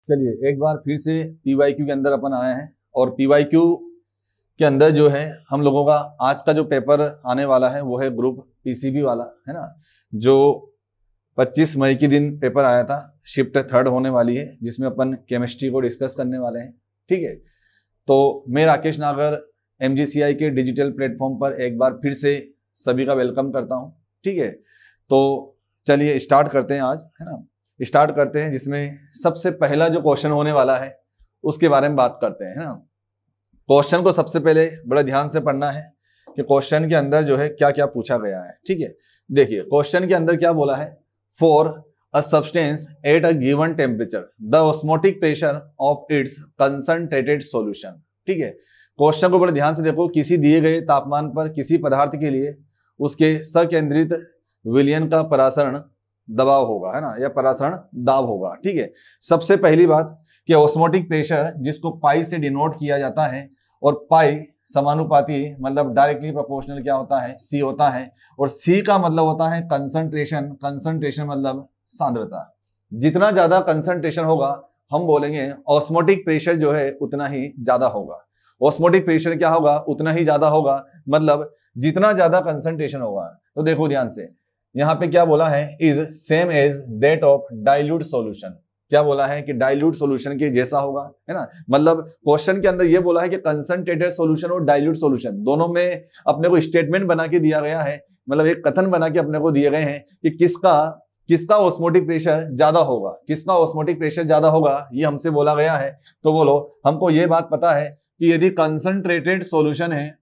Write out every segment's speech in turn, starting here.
चलिए एक बार फिर से पीवाईक्यू के अंदर अपन आए हैं और पीवाईक्यू के अंदर जो है हम लोगों का आज का जो पेपर आने वाला है वो है ग्रुप पीसीबी वाला, है ना, जो 25 मई के दिन पेपर आया था। शिफ्ट 3 होने वाली है जिसमें अपन केमिस्ट्री को डिस्कस करने वाले हैं। ठीक है, तो मैं राकेश नागर MGCI के डिजिटल प्लेटफॉर्म पर एक बार फिर से सभी का वेलकम करता हूं। ठीक है, तो चलिए स्टार्ट करते हैं आज, है ना, स्टार्ट करते हैं जिसमें सबसे पहला जो क्वेश्चन होने वाला है उसके बारे में बात करते हैं, है ना। क्वेश्चन को सबसे पहले बड़ा ध्यान से पढ़ना है कि क्वेश्चन के अंदर जो है क्या क्या पूछा गया है। ठीक है, देखिए क्वेश्चन के अंदर क्या बोला है, for a substance at a given temperature the osmotic pressure of its concentrated solution. ठीक है, क्वेश्चन को बड़े ध्यान से देखो। किसी दिए गए तापमान पर किसी पदार्थ के लिए उसके सकेंद्रित विलयन का परासरण दबाव होगा, है ना, या परासरण दाब होगा। ठीक है, सबसे पहली बात कि ऑस्मोटिक प्रेशर जिसको पाई से डिनोट किया जाता है, और पाई समानुपाती मतलब डायरेक्टली प्रोपोर्शनल क्या होता है, सी होता है, और सी का मतलब होता है कंसंट्रेशन। कंसंट्रेशन मतलब सांद्रता। जितना ज्यादा कंसंट्रेशन होगा हम बोलेंगे ऑस्मोटिक प्रेशर जो है उतना ही ज्यादा होगा। ऑस्मोटिक प्रेशर क्या होगा, उतना ही ज्यादा होगा, मतलब जितना ज्यादा कंसंट्रेशन होगा। तो देखो ध्यान से, यहाँ पे क्या बोला है, is same as that of dilute solution. क्या बोला है कि डाइल्यूट सॉल्यूशन के जैसा होगा, है ना। मतलब क्वेश्चन के अंदर ये बोला है कि कंसंट्रेटेड सॉल्यूशन और डाइल्यूट सॉल्यूशन दोनों में अपने को स्टेटमेंट बना के दिया गया है, मतलब एक कथन बना के अपने को दिए गए हैं कि किसका ऑस्मोटिक प्रेशर ज्यादा होगा, किसका ऑस्मोटिक प्रेशर ज्यादा होगा, ये हमसे बोला गया है। तो बोलो, हमको ये बात पता है कि यदि कंसंट्रेटेड सॉल्यूशन है,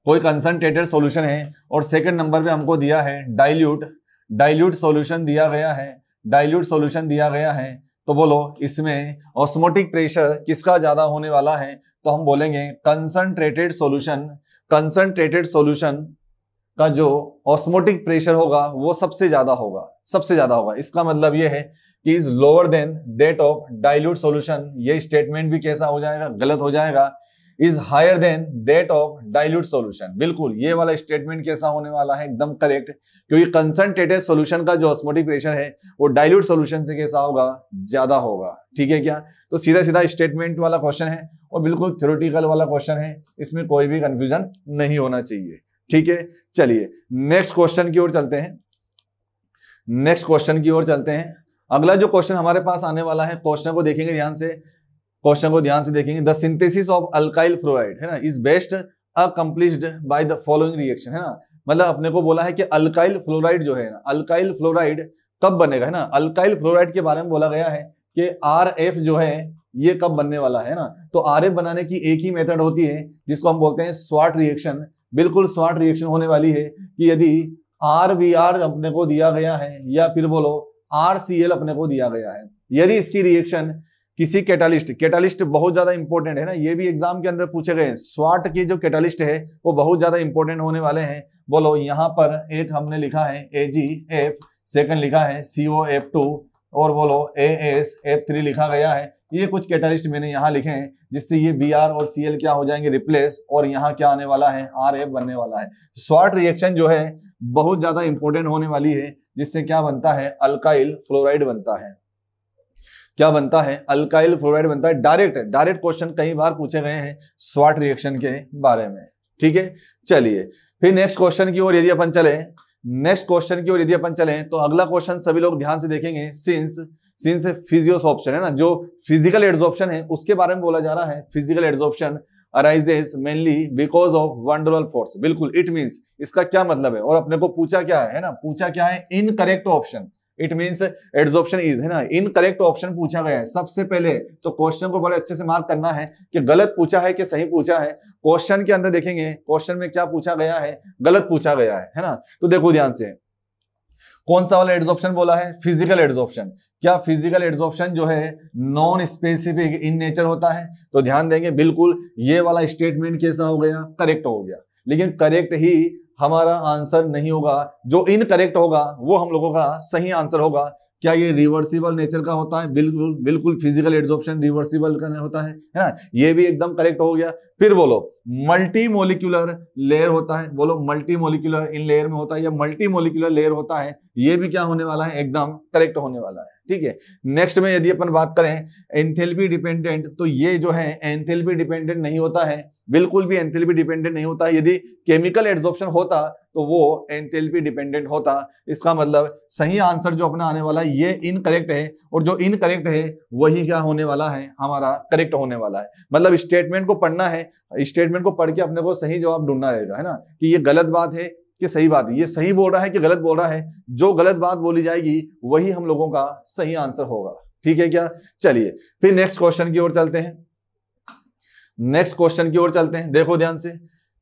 कोई कंसंट्रेटेड सॉल्यूशन है, और सेकंड नंबर पे हमको दिया है डाइल्यूट सॉल्यूशन दिया गया है, डाइल्यूट सॉल्यूशन दिया गया है, तो बोलो इसमें ऑस्मोटिक प्रेशर किसका ज्यादा होने वाला है, तो हम बोलेंगे कंसंट्रेटेड सॉल्यूशन का जो ऑस्मोटिक प्रेशर होगा वो सबसे ज्यादा होगा। इसका मतलब ये है कि is lower than that of dilute solution. ये स्टेटमेंट भी कैसा हो जाएगा, गलत हो जाएगा। Is higher than that of dilute solution, बिल्कुल ये वाला स्टेटमेंट कैसा होने वाला है, एकदम करेक्ट, क्योंकि कंसंट्रेटेड सॉल्यूशन का जो ऑस्मोटिक प्रेशर है वो डाइल्यूट सॉल्यूशन से कैसा होगा, ज्यादा होगा। ठीक है क्या, तो सीधा सीधा स्टेटमेंट वाला क्वेश्चन है और बिल्कुल थ्योरेटिकल वाला क्वेश्चन है, इसमें कोई भी कंफ्यूजन नहीं होना चाहिए। ठीक है, चलिए नेक्स्ट क्वेश्चन की ओर चलते हैं। अगला जो क्वेश्चन हमारे पास आने वाला है, क्वेश्चन को देखेंगे ध्यान से देखेंगे। The synthesis of alkyl fluoride, है ना, is best accomplished by the following reaction, है ना। मतलब अपने को बोला है कि अल्काइल फ्लोराइड जो है ना, अल्काइल फ्लोराइड कब बनेगा, है ना। अल्काइल फ्लोराइड के बारे में बोला गया है कि RF जो है ये कब बनने वाला है ना। तो RF बनाने की एक ही मेथड होती है जिसको हम बोलते हैं स्वाट रिएक्शन। बिल्कुल स्वाट रिएक्शन होने वाली है कि यदि RBr अपने को दिया गया है या फिर बोलो RCl अपने को दिया गया है, यदि इसकी रिएक्शन किसी कैटालिस्ट बहुत ज्यादा इंपॉर्टेंट है ना, ये भी एग्जाम के अंदर पूछे गए हैं। स्वाट की जो कैटालिस्ट है वो बहुत ज्यादा इंपॉर्टेंट होने वाले हैं। बोलो यहाँ पर एक हमने लिखा है AgF, सेकंड लिखा है COF2, और बोलो AsF3 लिखा गया है। ये कुछ कैटालिस्ट मैंने यहाँ लिखे हैं जिससे ये Br और Cl क्या हो जाएंगे, रिप्लेस, और यहाँ क्या आने वाला है, RF बनने वाला है। स्वाट रिएक्शन जो है बहुत ज्यादा इंपॉर्टेंट होने वाली है, जिससे क्या बनता है, अल्काइल फ्लोराइड बनता है। क्या बनता है, अल्काइल फ्लोराइड बनता है। डायरेक्ट क्वेश्चन कई बार पूछे गए हैं स्वाट रिएक्शन के बारे में। ठीक है, चलिए फिर नेक्स्ट क्वेश्चन की ओर यदि अपन चले, तो अगला क्वेश्चन सभी लोग ध्यान से देखेंगे। सिंस फिजियोसॉर्प्शन है ना, जो फिजिकल एड्सॉर्प्शन है उसके बारे में बोला जा रहा है। Physical adsorption arises mainly because of van डोनल फोर्स। बिल्कुल, इट मींस, इसका क्या मतलब है, और अपने को पूछा क्या है ना, पूछा क्या है, incorrect option. It means adsorption is, है ना, इनकरेक्ट ऑप्शन पूछा गया है सबसे पहले। तो क्वेश्चन को बड़े अच्छे से मार्क करना है कि गलत पूछा है कि सही पूछा है। क्वेश्चन के अंदर देखेंगे क्वेश्चन में क्या पूछा गया है, गलत पूछा गया है ना। तो देखो ध्यान से, कौन सा वाला एड्सॉर्प्शन बोला है, फिजिकल एड्सॉर्प्शन। क्या फिजिकल एड्सॉर्प्शन जो है नॉन स्पेसिफिक इन नेचर होता है? तो ध्यान देंगे, बिल्कुल ये वाला स्टेटमेंट कैसा हो गया, करेक्ट हो गया। लेकिन करेक्ट ही हमारा आंसर नहीं होगा, जो इनकरेक्ट होगा वो हम लोगों का सही आंसर होगा। क्या ये रिवर्सिबल नेचर का होता है? बिल्कुल फिजिकल एड्सॉर्प्शन रिवर्सिबल का होता है ना, ये भी एकदम करेक्ट हो गया। फिर बोलो मल्टी मोलिकुलर लेयर होता है, बोलो मल्टी मोलिकुलर इन लेयर में होता है या मल्टी मोलिकुलर लेयर होता है, ये भी क्या होने वाला है, एकदम करेक्ट होने वाला है। ठीक है। नेक्स्ट में यदि अपन बात करें एंथैल्पी डिपेंडेंट, तो ये जो है एंथैल्पी डिपेंडेंट नहीं होता है, बिल्कुल भी एंथैल्पी डिपेंडेंट नहीं होता। यदि केमिकल एड्सॉर्प्शन होता तो वो एंथैल्पी डिपेंडेंट होता। इसका मतलब सही आंसर जो अपना आने वाला है ये इनकरेक्ट है, और जो इनकरेक्ट है वही क्या होने वाला है, हमारा करेक्ट होने वाला है। मतलब स्टेटमेंट को पढ़ना है, स्टेटमेंट को पढ़ के अपने को सही जवाब ढूंढना रहेगा, है ना, कि ये गलत बात है कि सही बात है, ये सही बोल रहा है कि गलत बोल रहा है। जो गलत बात बोली जाएगी वही हम लोगों का सही आंसर होगा, ठीक है क्या। चलिए फिर नेक्स्ट क्वेश्चन की ओर चलते हैं। नेक्स्ट क्वेश्चन की ओर चलते हैं, देखो ध्यान से।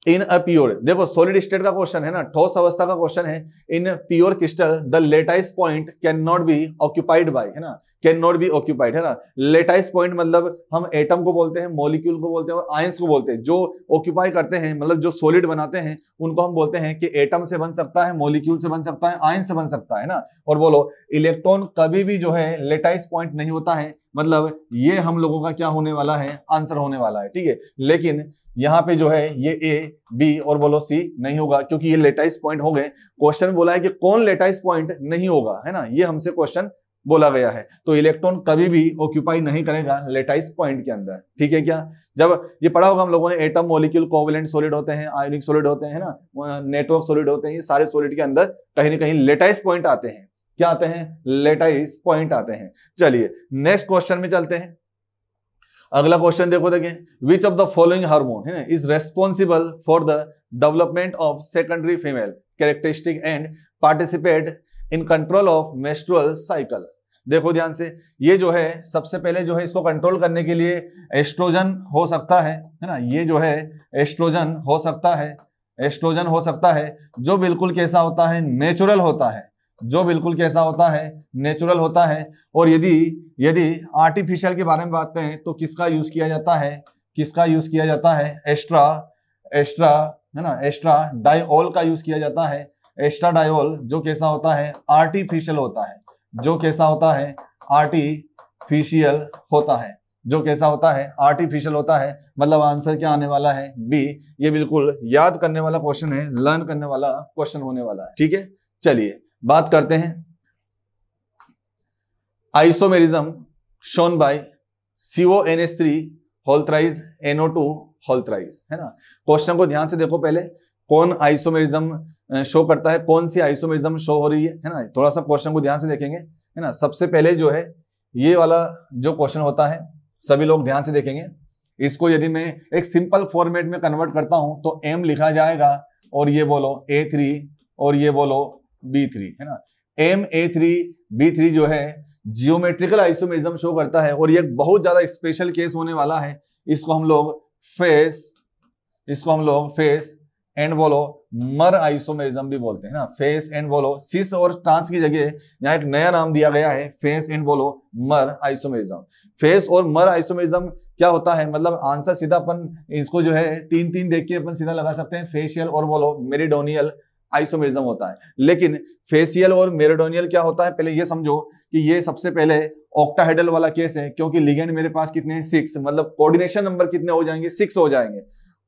इन अ प्योर, देखो सॉलिड स्टेट का क्वेश्चन है ना, ठोस अवस्था का क्वेश्चन है। In pure crystal the lattice point can not B occupied by, है ना, कैन नॉट बी ऑक्यूपाइड, है ना। लेटाइस पॉइंट मतलब हम एटम को बोलते हैं, मॉलिक्यूल को बोलते हैं और आयंस को बोलते हैं। जो ऑक्यूपाई करते हैं मतलब जो सॉलिड बनाते हैं उनको हम बोलते हैं कि एटम से बन सकता है, मॉलिक्यूल से बन सकता है, आयंस से बन सकता है ना। और बोलो इलेक्ट्रॉन कभी भी जो है लेटाइस पॉइंट नहीं होता है, मतलब ये हम लोगों का क्या होने वाला है, आंसर होने वाला है, ठीक है। लेकिन यहाँ पे जो है ये ए, बी और बोलो सी नहीं होगा, क्योंकि ये लेटाइस पॉइंट हो गए। क्वेश्चन बोला है कि कौन लेटाइस पॉइंट नहीं होगा, है ना, ये हमसे क्वेश्चन बोला गया है। तो इलेक्ट्रॉन कभी भी ऑक्यूपाई नहीं करेगा लेटाइस पॉइंट के अंदर, ठीक है क्या। जब ये पढ़ा होगा हम लोगों ने, एटम, मॉलिक्यूल कोवेलेंट सॉलिड होते हैं, आयोनिक सॉलिड होते हैं ना, नेटवर्क सॉलिड होते हैं, ये सारे सॉलिड के अंदर कहीं ना कहीं लेटाइस पॉइंट आते हैं। क्या आते हैं, लेटाइस पॉइंट आते हैं। चलिए नेक्स्ट क्वेश्चन में चलते हैं। अगला क्वेश्चन देखो, देखिए, विच ऑफ द फॉलोइंग हार्मोन, है ना, is responsible for the development of secondary female characteristic and participate in control of menstrual cycle. देखो ध्यान से, ये जो है सबसे पहले जो है इसको कंट्रोल करने के लिए एस्ट्रोजन हो सकता है ना, ये जो है एस्ट्रोजन हो सकता है, एस्ट्रोजन हो सकता है, जो बिल्कुल कैसा होता है, नेचुरल होता है, जो बिल्कुल कैसा होता है, नेचुरल होता है। और यदि आर्टिफिशियल के बारे में बात करें तो किसका यूज किया जाता है, किसका यूज किया जाता है, एस्ट्रा है ना, एस्ट्रा डाइओल का यूज किया जाता है। एस्ट्रा डाइओल जो कैसा होता है, आर्टिफिशियल होता है, जो कैसा होता है, आर्टिफिशियल होता है, जो कैसा होता है, आर्टिफिशियल होता है। मतलब आंसर क्या आने वाला है, बी। ये बिल्कुल याद करने वाला क्वेश्चन है, लर्न करने वाला क्वेश्चन होने वाला है, ठीक है। चलिए बात करते हैं isomerism shown by CONH3 whole thrice NO2 whole thrice, है ना। क्वेश्चन को ध्यान से देखो, पहले कौन आइसोमेरिज्म शो करता है, कौन सी आइसोमेरिज्म शो हो रही है ना। थोड़ा सा क्वेश्चन को ध्यान से देखेंगे, है ना। सबसे पहले जो है ये वाला जो क्वेश्चन होता है, सभी लोग ध्यान से देखेंगे। इसको यदि मैं एक सिंपल फॉर्मेट में कन्वर्ट करता हूं तो M लिखा जाएगा, और ये बोलो A3 और ये बोलो B3, है ना। MA3B3 जो है जियोमेट्रिकल आइसोमेरिज्म शो करता है, और ये बहुत ज्यादा स्पेशल केस होने वाला है। इसको हम लोग फेस एंड बोलो मर आइसोमेरिज्म भी बोलते हैं ना। फेस एंड बोलो, सिस और ट्रांस की जगह यहाँ एक नया नाम दिया गया है, फेस एंड बोलो मर आइसोमेरिज्म। फेस और मर आइसोमेरिज्म क्या होता है, मतलब आंसर सीधा अपन इसको जो है 3-3 देख के अपन सीधा लगा सकते हैं। फेशियल और बोलो मेरिडोनियल आइसोमेरिज्म होता है। लेकिन फेशियल और मेरिडोनियल क्या होता है, पहले ये समझो कि ये सबसे पहले ऑक्टाहेड्रल वाला केस है, क्योंकि लिगेंड मेरे पास कितने हैं, 6, मतलब कोऑर्डिनेशन नंबर कितने हो जाएंगे, 6 हो जाएंगे।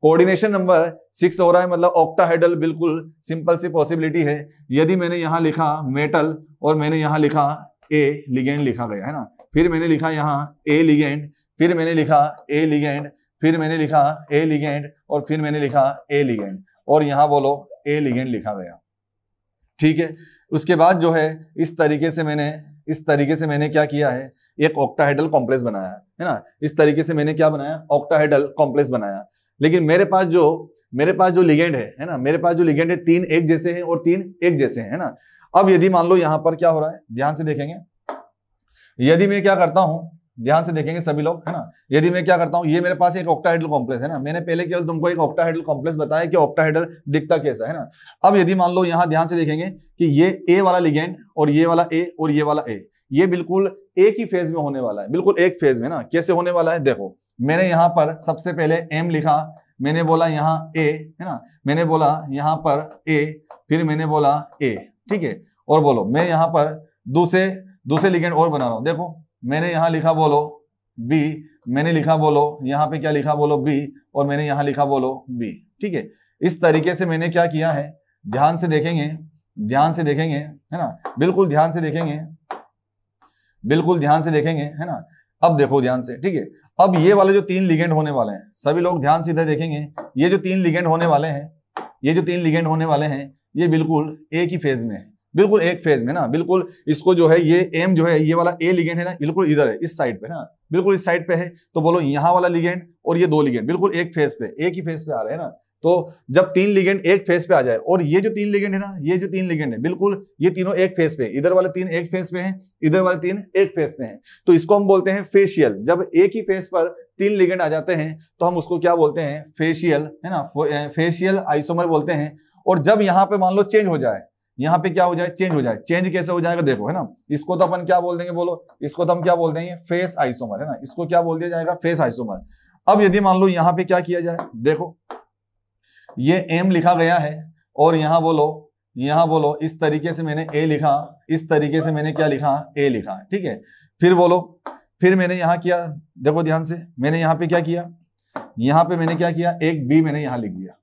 कोऑर्डिनेशन नंबर 6 हो रहा है, मतलब ऑक्टाहेड्रल बिल्कुल सिंपल सी पॉसिबिलिटी है। यदि मैंने यहां लिखा मेटल और मैंने यहां लिखा ए लिगेंड लिखा गया, है ना, फिर मैंने लिखा यहां ए लिगेंड, फिर मैंने लिखा ए लिगेंड, फिर मैंने लिखा ए लिगेंड, और फिर मैंने लिखा ए लिगेंड, और यहां बोलो ए लिगेंड लिखा गया, ठीक है। उसके बाद जो है इस तरीके से मैंने क्या किया है, एक ऑक्टाहेड्रल कॉम्प्लेक्स बनाया है ना। इस तरीके से मैंने क्या बनाया, ऑक्टाहेड्रल कॉम्प्लेक्स बनाया। लेकिन मेरे पास जो लिगेंड है ना, मेरे पास जो लिगेंड है 3 एक जैसे हैं और 3 एक जैसे हैं, है ना। अब यदि मान लो यहां पर क्या हो रहा है, ध्यान से देखेंगे, यदि मैं क्या करता हूं, ध्यान से देखेंगे सभी लोग, है ना। यदि मैं क्या करता हूं, ये मेरे पास एक ऑक्टाहेड्रल कॉम्प्लेक्स है ना। मैंने पहले केवल तुमको एक ऑक्टाहेड्रल कॉम्प्लेक्स बताया कि ऑक्टाहेड्रल दिखता कैसा है ना। अब यदि मान लो यहां ध्यान से देखेंगे कि ये ए वाला लिगेंड और ये वाला ए और ये वाला ए, ये बिल्कुल एक ही फेज में होने वाला है, बिल्कुल एक फेज में ना। कैसे होने वाला है, देखो मैंने यहां पर सबसे पहले M लिखा, मैंने बोला यहाँ A, है ना, मैंने बोला यहाँ पर A, फिर मैंने बोला A, ठीक है। और बोलो मैं यहाँ पर दूसरे लिगेंड और बना रहा हूं। देखो मैंने यहाँ लिखा बोलो B, मैंने लिखा बोलो यहाँ पे क्या लिखा बोलो B, और मैंने यहाँ लिखा बोलो B, ठीक है। इस तरीके से मैंने क्या किया है, ध्यान से देखेंगे, है ना, बिल्कुल ध्यान से देखेंगे। बिल्कुल ध्यान से देखेंगे, है ना। अब देखो ध्यान से, ठीक है। अब ये वाले जो 3 लिगेंड होने वाले हैं, सभी लोग ध्यान से इधर देखेंगे। ये जो 3 लिगेंड होने वाले हैं, ये जो 3 लिगेंड होने वाले हैं, ये बिल्कुल एक ही फेज में है, बिल्कुल एक फेज में ना। बिल्कुल इसको जो है ये एम जो है, ये वाला ए लिगेंड है ना, बिल्कुल इधर है, इस साइड पे ना, बिल्कुल इस साइड पे है। तो बोलो यहाँ वाला लिगेंड और ये 2 लिगेंड बिल्कुल एक फेज पे, एक ही फेज पे आ रहे हैं ना। तो जब 3 लिगेंड एक फेज पे आ जाए, और ये जो 3 लिगेंड है ना, ये जो 3 लिगेंड है, बिल्कुल ये तीनों एक फेज पे, इधर वाले 3 एक फेज पे हैं, इधर वाले 3 एक फेज पे हैं, तो इसको हम बोलते हैं फेशियल। जब एक ही फेज पर 3 लिगेंड आ जाते हैं तो हम उसको क्या बोलते हैं, फेशियल, है ना, फेशियल आइसोमर बोलते हैं। और जब यहाँ पे मान लो चेंज हो जाए, यहाँ पे क्या हो जाए, चेंज हो जाए। चेंज कैसे हो जाएगा देखो, है ना, इसको तो अपन क्या बोल देंगे, बोलो, इसको तो हम क्या बोल देंगे, फेस आइसोमर, है ना, इसको क्या बोल दिया जाएगा, फेस आइसोमर। अब यदि मान लो यहाँ पे क्या किया जाए, देखो ये एम लिखा गया है, और यहाँ बोलो इस तरीके से मैंने ए लिखा, इस तरीके से मैंने क्या लिखा, ए लिखा, ठीक है। फिर बोलो, फिर मैंने यहाँ किया, देखो ध्यान से, मैंने यहाँ पे क्या किया, यहाँ पे मैंने क्या किया, एक बी मैंने यहाँ लिख दिया,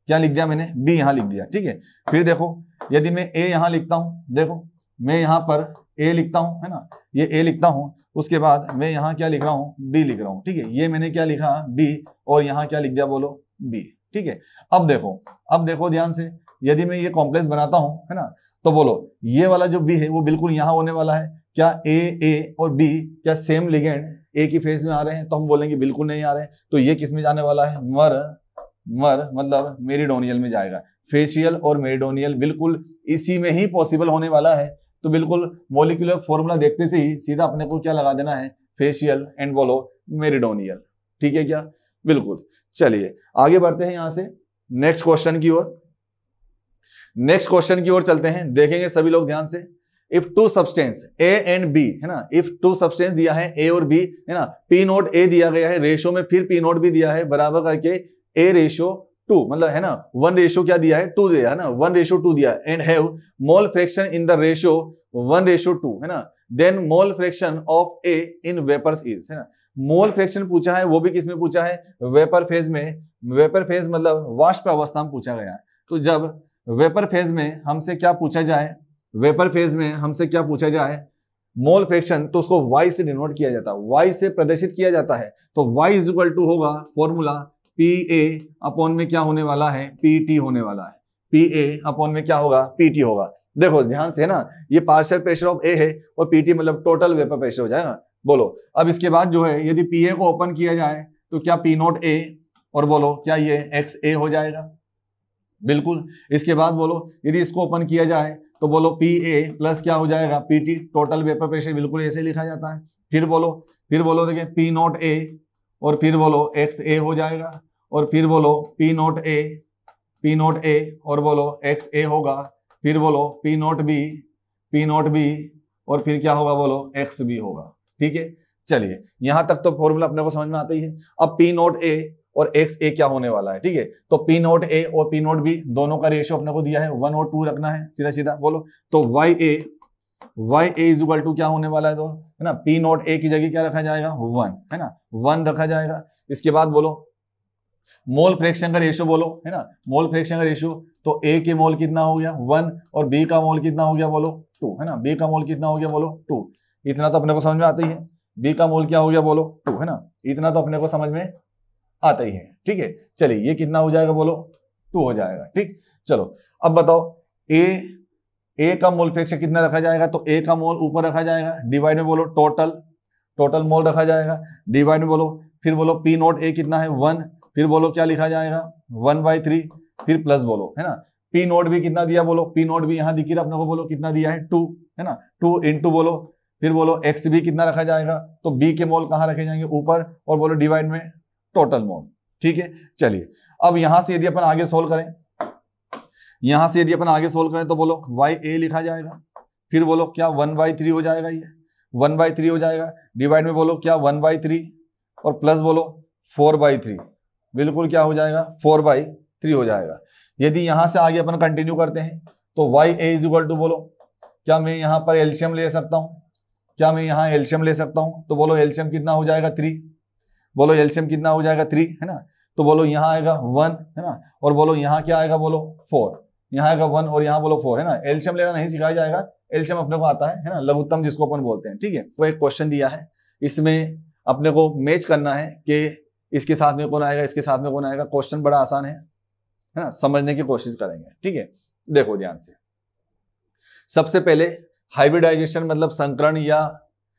क्या लिख दिया मैंने, बी यहाँ लिख दिया, ठीक है। फिर देखो यदि मैं ए यहाँ लिखता हूँ, देखो मैं यहाँ पर ए लिखता हूँ, है ना, ये ए लिखता हूँ, उसके बाद मैं यहाँ क्या लिख रहा हूँ, बी लिख रहा हूँ, ठीक है। ये मैंने क्या लिखा, बी, और यहाँ क्या लिख दिया, बोलो बी, ठीक है। अब देखो ध्यान से, यदि मैं ये कॉम्प्लेक्स बनाता हूँ, है ना, तो बोलो ये वाला जो बी है वो बिल्कुल यहाँ होने वाला है। क्या ए और बी क्या सेम लिगेंड एक ही फेज में आ रहे हैं, तो हम बोलेंगे बिल्कुल नहीं आ रहे हैं। तो ये किस में जाने वाला है, मर मतलब मेरिडोनियल में जाएगा। फेशियल और मेरिडोनियल बिल्कुल इसी में ही पॉसिबल होने वाला है। तो बिल्कुल मॉलिक्यूलर फॉर्मूला देखते से ही सीधा अपने को क्या लगा देना है, फेशियल एंड बोलो मेरिडोनियल, ठीक है क्या, बिल्कुल। चलिए आगे बढ़ते हैं यहां से नेक्स्ट क्वेश्चन की ओर। नेक्स्ट क्वेश्चन की ओर चलते हैं, देखेंगे सभी लोग ध्यान से। If two substance A and B, है ना, इफ टू सब्सटेंस दिया है ए और बी, है ना, पी नोट ए दिया गया है रेशो में, फिर पी नोट भी दिया है बराबर करके ए रेशो 2, मतलब है ना 1 रेशो क्या दिया है, 2 दिया है ना, 1 रेशो 2 दिया है। And have mole fraction in the ratio 1 ratio 2, है ना, then mole fraction of A in vapours is, है ना। मोल फ्रैक्शन पूछा है, वो भी किसमें पूछा है, वेपर फेज में। वेपर फेज मतलब वाष्प अवस्था में पूछा गया है। तो जब वेपर फेज में हमसे क्या पूछा जाए, वेपर फेज में हमसे क्या पूछा जाए, मोल फ्रैक्शन, तो उसको y से डिनोट किया जाता है, y से प्रदर्शित किया जाता है। तो y इज इक्वल टू होगा फॉर्मूला PA अपॉन में क्या होने वाला है, PT होने वाला है। PA अपॉन में क्या होगा, PT होगा। देखो ध्यान से, है ना, ये पार्शियल प्रेशर ऑफ A है, और PT मतलब टोटल वेपर प्रेशर हो जाएगा। बोलो अब इसके बाद जो है यदि PA को ओपन किया जाए तो क्या P नोट A, और बोलो क्या ये XA हो जाएगा, बिल्कुल। इसके बाद बोलो यदि इसको ओपन किया जाए तो बोलो PA प्लस क्या हो जाएगा, PT, टोटल वेपर प्रेशर, बिल्कुल ऐसे लिखा जाता है। फिर बोलो देखिए P नोट A, और फिर बोलो XA हो जाएगा, और फिर बोलो P नोट A, और बोलो XA होगा, फिर बोलो P नोट B, और फिर क्या होगा, बोलो XB होगा, ठीक है। चलिए यहां तक तो फॉर्मूला अपने को समझ में आता ही है। अब P नोट A और XA क्या होने वाला है, ठीक है। तो P नोट A और P नोट B दोनों का रेशियो अपने को दिया है 1 और 2 रखना है, सीधा सीधा बोलो। तो YA इज इक्वल टू क्या होने वाला है, तो है ना, P नोट A की जगह क्या रखा जाएगा, 1, है ना, 1 रखा जाएगा। इसके बाद बोलो मोल फ्रैक्शन का रेशियो, बोलो, है ना, मोल फ्रैक्शन का रेशियो, तो A के मोल कितना हो गया 1, और B का मोल कितना हो गया, बोलो 2, है ना, B का मोल कितना हो गया, बोलो 2। इतना तो अपने को समझ में आता ही है। B का मोल क्या हो गया, बोलो 2, है ना, इतना तो अपने को समझ में आता ही है, ठीक है। चलिए ये कितना हो जाएगा, बोलो 2 हो जाएगा, ठीक। चलो अब बताओ ए का मोल फ्रैक्शन कितना रखा जाएगा, तो ए का मोल ऊपर रखा जाएगा, डिवाइड में बोलो टोटल मोल रखा जाएगा, डिवाइड में बोलो, फिर बोलो P नोट A कितना है 1, फिर बोलो क्या लिखा जाएगा 1/3, फिर प्लस बोलो, है ना, P नोट भी कितना दिया, बोलो P नोट भी यहाँ दिख रहा अपने को, बोलो कितना दिया है 2, है ना, 2 इंटू बोलो, फिर बोलो XB कितना रखा जाएगा, तो B के मोल कहाँ रखे जाएंगे, ऊपर, और बोलो डिवाइड में टोटल मोल, ठीक है। चलिए अब यहां से यदि अपन आगे सोल्व करें, तो बोलो YA लिखा जाएगा, फिर बोलो क्या 1/3 हो जाएगा, ये 1/3 हो जाएगा, डिवाइड में बोलो क्या 1/3, और प्लस बोलो 4/3, बिल्कुल क्या हो जाएगा 4/3 हो जाएगा। यदि यहां से आगे अपन कंटिन्यू करते हैं तो YA इज इक्वल टू, बोलो क्या मैं यहां पर एलसीएम ले सकता हूं, तो बोलो एलसीएम कितना हो जाएगा 3, बोलो एलसीएम कितना हो जाएगा 3, है ना, तो बोलो यहाँ आएगा 1, है ना, और बोलो यहाँ क्या आएगा, बोलो 4, यहाँ आएगा 1, और यहाँ बोलो 4, है ना। एलसीएम लेना नहीं सिखाया जाएगा, एलसीएम अपने को आता है ना, लघुत्तम जिसको अपन बोलते हैं, ठीक है। वो एक क्वेश्चन दिया है, इसमें अपने को मैच करना है कि इसके साथ में कौन आएगा, इसके साथ में कौन आएगा। क्वेश्चन बड़ा आसान है ना, समझने की कोशिश करेंगे, ठीक है। देखो ध्यान से, सबसे पहले हाइब्रिडाइजेशन मतलब संकरण या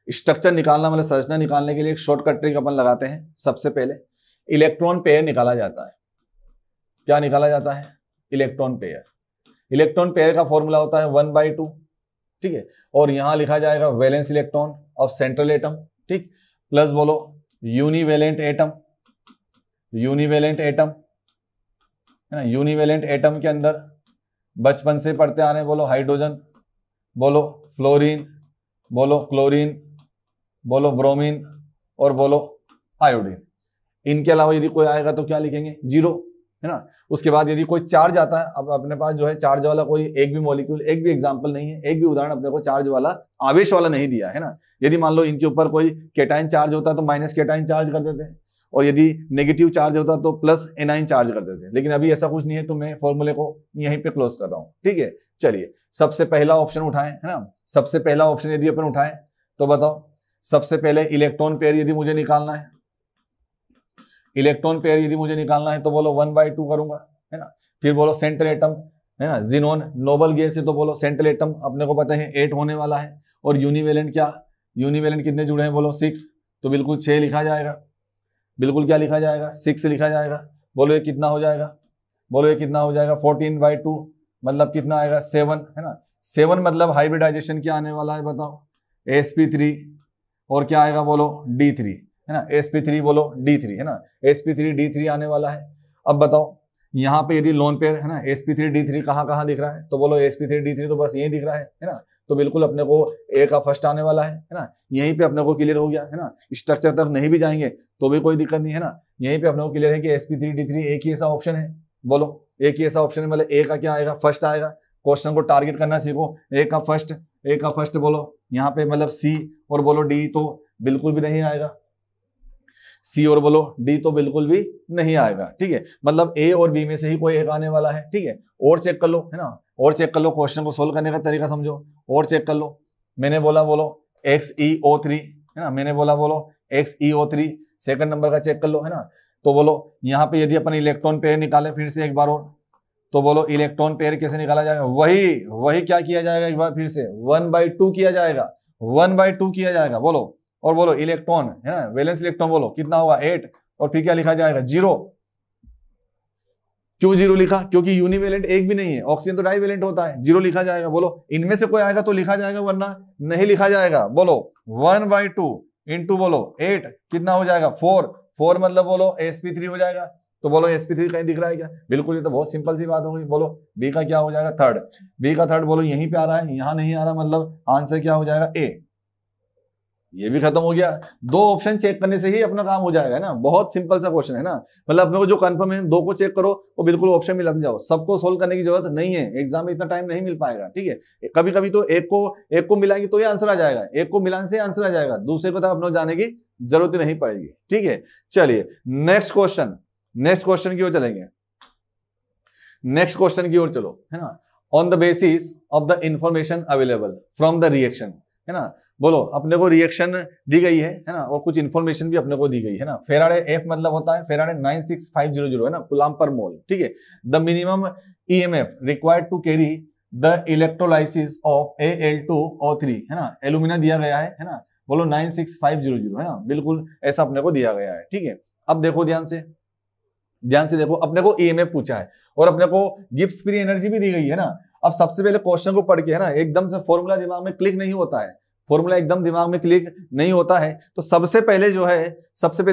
स्ट्रक्चर निकालना, मतलब संरचना निकालने के लिए एक शॉर्टकट ट्रिक अपन लगाते हैं। सबसे पहले इलेक्ट्रॉन पेयर निकाला जाता है। क्या निकाला जाता है? Electron pair. इलेक्ट्रॉन पेयर का फॉर्मूला होता है 1/2, ठीक है। और यहां लिखा जाएगा valence electron of central atom, ठीक, प्लस बोलो यूनिवेलेंट एटम। यूनिवेलेंट एटम है ना, यूनिवेलेंट एटम के अंदर बचपन से पढ़ते आ रहे हैं, बोलो हाइड्रोजन, बोलो फ्लोरीन, बोलो क्लोरीन, बोलो ब्रोमीन और बोलो आयोडीन। इनके अलावा यदि कोई आएगा तो क्या लिखेंगे? जीरो, है ना। उसके बाद यदि कोई चार्ज आता है, अब अपने पास जो है चार्ज वाला कोई एक भी मॉलिक्यूल, एक भी एग्जांपल नहीं है, एक भी उदाहरण अपने को चार्ज वाला, आवेश वाला नहीं दिया है ना। यदि मान लो इनके ऊपर कोई केटाइन चार्ज होता तो माइनस केटाइन चार्ज कर देते हैं, और यदि नेगेटिव चार्ज होता तो प्लस एनाइन चार्ज कर देते हैं। लेकिन अभी ऐसा कुछ नहीं है, तो मैं फॉर्मूले को यहीं पे क्लोज कर रहा हूं, ठीक है। चलिए सबसे पहला ऑप्शन उठाएं, है ना। सबसे पहला ऑप्शन यदि अपन उठाएं तो बताओ, सबसे पहले इलेक्ट्रॉन पेयर यदि मुझे निकालना है, इलेक्ट्रॉन पेयर यदि मुझे निकालना है तो बोलो 1/2 करूंगा, है ना। फिर बोलो सेंट्रल एटम, है ना, जिनोन नोबल गैस है तो बोलो सेंट्रल एटम अपने को पता है 8 होने वाला है। और यूनिवेलेंट क्या, यूनिवेलेंट कितने जुड़े हैं? बोलो 6, तो बिल्कुल 6 लिखा जाएगा। बिल्कुल क्या लिखा जाएगा? 6 लिखा जाएगा। बोलो ये कितना हो जाएगा? बोलो ये कितना हो जाएगा? 14/2 मतलब कितना आएगा? 7, है ना। 7 मतलब हाइब्रिडाइजेशन क्या आने वाला है बताओ? sp3 और क्या आएगा? बोलो d3, है ना। sp3 बोलो d3, है ना। sp3 d3 आने वाला है। अब बताओ यहाँ पे यदि लोन पेयर है ना, sp3 d3 कहाँ दिख रहा है? तो बोलो sp3 d3 तो बस यही दिख रहा है ना। तो बिल्कुल अपने को ए का फर्स्ट आने वाला है ना। यहीं पे अपने को क्लियर हो गया, है ना। स्ट्रक्चर तक नहीं भी जाएंगे तो भी कोई दिक्कत नहीं, है ना। यहीं पे अपने को क्लियर है कि sp3 d3 एक ही ऐसा ऑप्शन है। बोलो एक ही ऐसा ऑप्शन है, मतलब ए का क्या आएगा? फर्स्ट आएगा। क्वेश्चन को टारगेट करना सीखो। ए का फर्स्ट बोलो यहाँ पे, मतलब सी और बोलो डी तो बिल्कुल भी नहीं आएगा। सी और बोलो डी तो बिल्कुल भी नहीं आएगा, ठीक है। मतलब ए और बी में से ही कोई एक आने वाला है, ठीक है। और चेक कर लो, है ना, और चेक कर लो, क्वेश्चन को सोल्व करने का तरीका समझो और चेक कर लो। मैंने बोला बोलो XeO3, है ना, मैंने बोला बोलो XeO3, सेकंड नंबर का चेक कर लो, है ना। तो बोलो यहाँ पे यदि अपन इलेक्ट्रॉन पेयर निकाले फिर से एक बार और, तो बोलो इलेक्ट्रॉन पेयर कैसे निकाला जाएगा? वही क्या किया जाएगा? एक बार फिर से 1/2 किया जाएगा, 1/2 किया जाएगा। बोलो और बोलो इलेक्ट्रॉन, है ना, वैलेंस इलेक्ट्रॉन बोलो कितना होगा? 8, और फिर क्या लिखा जाएगा? 0। क्यों 0 लिखा? क्योंकि यूनिवेलेंट एक भी नहीं है, ऑक्सीजन तो डाइवेलेंट होता है। 0 लिखा जाएगा। बोलो इनमें से कोई आएगा तो लिखा जाएगा, वरना नहीं लिखा जाएगा। बोलो 1/2 इंटू बोलो 8 कितना हो जाएगा? 4 मतलब बोलो sp3 हो जाएगा। तो बोलो sp3 कहीं दिख रहा है क्या? बिल्कुल, ये तो बहुत सिंपल सी बात हो गई। बोलो बी का क्या हो जाएगा? थर्ड। बी का थर्ड बोलो यहीं पे आ रहा है, यहां नहीं आ रहा, मतलब आंसर क्या हो जाएगा? ए। ये भी खत्म हो गया। 2 ऑप्शन चेक करने से ही अपना काम हो जाएगा, है ना। बहुत सिंपल सा क्वेश्चन है ना। मतलब अपने को जो कंफर्म है 2 को चेक करो वो बिल्कुल ऑप्शन में लग जाओ। सबको सोल्व करने की जरूरत नहीं है, एग्जाम में इतना टाइम नहीं मिल पाएगा, ठीक है। कभी कभी तो एक को मिलाएंगे तो ये आंसर आ जाएगा, एक को मिलाने से आंसर आ जाएगा, दूसरे को तक अपने जाने की जरूरत नहीं पड़ेगी, ठीक है। चलिए नेक्स्ट क्वेश्चन की ओर चलेंगे। नेक्स्ट क्वेश्चन की ओर चलो, है ना। On the basis of the information available from the reaction, है ना। बोलो अपने को रिएक्शन दी गई है ना, और कुछ इंफॉर्मेशन भी अपने को दी गई है ना। फेराडे एफ मतलब होता है फेराडे 96500, है ना, कूलम पर मोल, ठीक है। The minimum EMF required to carry the electrolysis of Al2O3, है ना, एल्यूमिना दिया गया है ना। बोलो 96500, है ना, बिल्कुल ऐसा अपने को दिया गया है, ठीक है। अब देखो ध्यान से देखो, अपने को ईएमएफ पूछा है और अपने को गिब्स फ्री एनर्जी भी दी गई है ना। अब सबसे पहले क्वेश्चन को पढ़ के, है ना, एकदम से फॉर्मूला दिमाग में क्लिक नहीं होता है, फॉर्मूला एकदम दिमाग में क्लिक नहीं होता है। तो सबसे पहले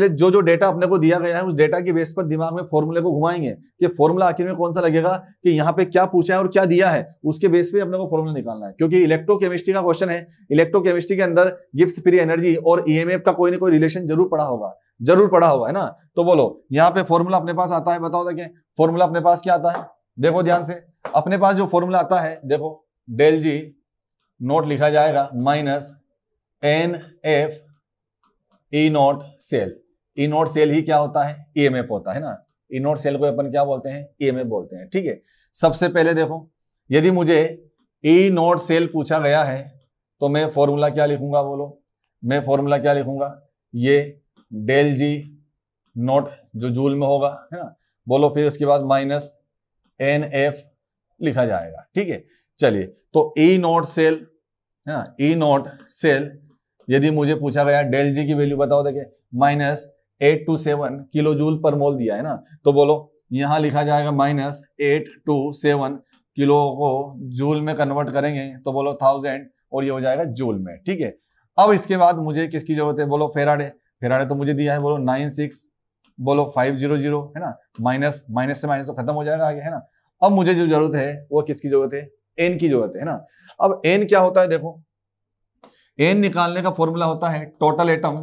जो डेटा अपने को दिया गया है उस डेटा की बेस पर दिमाग में फॉर्मूले को घुमाएंगे कि फॉर्मूला आखिर में कौन सा लगेगा, कि यहाँ पे क्या पूछा है और क्या दिया है, उसके बेस पे अपने को फॉर्मूला निकालना है। क्योंकि इलेक्ट्रोकेमिस्ट्री का क्वेश्चन है, इलेक्ट्रोकेमिस्ट्री के अंदर गिब्स फ्री एनर्जी और ईएमएफ का कोई ना कोई रिलेशन जरूर पढ़ा होगा, है ना। तो बोलो यहाँ पे फॉर्मूला अपने पास आता है, बताओ देखिए फॉर्मूला अपने पास क्या आता है? देखो ध्यान से, अपने पास जो फॉर्मूला आता है, देखो डेल जी नोट लिखा जाएगा minus NF E naught cell. E naught cell ही क्या होता है? ईएमएफ होता है ना। ई नोट सेल को अपन क्या बोलते हैं? ईएमएफ बोलते हैं, ठीक है। सबसे पहले देखो, यदि मुझे ई नॉट सेल पूछा गया है तो मैं फॉर्मूला क्या लिखूंगा बोलो, मैं फॉर्मूला क्या लिखूंगा, ये डेल जी नॉट जो जूल में होगा है ना, बोलो फिर उसके बाद माइनस एन एफ लिखा जाएगा। ठीक है, चलिए तो ई नॉट सेल है ना, ई नॉट सेल यदि मुझे पूछा गया डेल जी की वैल्यू बताओ, देखिए माइनस 827 किलो जूल पर मोल दिया है ना, तो बोलो यहां लिखा जाएगा माइनस 827 किलो को जूल में कन्वर्ट करेंगे तो बोलो 1000 और ये हो जाएगा जूल में। ठीक है, अब इसके बाद मुझे किसकी जरूरत है बोलो, फेराडे, फेराडे तो मुझे दिया है बोलो 96 बोलो 500 है ना, माइनस माइनस से माइनस तो खत्म हो जाएगा आगे है ना। अब मुझे जो जरूरत है वो किसकी जरूरत है, एन की जरूरत है ना। अब एन क्या होता है देखो, एन निकालने का फॉर्मूला होता है टोटल एटम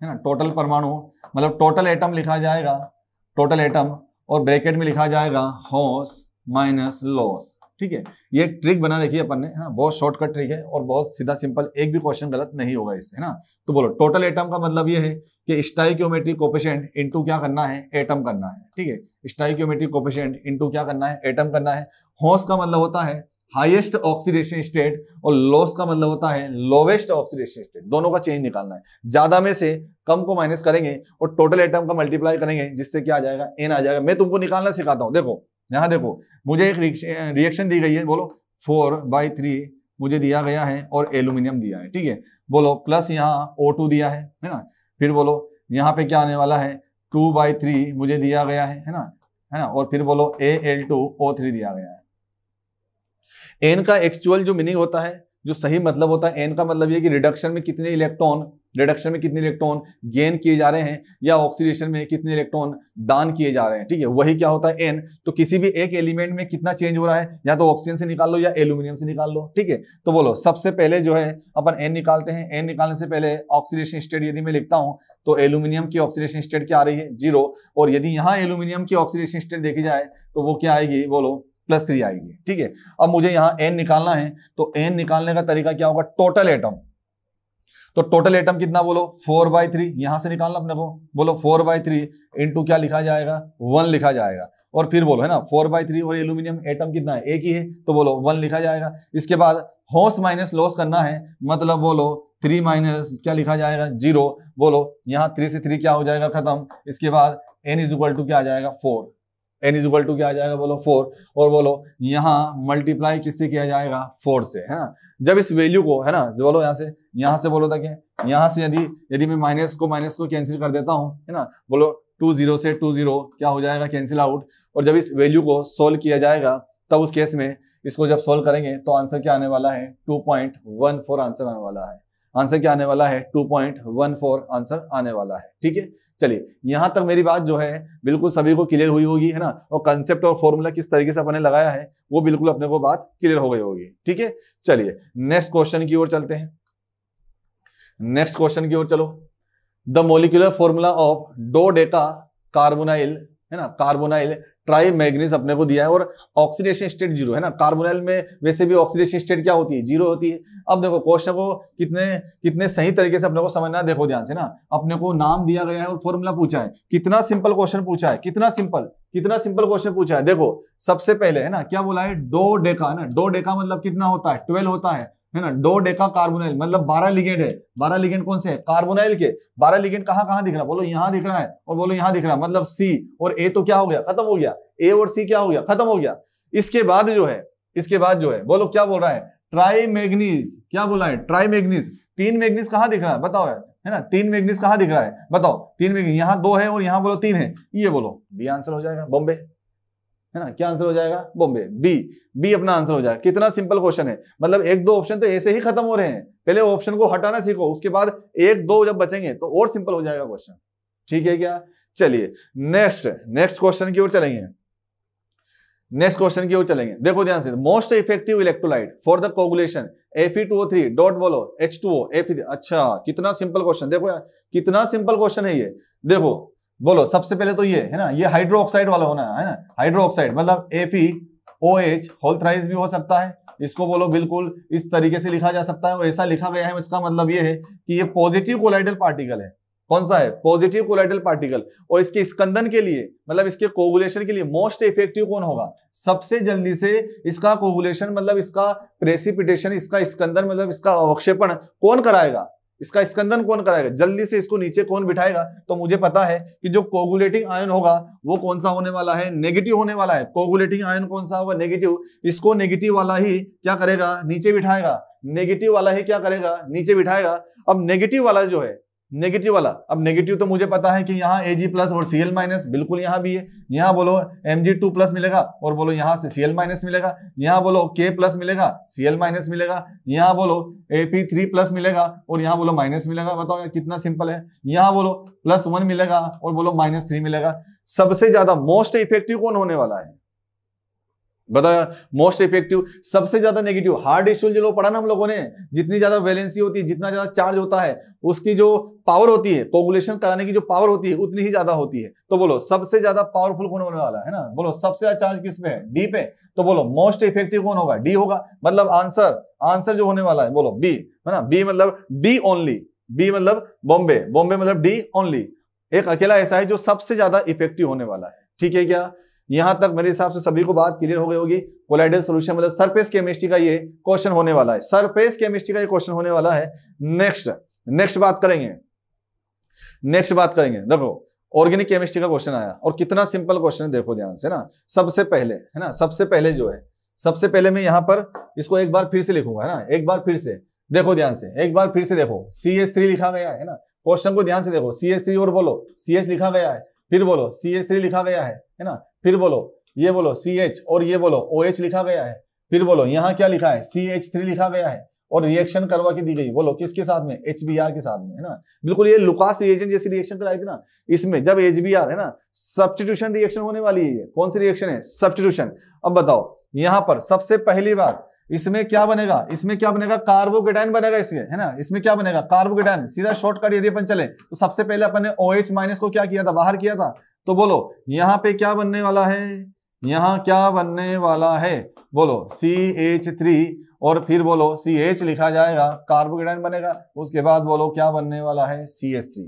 है ना, टोटल परमाणु, मतलब टोटल एटम लिखा जाएगा, टोटल एटम और ब्रैकेट में लिखा जाएगा हॉस माइनस लॉस। ठीक है, ये एक ट्रिक बना देखिए अपन ने है ना, बहुत शॉर्टकट ट्रिक है और बहुत सीधा सिंपल, एक भी क्वेश्चन गलत नहीं होगा इससे है ना। तो बोलो टोटल एटम का मतलब ये है कि स्टाइकियोमेट्रिक कोएफिशिएंट इनटू क्या करना है, एटम करना है। ठीक है, स्टाइकियोमेट्रिक कोएफिशिएंट इनटू क्या करना है, एटम करना है। हॉस का मतलब होता है हाईएस्ट ऑक्सीडेशन स्टेट और लॉस का मतलब होता है लोवेस्ट ऑक्सीडेशन स्टेट, दोनों का चेंज निकालना है। ज्यादा में से कम को माइनस करेंगे और टोटल एटम का मल्टीप्लाई करेंगे जिससे क्या आ जाएगा, एन आ जाएगा। मैं तुमको निकालना सिखाता हूं, देखो यहां देखो मुझे एक रिएक्शन दी गई है, बोलो 4/3 मुझे दिया गया है और एल्यूमिनियम दिया है। ठीक है, बोलो प्लस यहाँ O2 दिया है ना, फिर बोलो यहाँ पे क्या आने वाला है 2/3 मुझे दिया गया है ना, और फिर बोलो Al2O3 दिया गया है। एन का एक्चुअल जो मीनिंग होता है, जो सही मतलब होता है एन का मतलब ये कि रिडक्शन में कितने इलेक्ट्रॉन, रिडक्शन में कितने इलेक्ट्रॉन गेन किए जा रहे हैं या ऑक्सीडेशन में कितने इलेक्ट्रॉन दान किए जा रहे हैं। ठीक है, वही क्या होता है एन। तो किसी भी एक एलिमेंट में कितना चेंज हो रहा है, या तो ऑक्सीजन से निकाल लो या एल्यूमिनियम से निकाल लो। ठीक है, तो बोलो सबसे पहले जो है अपन एन निकालते हैं। एन निकालने से पहले ऑक्सीडेशन स्टेट यदि मैं लिखता हूं तो एल्यूमिनियम की ऑक्सीडेशन स्टेट क्या आ रही है 0, और यदि यहां एल्यूमिनियम की ऑक्सीडेशन स्टेट देखी जाए तो वो क्या आएगी बोलो +3 आएगी। ठीक है, अब मुझे यहां एन निकालना है, तो एन निकालने का तरीका क्या होगा, टोटल एटम। तो टोटल एटम कितना बोलो 4/3, यहां से निकालना अपने को, बोलो 4/3 इंटू क्या लिखा जाएगा 1 लिखा जाएगा, और फिर बोलो है ना 4/3 और एल्यूमिनियम एटम कितना है एक ही है तो बोलो 1 लिखा जाएगा। इसके बाद हॉस माइनस लॉस करना है, मतलब बोलो 3 माइनस क्या लिखा जाएगा 0, बोलो यहाँ 3 से 3 क्या हो जाएगा खत्म। इसके बाद n इक्वल टू क्या आ जाएगा 4, n इक्वल टू क्या आ जाएगा बोलो 4, और बोलो यहाँ मल्टीप्लाई किससे किया जाएगा 4 से है ना। जब इस वैल्यू को है ना बोलो यहाँ से बोलो तक यहाँ से यदि मैं माइनस को कैंसिल कर देता हूँ है ना, बोलो 2 0 से 2 0 क्या हो जाएगा कैंसिल आउट, और जब इस वैल्यू को सोल्व किया जाएगा तब उस केस में इसको जब सोल्व करेंगे तो आंसर क्या आने वाला है 2.14 आंसर आने वाला है। आंसर क्या आने वाला है 2.14 आंसर आने वाला है। ठीक है, चलिए यहां तक मेरी बात जो है बिल्कुल सभी को क्लियर हुई होगी है ना, और कंसेप्ट और फॉर्मूला किस तरीके से अपने लगाया है वो बिल्कुल अपने को बात क्लियर हो गई होगी। ठीक है, चलिए नेक्स्ट क्वेश्चन की ओर चलते हैं। नेक्स्ट क्वेश्चन की ओर चलो। The molecular formula of dodeca carbonyl है ना, कार्बोनाइल ट्राई मैग्नीज अपने को दिया है और ऑक्सीडेशन स्टेट 0 है ना। कार्बोनाइल में वैसे भी ऑक्सीडेशन स्टेट क्या होती है 0 होती है। अब देखो क्वेश्चन को कितने सही तरीके से अपने को समझना है, देखो ध्यान से ना। अपने को नाम दिया गया है और फॉर्मूला पूछा है, कितना सिंपल क्वेश्चन पूछा है, कितना सिंपल क्वेश्चन पूछा है। देखो सबसे पहले है ना क्या बोला है डोडेका ना, डोडेका मतलब कितना होता है 12 होता है ना। डोडेका कार्बोनाइल मतलब 12 लिगेंड है। 12 लिगेंड कौन से है कार्बोनाइल के। 12 लिगेंड कहां दिख रहा है बोलो यहां दिख रहा है, और बोलो यहां दिख रहा है, मतलब सी और ए तो क्या हो गया खत्म हो गया, ए और सी क्या हो गया खत्म हो गया। इसके बाद जो है बोलो क्या बोल रहा है ट्राई मैग्नीज, क्या बोला है ट्राई मैग्नीज। 3 मैग्नीज कहां दिख रहा है बताओ है ना, 3 मैग्नीज कहां दिख रहा है बताओ। 3 मैग्नीज यहाँ 2 है और यहाँ बोलो 3 है, ये बोलो बी आंसर हो जाएगा बॉम्बे है ना। क्या आंसर हो जाएगा बॉम्बे, बी अपना आंसर हो जाएगा। कितना सिंपल क्वेश्चन है, मतलब 1-2 ऑप्शन तो ऐसे ही खत्म हो रहे हैं। पहले ऑप्शन को हटाना सीखो, उसके बाद 1-2 जब बचेंगे तो और सिंपल हो जाएगा क्वेश्चन। ठीक है क्या, चलिए नेक्स्ट क्वेश्चन की ओर चलेंगे। देखो ध्यान से, most effective electrolyte for the coagulation Fe2O3 dot बोलो H2O Fe। अच्छा कितना सिंपल क्वेश्चन, देखो यार कितना सिंपल क्वेश्चन है ये। देखो बोलो सबसे पहले तो ये है ना, ये हाइड्रोक्साइड वाला होना है ना, हाइड्रोक्साइड मतलब FeOH होल थ्राइस भी हो सकता है। इसको बोलो बिल्कुल इस तरीके से लिखा जा सकता है, और ऐसा लिखा गया है इसका मतलब ये है कि ये पॉजिटिव कोलाइडल पार्टिकल है। कौन सा है, पॉजिटिव कोलाइडल पार्टिकल। और इसके स्कंदन के लिए मतलब इसके कोगुलेशन के लिए मोस्ट इफेक्टिव कौन होगा, सबसे जल्दी से इसका कोगुलेशन मतलब इसका प्रेसिपिटेशन, इसका स्कंदन मतलब इसका अवक्षेपण कौन कराएगा, इसका स्कंदन कौन कराएगा, जल्दी से इसको नीचे कौन बिठाएगा। तो मुझे पता है कि जो कोगुलेटिंग आयन होगा वो कौन सा होने वाला है, नेगेटिव होने वाला है। कोगुलेटिंग आयन कौन सा होगा, नेगेटिव। इसको नेगेटिव वाला ही क्या करेगा, नीचे बिठाएगा, नेगेटिव वाला ही क्या करेगा, नीचे बिठाएगा। अब नेगेटिव वाला जो है, नेगेटिव वाला, अब नेगेटिव तो मुझे पता है कि यहाँ Ag प्लस और Cl माइनस, बिल्कुल यहाँ भी है। यहाँ बोलो Mg2 प्लस मिलेगा और बोलो यहाँ से Cl माइनस मिलेगा। यहाँ बोलो K प्लस मिलेगा, Cl माइनस मिलेगा। यहाँ बोलो Ap3 प्लस मिलेगा और यहाँ बोलो माइनस मिलेगा। बताओ यार कितना सिंपल है। यहाँ बोलो +1 मिलेगा और बोलो -3 मिलेगा। सबसे ज्यादा मोस्ट इफेक्टिव कौन होने वाला है, बताया। मोस्ट इफेक्टिव, सबसे ज्यादा नेगेटिव। हार्ड स्टूल जो पढ़ा ना हम लोगों ने, जितनी ज्यादा वैलेंसी होती है, जितना ज्यादा चार्ज होता है, उसकी जो पावर होती है, कोगुलेशन कराने की जो पावर होती है उतनी ही ज्यादा होती है। तो बोलो सबसे ज्यादा पावरफुल कौन होने वाला है ना, बोलो सबसे ज्यादा चार्ज किस पे है, डी पे। तो बोलो मोस्ट इफेक्टिव कौन होगा, डी होगा। मतलब आंसर जो होने वाला है बोलो बी, है ना। बी मतलब डी ओनली, बी मतलब बॉम्बे, बॉम्बे मतलब डी ओनली। एक अकेला ऐसा है जो सबसे ज्यादा इफेक्टिव होने वाला है। ठीक है क्या, यहां तक मेरे हिसाब से सभी को बात क्लियर हो गई होगी। कोलाइडल सॉल्यूशन मतलब सरफेस केमिस्ट्री का ये क्वेश्चन होने वाला है, सरफेस केमिस्ट्री का ये क्वेश्चन होने वाला है। नेक्स्ट बात करेंगे, देखो ऑर्गेनिक केमिस्ट्री का क्वेश्चन आया और कितना सिंपल क्वेश्चन है, देखो ध्यान से ना। सबसे पहले है ना, सबसे पहले मैं यहां पर इसको एक बार फिर से लिखूंगा, है ना। एक बार फिर से देखो ध्यान से, एक बार फिर से देखो, CH3 लिखा गया है ना। क्वेश्चन को ध्यान से देखो, CH3 और बोलो CH लिखा गया है, फिर बोलो CH3 लिखा गया है ना। फिर बोलो ये बोलो CH और ये बोलो OH लिखा गया है। फिर बोलो यहाँ क्या लिखा है, CH3 लिखा गया है और रिएक्शन करवा के दी गई, बोलो किसके साथ में, HBr के साथ में, है ना। बिल्कुल ये लुकास रिएजेंट जैसी रिएक्शन कराई थी ना, इसमें जब HBr है ना, सब्स्टिट्यूशन रिएक्शन होने वाली है। कौन सी रिएक्शन है, सब्स्टिट्यूशन। अब बताओ यहाँ पर सबसे पहली बार इसमें क्या बनेगा, कार्बोकेटाइन बनेगा इसमें, है ना। इसमें क्या बनेगा, कार्बोकेटाइन। सीधा शॉर्टकट यदि अपन चले तो सबसे पहले अपन ने OH माइनस को क्या किया था, बाहर किया था। तो बोलो यहाँ पे क्या बनने वाला है, यहाँ क्या बनने वाला है, बोलो CH3 और फिर बोलो CH लिखा जाएगा, कार्बोकेटाइन बनेगा। उसके बाद बोलो क्या बनने वाला है, CH3।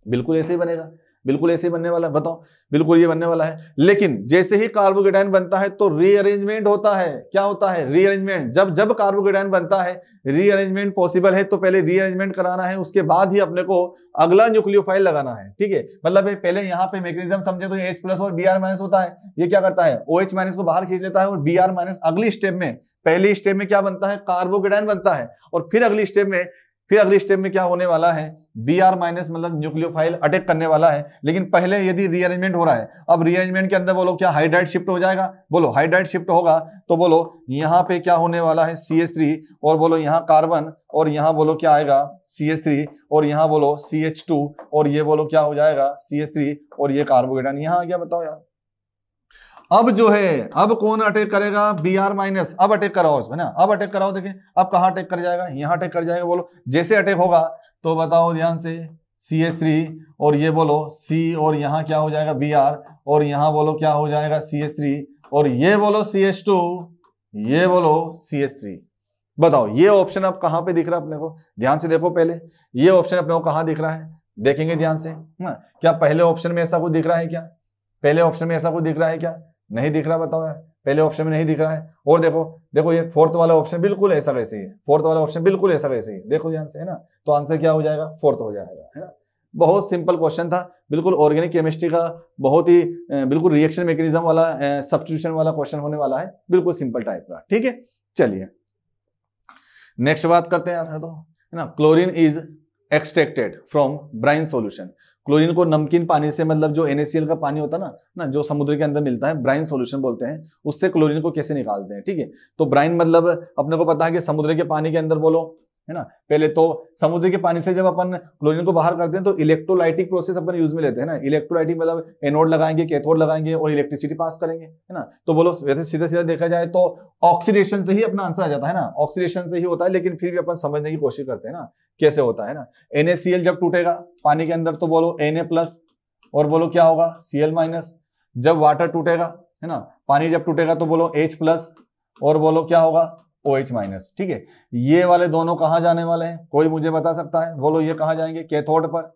बिल्कुल ऐसे ही बनेगा, बिल्कुल ऐसे ही बनने वाला है। बताओ बिल्कुल ये बनने वाला है। लेकिन जैसे ही कार्बोकेटाइन बनता है तो रीअरेंजमेंट होता है। क्या होता है, रीअरेंजमेंट। जब कार्बोकेटाइन बनता है रीअरेंजमेंट पॉसिबल है तो पहले रीअरेंजमेंट कराना है, उसके बाद ही अपने को अगला न्यूक्लियोफाइल लगाना है। ठीक है, मतलब पहले यहाँ पे मैकेनिज्म समझे तो H प्लस और Br माइनस होता है। ये क्या करता है, OH माइनस को बाहर खींच लेता है और Br माइनस अगली स्टेप में, पहली स्टेप में क्या बनता है, कार्बोकेटाइन बनता है। और फिर अगली स्टेप में क्या होने वाला है, Br माइनस मतलब न्यूक्लियोफाइल अटैक करने वाला है। लेकिन पहले यदि रीअरेंजमेंट हो रहा है, अब रीअरेंजमेंट के अंदर बोलो क्या हाइड्राइड शिफ्ट हो जाएगा, बोलो हाइड्राइड शिफ्ट होगा। तो बोलो यहाँ पे क्या होने वाला है, CH3 और बोलो यहाँ कार्बन और यहाँ बोलो क्या आएगा, CH3 और यहाँ बोलो CH2 और ये बोलो क्या हो जाएगा, CH3 और ये कार्बोकेटाइन यहाँ आ गया। बताओ यार अब जो है, अब कौन अटैक करेगा, Br माइनस। अब अटैक कराओ उसको, है ना। अब अटैक कराओ, देखिए अब कहाँ अटैक कर जाएगा, यहाँ अटैक कर जाएगा। बोलो जैसे अटैक होगा तो बताओ ध्यान से, CH3 और ये बोलो C और यहाँ क्या हो जाएगा Br और यहाँ बोलो क्या हो जाएगा CH3 और ये बोलो CH2, ये बोलो CH3। बताओ ये ऑप्शन अब कहाँ पे दिख रहा है अपने को, ध्यान से देखो पहले। ये ऑप्शन अपने को कहाँ दिख रहा है, देखेंगे ध्यान से। क्या पहले ऑप्शन में ऐसा कुछ दिख रहा है क्या, पहले ऑप्शन में ऐसा कुछ दिख रहा है क्या, नहीं दिख रहा। बताओ यार, पहले ऑप्शन में नहीं दिख रहा है। और देखो ये फोर्थ वाला ऑप्शन बिल्कुल ऐसा वैसे ही है, फोर्थ वाला ऑप्शन बिल्कुल ऐसा वैसे ही, देखो ध्यान से, है ना। तो आंसर क्या हो जाएगा, फोर्थ हो जाएगा, है ना। बहुत सिंपल क्वेश्चन था, बिल्कुल ऑर्गेनिक केमिस्ट्री का बहुत ही बिल्कुल रिएक्शन मैकेनिज्म वाला सब्स्टिट्यूशन वाला क्वेश्चन होने वाला है, बिल्कुल सिंपल टाइप का। ठीक है, चलिए नेक्स्ट बात करते हैं यार, तो है ना। Chlorine is extracted from brine solution. Chlorine को नमकीन पानी से, मतलब जो NaCl का पानी होता है ना, जो समुद्र के अंदर मिलता है, ब्राइन सॉल्यूशन बोलते हैं, उससे क्लोरीन को कैसे निकालते हैं। ठीक है, तो ब्राइन मतलब अपने को पता है कि समुद्र के पानी के अंदर बोलो, है ना। पहले तो समुद्र के पानी से जब अपन क्लोरीन को बाहर करते हैं तो इलेक्ट्रोलाइटिक प्रोसेस अपन यूज में लेते हैं ना। इलेक्ट्रोलाइटिक मतलब एनोड लगाएंगे, कैथोड लगाएंगे और इलेक्ट्रिसिटी पास करेंगे, है ना। तो बोलो वैसे सीधा सीधा देखा जाए तो ऑक्सीडेशन से ही अपना आंसर आ जाता है ना, ऑक्सीडेशन से ही होता है। लेकिन फिर भी अपन समझने की कोशिश करते हैं ना कैसे होता है ना। NaCl जब टूटेगा पानी के अंदर तो बोलो Na प्लस और बोलो क्या होगा, Cl माइनस। जब वाटर टूटेगा, है ना, पानी जब टूटेगा तो बोलो H प्लस और बोलो क्या होगा, OH माइनस। ठीक है, ये वाले दोनों कहां जाने वाले हैं, कोई मुझे बता सकता है, बोलो ये कहां जाएंगे, कैथोड पर।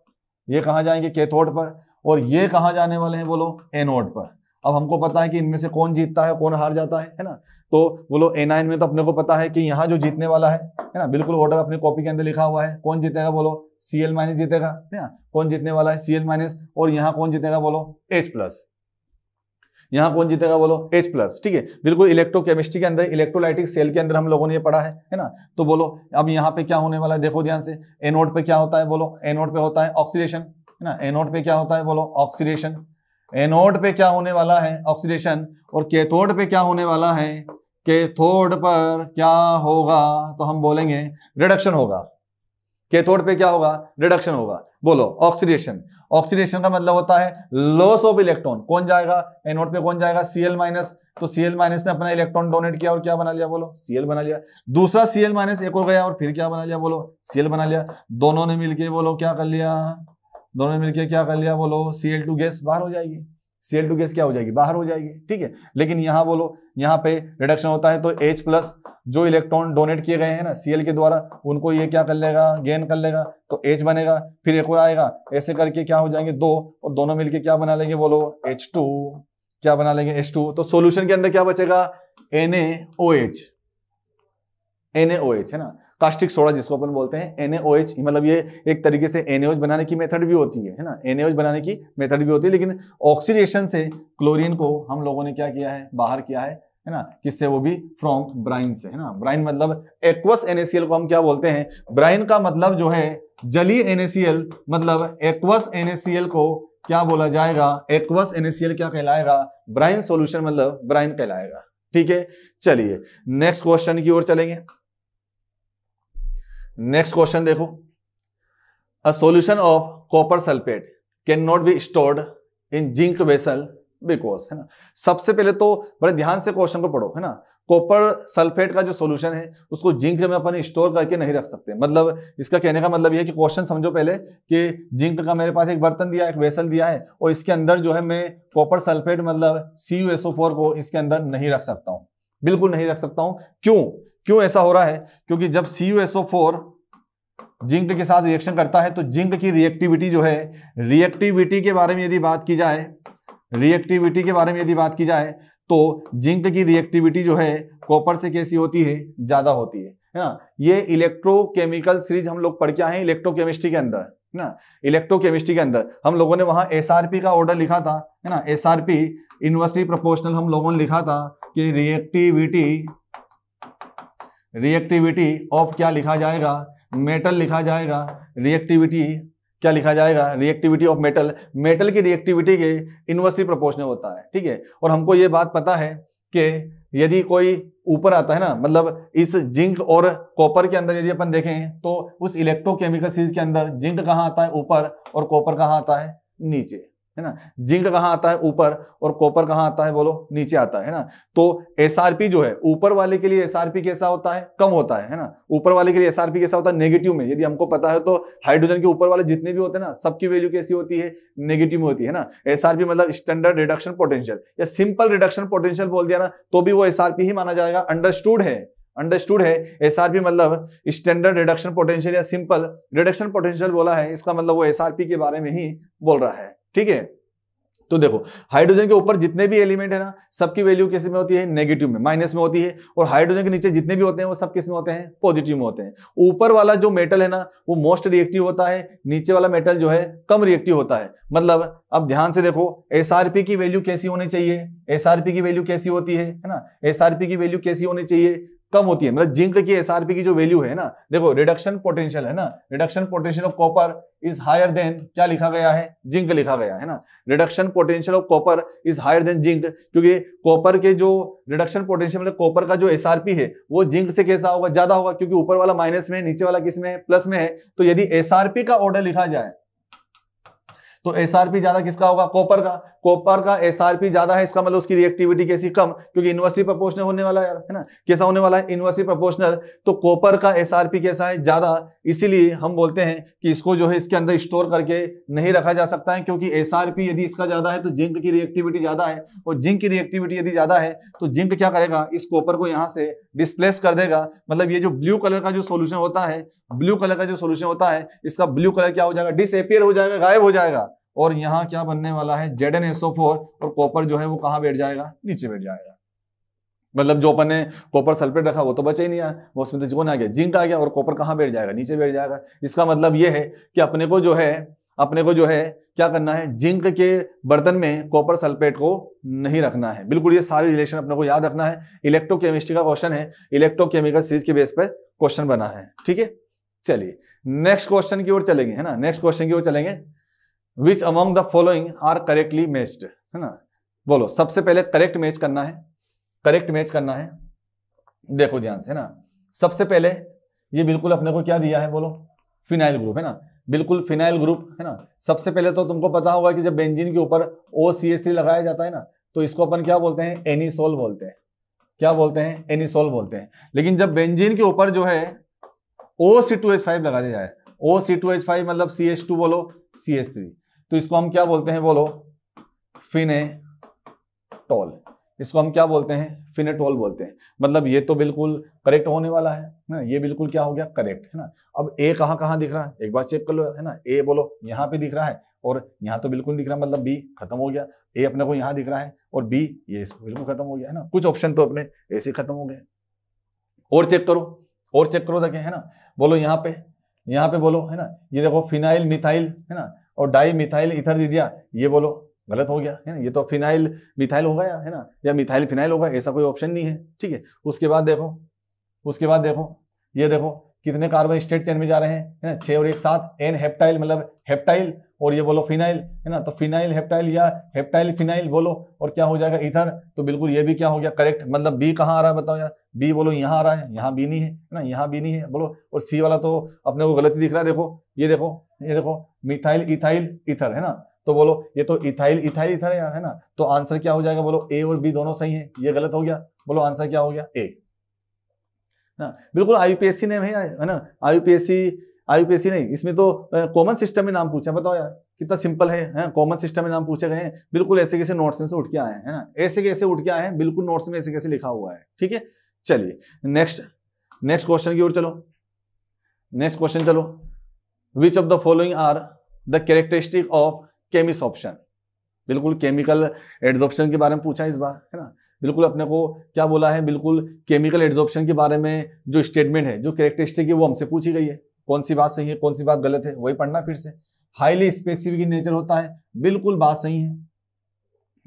ये कहाँ जाएंगे कैथोड पर, और ये कहाँ जाने वाले हैं बोलो एनोड पर। अब हमको पता है कि इनमें से कौन जीतता है कौन हार जाता है ना। तो बोलो एनायन में तो अपने को पता है कि यहाँ जो जीतने वाला है ना, बिल्कुल ऑर्डर अपनी कॉपी के अंदर लिखा हुआ है, कौन जीतेगा बोलो Cl माइनस जीतेगा ना, कौन जीतने वाला है Cl माइनस, और यहाँ कौन जीतेगा बोलो H प्लस, यहाँ कौन जीतेगा बोलो H प्लस। ठीक है, बिल्कुल इलेक्ट्रोकेमिस्ट्री के अंदर इलेक्ट्रोलाइटिक सेल के अंदर हम लोगों ने ये पढ़ा है ना। तो बोलो अब यहाँ पे क्या होने वाला है, देखो ध्यान से, एनोड पे क्या होता है बोलो, एनोड पे होता है ऑक्सीडेशन है ना, एनोड पे क्या होता है बोलो ऑक्सीडेशन, एनोड पे क्या होने वाला है ऑक्सीडेशन, और कैथोड पे क्या होने वाला है, कैथोड पर क्या होगा तो हम बोलेंगे रिडक्शन होगा। कैथोड पे क्या होगा, रिडक्शन होगा। बोलो ऑक्सीडेशन, ऑक्सीडेशन का मतलब होता है लॉस ऑफ इलेक्ट्रॉन। कौन जाएगा एनोड पे, कौन जाएगा Cl माइनस, तो Cl माइनस ने अपना इलेक्ट्रॉन डोनेट किया और क्या बना लिया बोलो Cl बना लिया, दूसरा Cl माइनस एक और गया और फिर क्या बना लिया बोलो Cl बना लिया, दोनों ने मिलके बोलो क्या कर लिया, दोनों ने मिलके क्या कर लिया बोलो Cl2 गैस बाहर हो जाएगी, Cl2 गैस क्या हो जाएगी बाहर हो जाएगी। ठीक है, लेकिन यहाँ बोलो यहाँ पे रिडक्शन होता है तो H प्लस जो इलेक्ट्रॉन डोनेट किए गए हैं ना Cl के द्वारा, उनको ये क्या कर लेगा गेन कर लेगा तो H बनेगा, फिर एक और आएगा, ऐसे करके क्या हो जाएंगे दो, और दोनों मिलके क्या बना लेंगे बोलो H2, क्या बना लेंगे H2। तो सॉल्यूशन के अंदर क्या बचेगा NaOH, NaOH है ना, कास्टिक सोडा जिसको अपन बोलते हैं NaOH, मतलब ये एक तरीके से NaOH बनाने की मेथड भी होती है ना, NaOH बनाने की मेथड भी होती है, लेकिन ऑक्सीडेशन से क्लोरीन को हम लोगों ने क्या किया है बाहर किया है ना, किससे, वो भी फ्रॉम ब्राइन से है ना। ब्राइन मतलब एक्वस NaCl को हम क्या बोलते हैं, ब्राइन का मतलब जो है जलीय NaCl, मतलब एक्वस NaCl को क्या बोला जाएगा, एक्वस NaCl क्या कहलाएगा, ब्राइन सॉल्यूशन मतलब ब्राइन कहलाएगा। ठीक है, चलिए नेक्स्ट क्वेश्चन की ओर चलेंगे। नेक्स्ट क्वेश्चन देखो, a solution of copper sulphate can not be stored in zinc vessel because, है ना। सबसे पहले तो बड़े ध्यान से क्वेश्चन को पढ़ो है ना, कॉपर सल्फेट का जो सॉल्यूशन है उसको जिंक में अपन स्टोर करके नहीं रख सकते। मतलब इसका कहने का मतलब ये है कि क्वेश्चन समझो पहले कि जिंक का मेरे पास एक बर्तन दिया है, एक वेसल दिया है, और इसके अंदर जो है मैं कॉपर सल्फेट मतलब CuSO4 को इसके अंदर नहीं रख सकता हूं, बिल्कुल नहीं रख सकता हूं। क्यों ऐसा हो रहा है, क्योंकि जब CuSO4 जिंक के साथ रिएक्शन करता है तो जिंक की रिएक्टिविटी जो है, रिएक्टिविटी के बारे में यदि बात की जाए, रिएक्टिविटी के बारे में यदि बात की जाए तो जिंक की रिएक्टिविटी जो है कॉपर से कैसी होती है, ज्यादा होती है ना। ये इलेक्ट्रोकेमिकल सीरीज हम लोग पढ़ के आए हैं इलेक्ट्रोकेमिस्ट्री के अंदर है ना। इलेक्ट्रोकेमिस्ट्री के अंदर हम लोगों ने वहां SRP का ऑर्डर लिखा था है ना, SRP इनवर्सली प्रोपोर्शनल हम लोगों ने लिखा था कि रिएक्टिविटी ऑफ क्या लिखा जाएगा, मेटल लिखा जाएगा। रिएक्टिविटी क्या लिखा जाएगा, रिएक्टिविटी ऑफ मेटल, मेटल की रिएक्टिविटी के इनवर्सली प्रोपोर्शनल होता है। ठीक है, और हमको ये बात पता है कि यदि कोई ऊपर आता है ना, मतलब इस जिंक और कॉपर के अंदर यदि अपन देखें तो उस इलेक्ट्रोकेमिकल सीरीज के अंदर जिंक कहाँ आता है ऊपर और कॉपर कहाँ आता है नीचे, है ना। जिंक कहाँ आता है ऊपर और कॉपर कहाँ आता है बोलो नीचे आता है ना। तो SRP जो है ऊपर वाले के लिए SRP कैसा होता है, कम होता है ना। ऊपर वाले के लिए SRP कैसा होता है, नेगेटिव में। यदि हमको पता है तो हाइड्रोजन के ऊपर वाले जितने भी होते हैं ना, सबकी वैल्यू कैसी होती है, नेगेटिव में होती है ना। SRP मतलब स्टैंडर्ड रिडक्शन पोटेंशियल या सिंपल रिडक्शन पोटेंशियल बोल दिया ना तो भी वो SRP ही माना जाएगा। अंडरस्टूड है SRP मतलब स्टैंडर्ड रिडक्शन पोटेंशियल या सिंपल रिडक्शन पोटेंशियल बोला है, इसका मतलब वो SRP के बारे में ही बोल रहा है। ठीक है, तो देखो हाइड्रोजन के ऊपर जितने भी एलिमेंट है ना, सबकी वैल्यू किस में होती है, नेगेटिव में, माइनस में होती है। और हाइड्रोजन के नीचे जितने भी होते हैं वो सब किस में होते हैं, पॉजिटिव में होते हैं। ऊपर वाला जो मेटल है ना वो मोस्ट रिएक्टिव होता है, नीचे वाला मेटल जो है कम रिएक्टिव होता है। मतलब अब ध्यान से देखो SRP की वैल्यू कैसी होनी चाहिए, SRP की वैल्यू कैसी होती है ना, SRP की वैल्यू कैसी होनी चाहिए, कम होती है। मतलब जिंक की SRP की जो वैल्यू है ना, देखो रिडक्शन पोटेंशियल है ना, reduction potential of copper is higher than क्या लिखा गया है, जिंक लिखा गया है ना। Reduction potential of copper is higher than zinc, क्योंकि कॉपर के जो रिडक्शन पोटेंशियल मतलब कॉपर का जो SRP है वो जिंक से कैसा होगा, ज्यादा होगा, क्योंकि ऊपर वाला माइनस में है, नीचे वाला किस में है, प्लस में है। तो यदि SRP का ऑर्डर लिखा जाए तो SRP ज्यादा किसका होगा, कॉपर का। कॉपर का SRP ज्यादा है, इसका मतलब उसकी रिएक्टिविटी कैसी, कम, क्योंकि इनवर्सली प्रोपोर्शनल होने वाला है ना। कैसा होने वाला है, इनवर्सली प्रोपोर्शनल। तो कॉपर का SRP कैसा है, ज्यादा, इसीलिए हम बोलते हैं कि इसको जो है इसके अंदर स्टोर करके नहीं रखा जा सकता है, क्योंकि SRP यदि इसका ज्यादा है तो जिंक की रिएक्टिविटी ज्यादा है, और जिंक की रिएक्टिविटी यदि ज्यादा है तो जिंक क्या करेगा, इस कॉपर को यहां से डिस्प्लेस कर देगा। मतलब ये जो ब्लू कलर का जो सोल्यूशन होता है ब्लू कलर का जो सोल्यूशन होता है इसका ब्लू कलर क्या हो जाएगा, डिसअपियर हो जाएगा, गायब हो जाएगा। और यहाँ क्या बनने वाला है, ZnSO4 और कॉपर जो है वो कहाँ बैठ जाएगा, नीचे बैठ जाएगा। मतलब जो अपन ने कॉपर सल्फेट रखा वो तो बचा ही नहीं आया, वो उसमें तो कौन आ गया, जिंक आ गया, और कॉपर कहाँ बैठ जाएगा, नीचे बैठ जाएगा। इसका मतलब ये है कि अपने को जो है क्या करना है, जिंक के बर्तन में कॉपर सल्फेट को नहीं रखना है। बिल्कुल ये सारे रिलेशन अपने को याद रखना है। इलेक्ट्रोकेमिस्ट्री का क्वेश्चन है, इलेक्ट्रोकेमिकल सीरीज के बेस पे क्वेश्चन बना है, ठीक है। चलिए नेक्स्ट क्वेश्चन की ओर चलेंगे, है ना, नेक्स्ट क्वेश्चन की ओर चलेंगे। Which among the following are correctly matched, है ना, बोलो सबसे पहले करेक्ट मैच करना है, करेक्ट मैच करना है। देखो ध्यान से, है ना, सबसे पहले ये बिल्कुल अपने को क्या दिया है, बोलो फिनाइल ग्रुप, है ना, बिल्कुल फिनाइल ग्रुप, है ना। सबसे पहले तो तुमको पता होगा कि जब बेंजीन के ऊपर OCH3 लगाया जाता है ना, तो इसको अपन क्या बोलते हैं, एनिसोल बोलते हैं। क्या बोलते हैं, एनिसोल बोलते हैं। लेकिन जब बेंजीन के ऊपर जो है OC2H5 लगा दिया जाए, OC2H5 मतलब CH2 बोलो CH3, तो इसको हम क्या बोलते हैं, बोलो फिनेटोल। इसको हम क्या बोलते हैं, फिनेटोल बोलते हैं। मतलब ये तो बिल्कुल करेक्ट होने वाला है ना, ये बिल्कुल क्या हो गया, करेक्ट, है ना। अब ए कहाँ दिख रहा है, एक बार चेक कर लो, है ना। ए बोलो यहाँ पे दिख रहा है और यहाँ तो बिल्कुल दिख रहा है, मतलब बी खत्म हो गया। ए अपने को यहाँ दिख रहा है और बी ये बिल्कुल खत्म हो गया, है ना। कुछ ऑप्शन तो अपने ऐसे खत्म हो गए। और चेक करो, और चेक करो देखें, है ना। बोलो यहाँ पे बोलो, है ना, ये देखो फिनाइल मिथाइल, है ना, और डाई मिथाइल ईथर दे दिया, ये बोलो गलत हो गया, है ना। ये तो फिनाइल मिथाइल होगा, है ना, या मिथाइल फिनाइल होगा, ऐसा कोई ऑप्शन नहीं है, ठीक है। उसके बाद देखो, ये देखो कितने कार्बन स्टेट चेन में जा रहे हैं, है ना, 6 और 1 7, एन हेप्टाइल मतलब हेप्टाइल, और ये बोलो फिनाइल, है ना, तो फिनाइल हेप्टाइल या हेप्टाइल फिनाइल बोलो, और क्या हो जाएगा, ईथर। तो बिल्कुल ये भी क्या हो गया, करेक्ट। मतलब बी कहाँ आ रहा है बताओ यार, बी बोलो यहाँ आ रहा है, यहाँ बी नहीं है ना, यहाँ बी नहीं है बोलो। और सी वाला तो अपने को गलत ही दिख रहा है, देखो ये देखो मिथाइल इथाइल ईथर, है ना। तो बोलो ये तो इथाइल इथाइल ईथर है यार, है ना। तो आंसर क्या हो जाएगा, बोलो ए और बी दोनों सही है, ये गलत हो गया। बोलो आंसर क्या हो गया, ए ना। बिल्कुल IUPAC ने है ना, IUPAC नहीं, इसमें तो कॉमन सिस्टम में नाम पूछा, बताओ यार कितना सिंपल है, कॉमन सिस्टम में नाम पूछे गए हैं। बिल्कुल ऐसे कैसे नोट्स में से उठ के आए हैं, है ना, ऐसे कैसे उठ के आए हैं, बिल्कुल नोट्स में ऐसे कैसे लिखा हुआ है, ठीक है। चलिए नेक्स्ट क्वेश्चन की ओर चलो, नेक्स्ट क्वेश्चन चलो। Which of the following are the characteristic of chemis option. बिल्कुल केमिकल एड्सॉर्प्शन के बारे में पूछा इस बार, है ना। बिल्कुल अपने को क्या बोला है, बिल्कुल केमिकल एड्सॉर्प्शन के बारे में जो स्टेटमेंट है, जो कैरेक्टरिस्टिक है, वो हमसे पूछी गई है। कौन सी बात सही है, कौन सी बात गलत है, वही पढ़ना फिर से। हाईली स्पेसिफिक इन नेचर होता है, बिल्कुल बात सही है।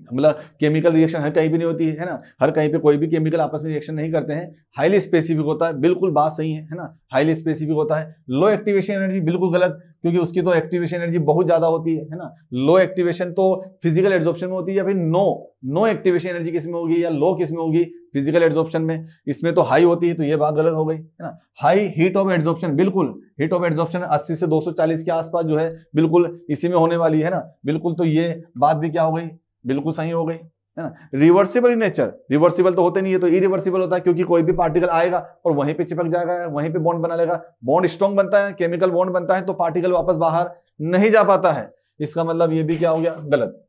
मतलब केमिकल रिएक्शन हर कहीं भी नहीं होती है ना, हर कहीं पे कोई भी केमिकल आपस में रिएक्शन नहीं करते हैं। हाईली स्पेसिफिक होता है, बिल्कुल बात सही है ना, हाईली स्पेसिफिक होता है। लो एक्टिवेशन एनर्जी बिल्कुल गलत, क्योंकि उसकी तो एक्टिवेशन एनर्जी बहुत ज्यादा होती है ना। लो एक्टिवेशन तो फिजिकल एड्सॉर्प्शन में होती है, या फिर नो एक्टिवेशन एनर्जी किस में होगी, या लो किस में होगी, फिजिकल एड्सॉर्प्शन में। इसमें तो हाई होती है, तो ये बात गलत हो गई, है ना। हाई हीट ऑफ एड्सॉर्प्शन, बिल्कुल हीट ऑफ एड्सॉर्प्शन 80 से 240 के आसपास जो है, बिल्कुल इसी में होने वाली है ना, बिल्कुल। तो ये बात भी क्या हो गई, बिल्कुल सही हो गई, है ना। रिवर्सिबल इन नेचर, रिवर्सिबल तो होते नहीं है, तो इरिवर्सिबल होता है, क्योंकि कोई भी पार्टिकल आएगा और वहीं पे चिपक जाएगा, वहीं पे बॉन्ड बना लेगा। बॉन्ड स्ट्रॉन्ग बनता है, केमिकल बॉन्ड बनता है, तो पार्टिकल वापस बाहर नहीं जा पाता है। इसका मतलब ये भी क्या हो गया, गलत।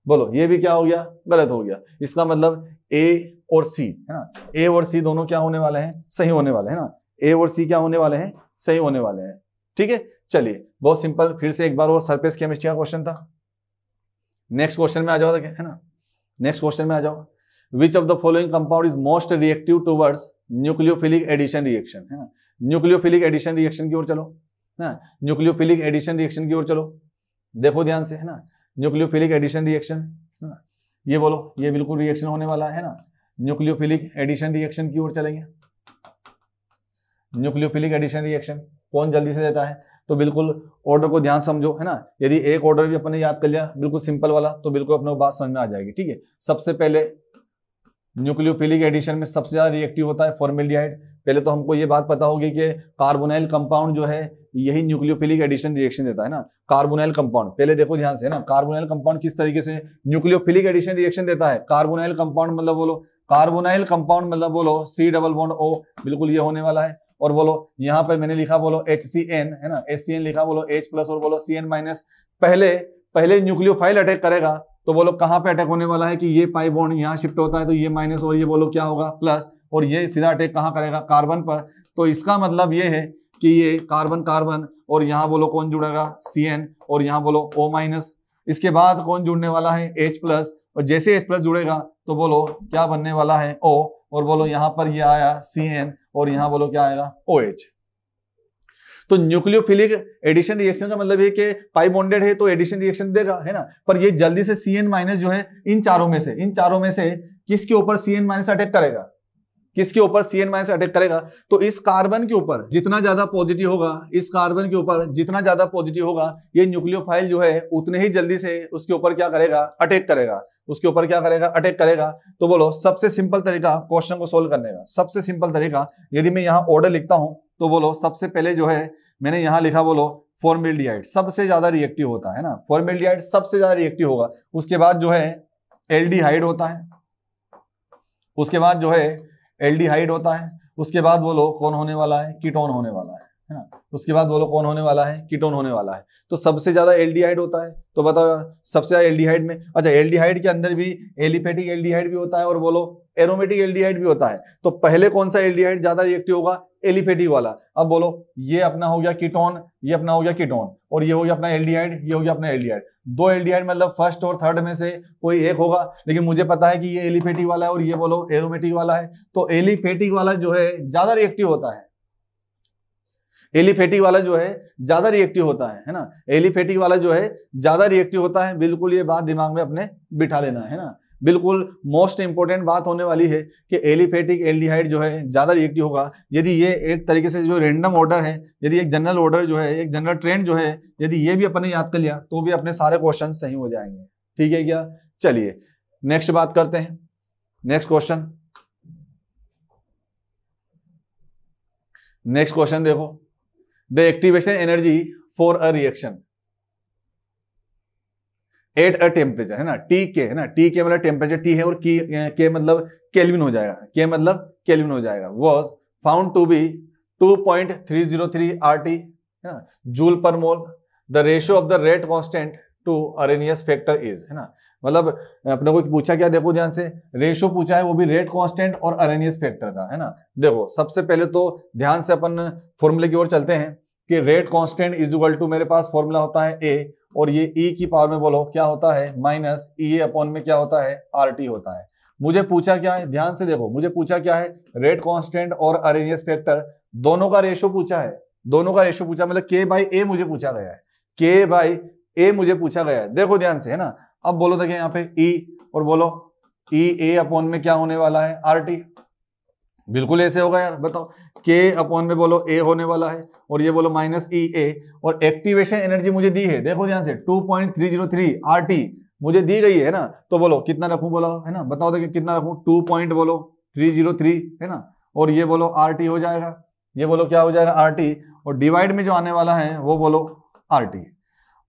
बोलो ये भी क्या हो गया, गलत हो गया। इसका मतलब ए और सी, है ना, ए और सी दोनों क्या होने वाले हैं, सही होने वाले हैं ना। ए और सी क्या होने वाले हैं, सही होने वाले हैं, ठीक है। चलिए बहुत सिंपल, फिर से एक बार और सरफेस केमिस्ट्री का क्वेश्चन था। नेक्स्ट क्वेश्चन में आ जाओ, है ना, नेक्स्ट क्वेश्चन में आ जाओ। Which of the following compound is most reactive towards nucleophilic addition reaction, है ना। न्यूक्लियोफिलिक एडिशन रिएक्शन की ओर चलो, है ना, न्यूक्लियोफिलिक एडिशन रिएक्शन की ओर चलो। देखो ध्यान से, है ना, न्यूक्लियोफिलिक एडिशन रिएक्शन, है ना, ये बोलो ये बिल्कुल रिएक्शन होने वाला है ना। न्यूक्लियोफिलिक एडिशन रिएक्शन की ओर चलेंगे। न्यूक्लियोफिलिक एडिशन रिएक्शन कौन जल्दी से देता है, तो बिल्कुल ऑर्डर को ध्यान समझो, है ना। यदि एक ऑर्डर भी अपने याद कर लिया बिल्कुल सिंपल वाला, तो बिल्कुल अपने को बात समझ में आ जाएगी, ठीक है। सबसे पहले न्यूक्लियोफिलिक एडिशन में सबसे ज्यादा रिएक्टिव होता है फॉर्मेल्डिहाइड। पहले तो हमको ये बात पता होगी कि कार्बोनाइल कंपाउंड जो है यही न्यूक्लियोफिलिक एडिशन रिएक्शन देता है ना। कार्बोनाइल कंपाउंड, पहले देखो ध्यान से, है ना, कार्बोनाइल कंपाउंड किस तरीके से न्यूक्लियोफिलिक एडिशन रिएक्शन देता है। कार्बोनाइल कंपाउंड मतलब बोलो, कार्बोनाइल कंपाउंड मतलब बोलो C डबल बॉन्ड O, बिल्कुल ये होने वाला है। और बोलो यहाँ पे मैंने लिखा बोलो HCN, है ना, HCN लिखा, बोलो H प्लस और बोलो CN माइनस। पहले न्यूक्लियोफाइल अटैक करेगा, तो बोलो कहाँ पे अटैक होने वाला है कि ये पाई बॉन्ड यहाँ शिफ्ट होता है, तो ये माइनस और ये बोलो क्या होगा, प्लस, और ये सीधा अटैक कहाँ करेगा, कार्बन पर। तो इसका मतलब ये है कि ये कार्बन कार्बन और यहाँ बोलो कौन जुड़ेगा CN और यहाँ बोलो O-, इसके बाद कौन जुड़ने वाला है H+, और जैसे H+ जुड़ेगा तो बोलो क्या बनने वाला है O, और बोलो यहाँ पर ये आया CN और यहाँ बोलो क्या आएगा OH। तो न्यूक्लियोफिलिक एडिशन रिएक्शन का मतलब है कि पाई बॉन्डेड है तो एडिशन रिएक्शन देगा, है ना, पर ये जल्दी से CN- जो है इन चारों में से किसके ऊपर CN- अटैक करेगा, किसके ऊपर CN- अटैक करेगा। तो इस कार्बन के ऊपर जितना ज्यादा पॉजिटिव होगा, इस कार्बन के ऊपर जितना ज्यादा पॉजिटिव होगा, ये न्यूक्लियोफाइल जो है उतने ही जल्दी से उसके ऊपर क्या करेगा, अटैक करेगा, उसके ऊपर क्या करेगा, अटैक करेगा। तो बोलो सबसे सिंपल तरीका क्वेश्चन को सोल्व करने का, सबसे सिंपल तरीका, यदि मैं यहाँ ऑर्डर लिखता हूं तो बोलो सबसे पहले जो है मैंने यहां लिखा बोलो फॉर्मेल्डिहाइड सबसे ज्यादा रिएक्टिव होता है ना, फॉर्मेल्डिहाइड सबसे ज्यादा रिएक्टिव होगा। उसके बाद जो है एल्डिहाइड होता है, उसके बाद जो है एल्डिहाइड होता है, उसके बाद बोलो कौन होने वाला है, कीटोन होने वाला है ना, उसके बाद बोलो कौन होने वाला है, कीटोन होने वाला है। तो सबसे ज्यादा एल्डिहाइड होता है, तो बताओ यार सबसे ज्यादा एल्डिहाइड में, अच्छा एल्डिहाइड के अंदर भी एलिफेटिक एल्डिहाइड भी होता है और बोलो एरोमेटिक एल्डिहाइड भी होता है। तो पहले कौन सा एल्डिहाइड ज्यादा रिएक्टिव होगा, एलिफेटिक वाला। अब बोलो ये अपना हो गया कीटोन, ये अपना हो गया कीटोन, और ये हो गया अपना एल्डिहाइड, ये हो गया अपना एल्डिहाइड। दो एल्डिहाइड मतलब फर्स्ट और थर्ड में से कोई एक होगा, लेकिन मुझे पता है कि ये एलिफेटिक वाला है और ये बोलो एरोमेटिक वाला है। तो एलिफेटिक वाला जो है ज्यादा रिएक्टिव होता है, एलिफेटिक वाला जो है ज्यादा रिएक्टिव होता है ना, एलिफेटिक वाला जो है ज्यादा रिएक्टिव होता है। बिल्कुल ये बात दिमाग में अपने बिठा लेना है ना, बिल्कुल मोस्ट इंपोर्टेंट बात होने वाली है कि एलिफेटिक एल्डिहाइड जो है ज्यादा रिएक्टिव होगा। यदि ये एक तरीके से जो रैंडम ऑर्डर है, यदि एक जनरल ऑर्डर जो है, एक जनरल ट्रेंड जो है, यदि ये भी अपने याद कर लिया तो भी अपने सारे क्वेश्चन सही हो जाएंगे। ठीक है क्या, चलिए नेक्स्ट बात करते हैं, नेक्स्ट क्वेश्चन, नेक्स्ट क्वेश्चन देखो, the activation energy for a reaction at a temperature, है ना, टी के, है ना, टी के मतलब टेम्परेचर टी है और के मतलब केल्विन हो जाएगा, के मतलब केल्विन हो जाएगा, was found to be 2.303 RT, है ना, जूल पर mole. The ratio of the rate constant to Arrhenius factor is, है ना, मतलब अपने को पूछा क्या, देखो ध्यान से, रेशियो पूछा है वो भी रेट कांस्टेंट और अरेनियस फैक्टर का, है ना। देखो सबसे पहले तो ध्यान से अपन फॉर्मूले की ओर चलते हैं कि rate constant is equal to, मेरे पास फॉर्मूला होता है ए, और ये ई की पावर में बोलो क्या होता है माइनस ई अपॉन में क्या होता है RT होता है। मुझे पूछा क्या है, ध्यान से देखो, मुझे पूछा क्या है, रेट कांस्टेंट और अरेनियस फैक्टर दोनों का रेशियो पूछा है, दोनों का रेशियो पूछा, मतलब K/A मुझे पूछा गया है, K/A मुझे पूछा गया है। देखो ध्यान से, है ना, अब बोलो देखिए यहाँ पे E और बोलो E अपॉन में क्या होने वाला है RT, बिल्कुल ऐसे होगा यार, बताओ K अपॉन में बोलो A होने वाला है और ये बोलो माइनस EA, और एक्टिवेशन एनर्जी मुझे दी है, देखो ध्यान से 2.303 RT मुझे दी गई है ना, तो बोलो कितना रखूं, बोलो, है ना, बताओ देखिए कितना रखूं, 2.303, है ना, और ये बोलो RT हो जाएगा, ये बोलो क्या हो जाएगा RT, और डिवाइड में जो आने वाला है वो बोलो RT।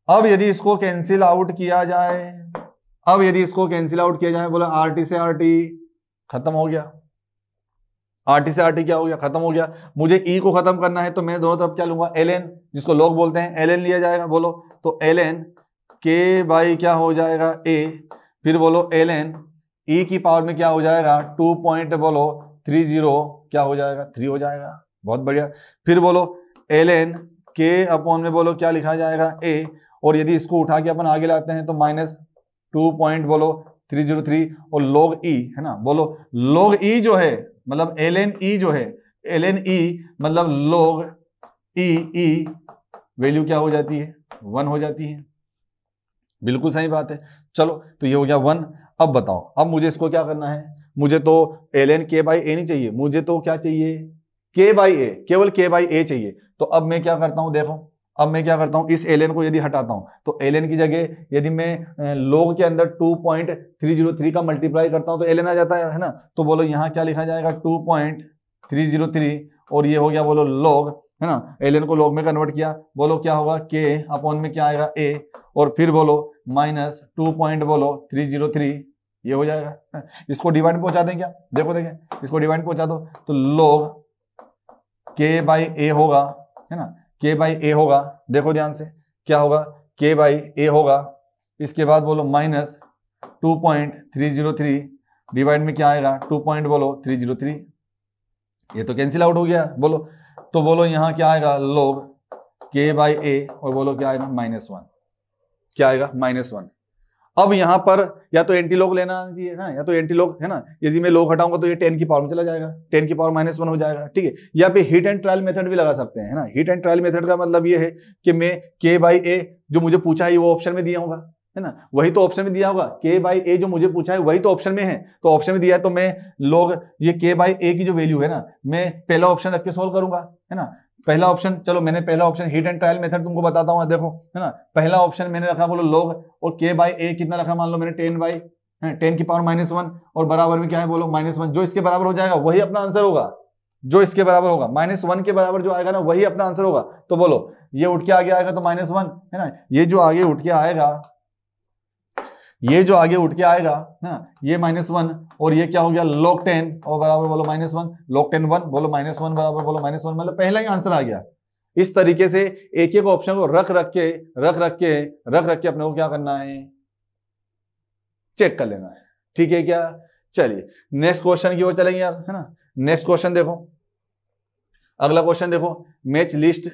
अब यदि इसको कैंसिल आउट किया जाए, अब यदि इसको कैंसिल आउट किया जाए, बोलो RT से RT खत्म हो गया, RT से RT क्या हो गया, खत्म हो गया। मुझे E को खत्म करना है तो मैं दोनों तरफ क्या लूंगा, ln, जिसको लोग बोलते हैं ln लिया जाएगा, बोलो तो ln K/ क्या हो जाएगा A, फिर बोलो ln E की पावर में क्या हो जाएगा 2.30 क्या हो जाएगा 3 हो जाएगा, बहुत बढ़िया। फिर बोलो ln K अपॉन में बोलो क्या लिखा जाएगा A, और यदि इसको उठा के अपन आगे लाते हैं तो माइनस 2.303 और log E, है ना, बोलो log E जो है मतलब ln E जो है, ln E मतलब log E वैल्यू क्या हो जाती है 1 हो जाती है, बिल्कुल सही बात है। चलो तो ये हो गया 1। अब बताओ, अब मुझे इसको क्या करना है, मुझे तो ln K/A नहीं चाहिए, मुझे तो क्या चाहिए K/A, केवल K/A चाहिए। तो अब मैं क्या करता हूं, देखो अब मैं क्या करता हूं, इस ln को यदि हटाता हूं तो ln की जगह यदि मैं log के अंदर 2.303 का मल्टीप्लाई करता हूं तो ln आ जाता है ना। तो बोलो यहाँ क्या लिखा जाएगा 2.303 और ये हो गया बोलो log, है ना, ln को log में कन्वर्ट किया, बोलो क्या होगा K अपॉन में क्या आएगा A, और फिर बोलो माइनस 2.303 ये हो जाएगा। इसको डिवाइड पहुंचा दें क्या, देखो देखें इसको डिवाइड पहुंचा दो तो log K/A होगा, है ना, K/A होगा, देखो ध्यान से क्या होगा K/A होगा, इसके बाद बोलो माइनस 2.303 डिवाइड में क्या आएगा 2.303, ये तो कैंसिल आउट हो गया, बोलो तो बोलो यहाँ क्या आएगा, log k बाई a, और बोलो क्या आएगा -1, क्या आएगा -1। अब यहाँ पर या तो एंटी लॉग लेना चाहिए ना, या तो एंटी लॉग है ना, यदि मैं लॉग हटाऊंगा तो ये 10 की पावर में चला जाएगा, 10 की पावर -1 हो जाएगा, ठीक है। या फिर हिट एंड ट्रायल मेथड भी लगा सकते हैं, है ना। हिट एंड ट्रायल मेथड का मतलब ये है कि मैं k बाई a जो मुझे पूछा है वो ऑप्शन में दिया होगा, है ना, वही तो ऑप्शन में दिया होगा, k बाई a जो मुझे पूछा है वही तो ऑप्शन में है, तो ऑप्शन में दिया है तो मैं लॉग ये k बाई a की जो वैल्यू है ना, मैं पहला ऑप्शन रख के सोल्व करूंगा, है ना। पहला ऑप्शन, चलो मैंने पहला option hit and trial method तुमको बताता हूँ, देखो, है ना। पहला ऑप्शन मैंने रखा बोलो log, और k बाई a कितना रखा, मान लो मैंने 10 की पावर -1, और बराबर में क्या है बोलो -1, जो इसके बराबर हो जाएगा वही अपना आंसर होगा, जो इसके बराबर होगा -1 के बराबर जो आएगा ना वही अपना आंसर होगा। तो बोलो ये उठ के आगे आएगा तो -1, है ना, ये जो आगे उठ के आएगा, ये जो आगे उठ के आएगा ना, ये -1, और ये क्या हो गया log 10, और बराबर बोलो -1, log 10 1, बोलो -1 बराबर बोलो -1, मतलब पहला ही आंसर आ गया। इस तरीके से एक एक ऑप्शन को रख रख के अपने को क्या करना है, चेक कर लेना है, ठीक है क्या। चलिए नेक्स्ट क्वेश्चन की ओर चलेंगे यार, है ना। नेक्स्ट क्वेश्चन देखो, अगला क्वेश्चन देखो, match list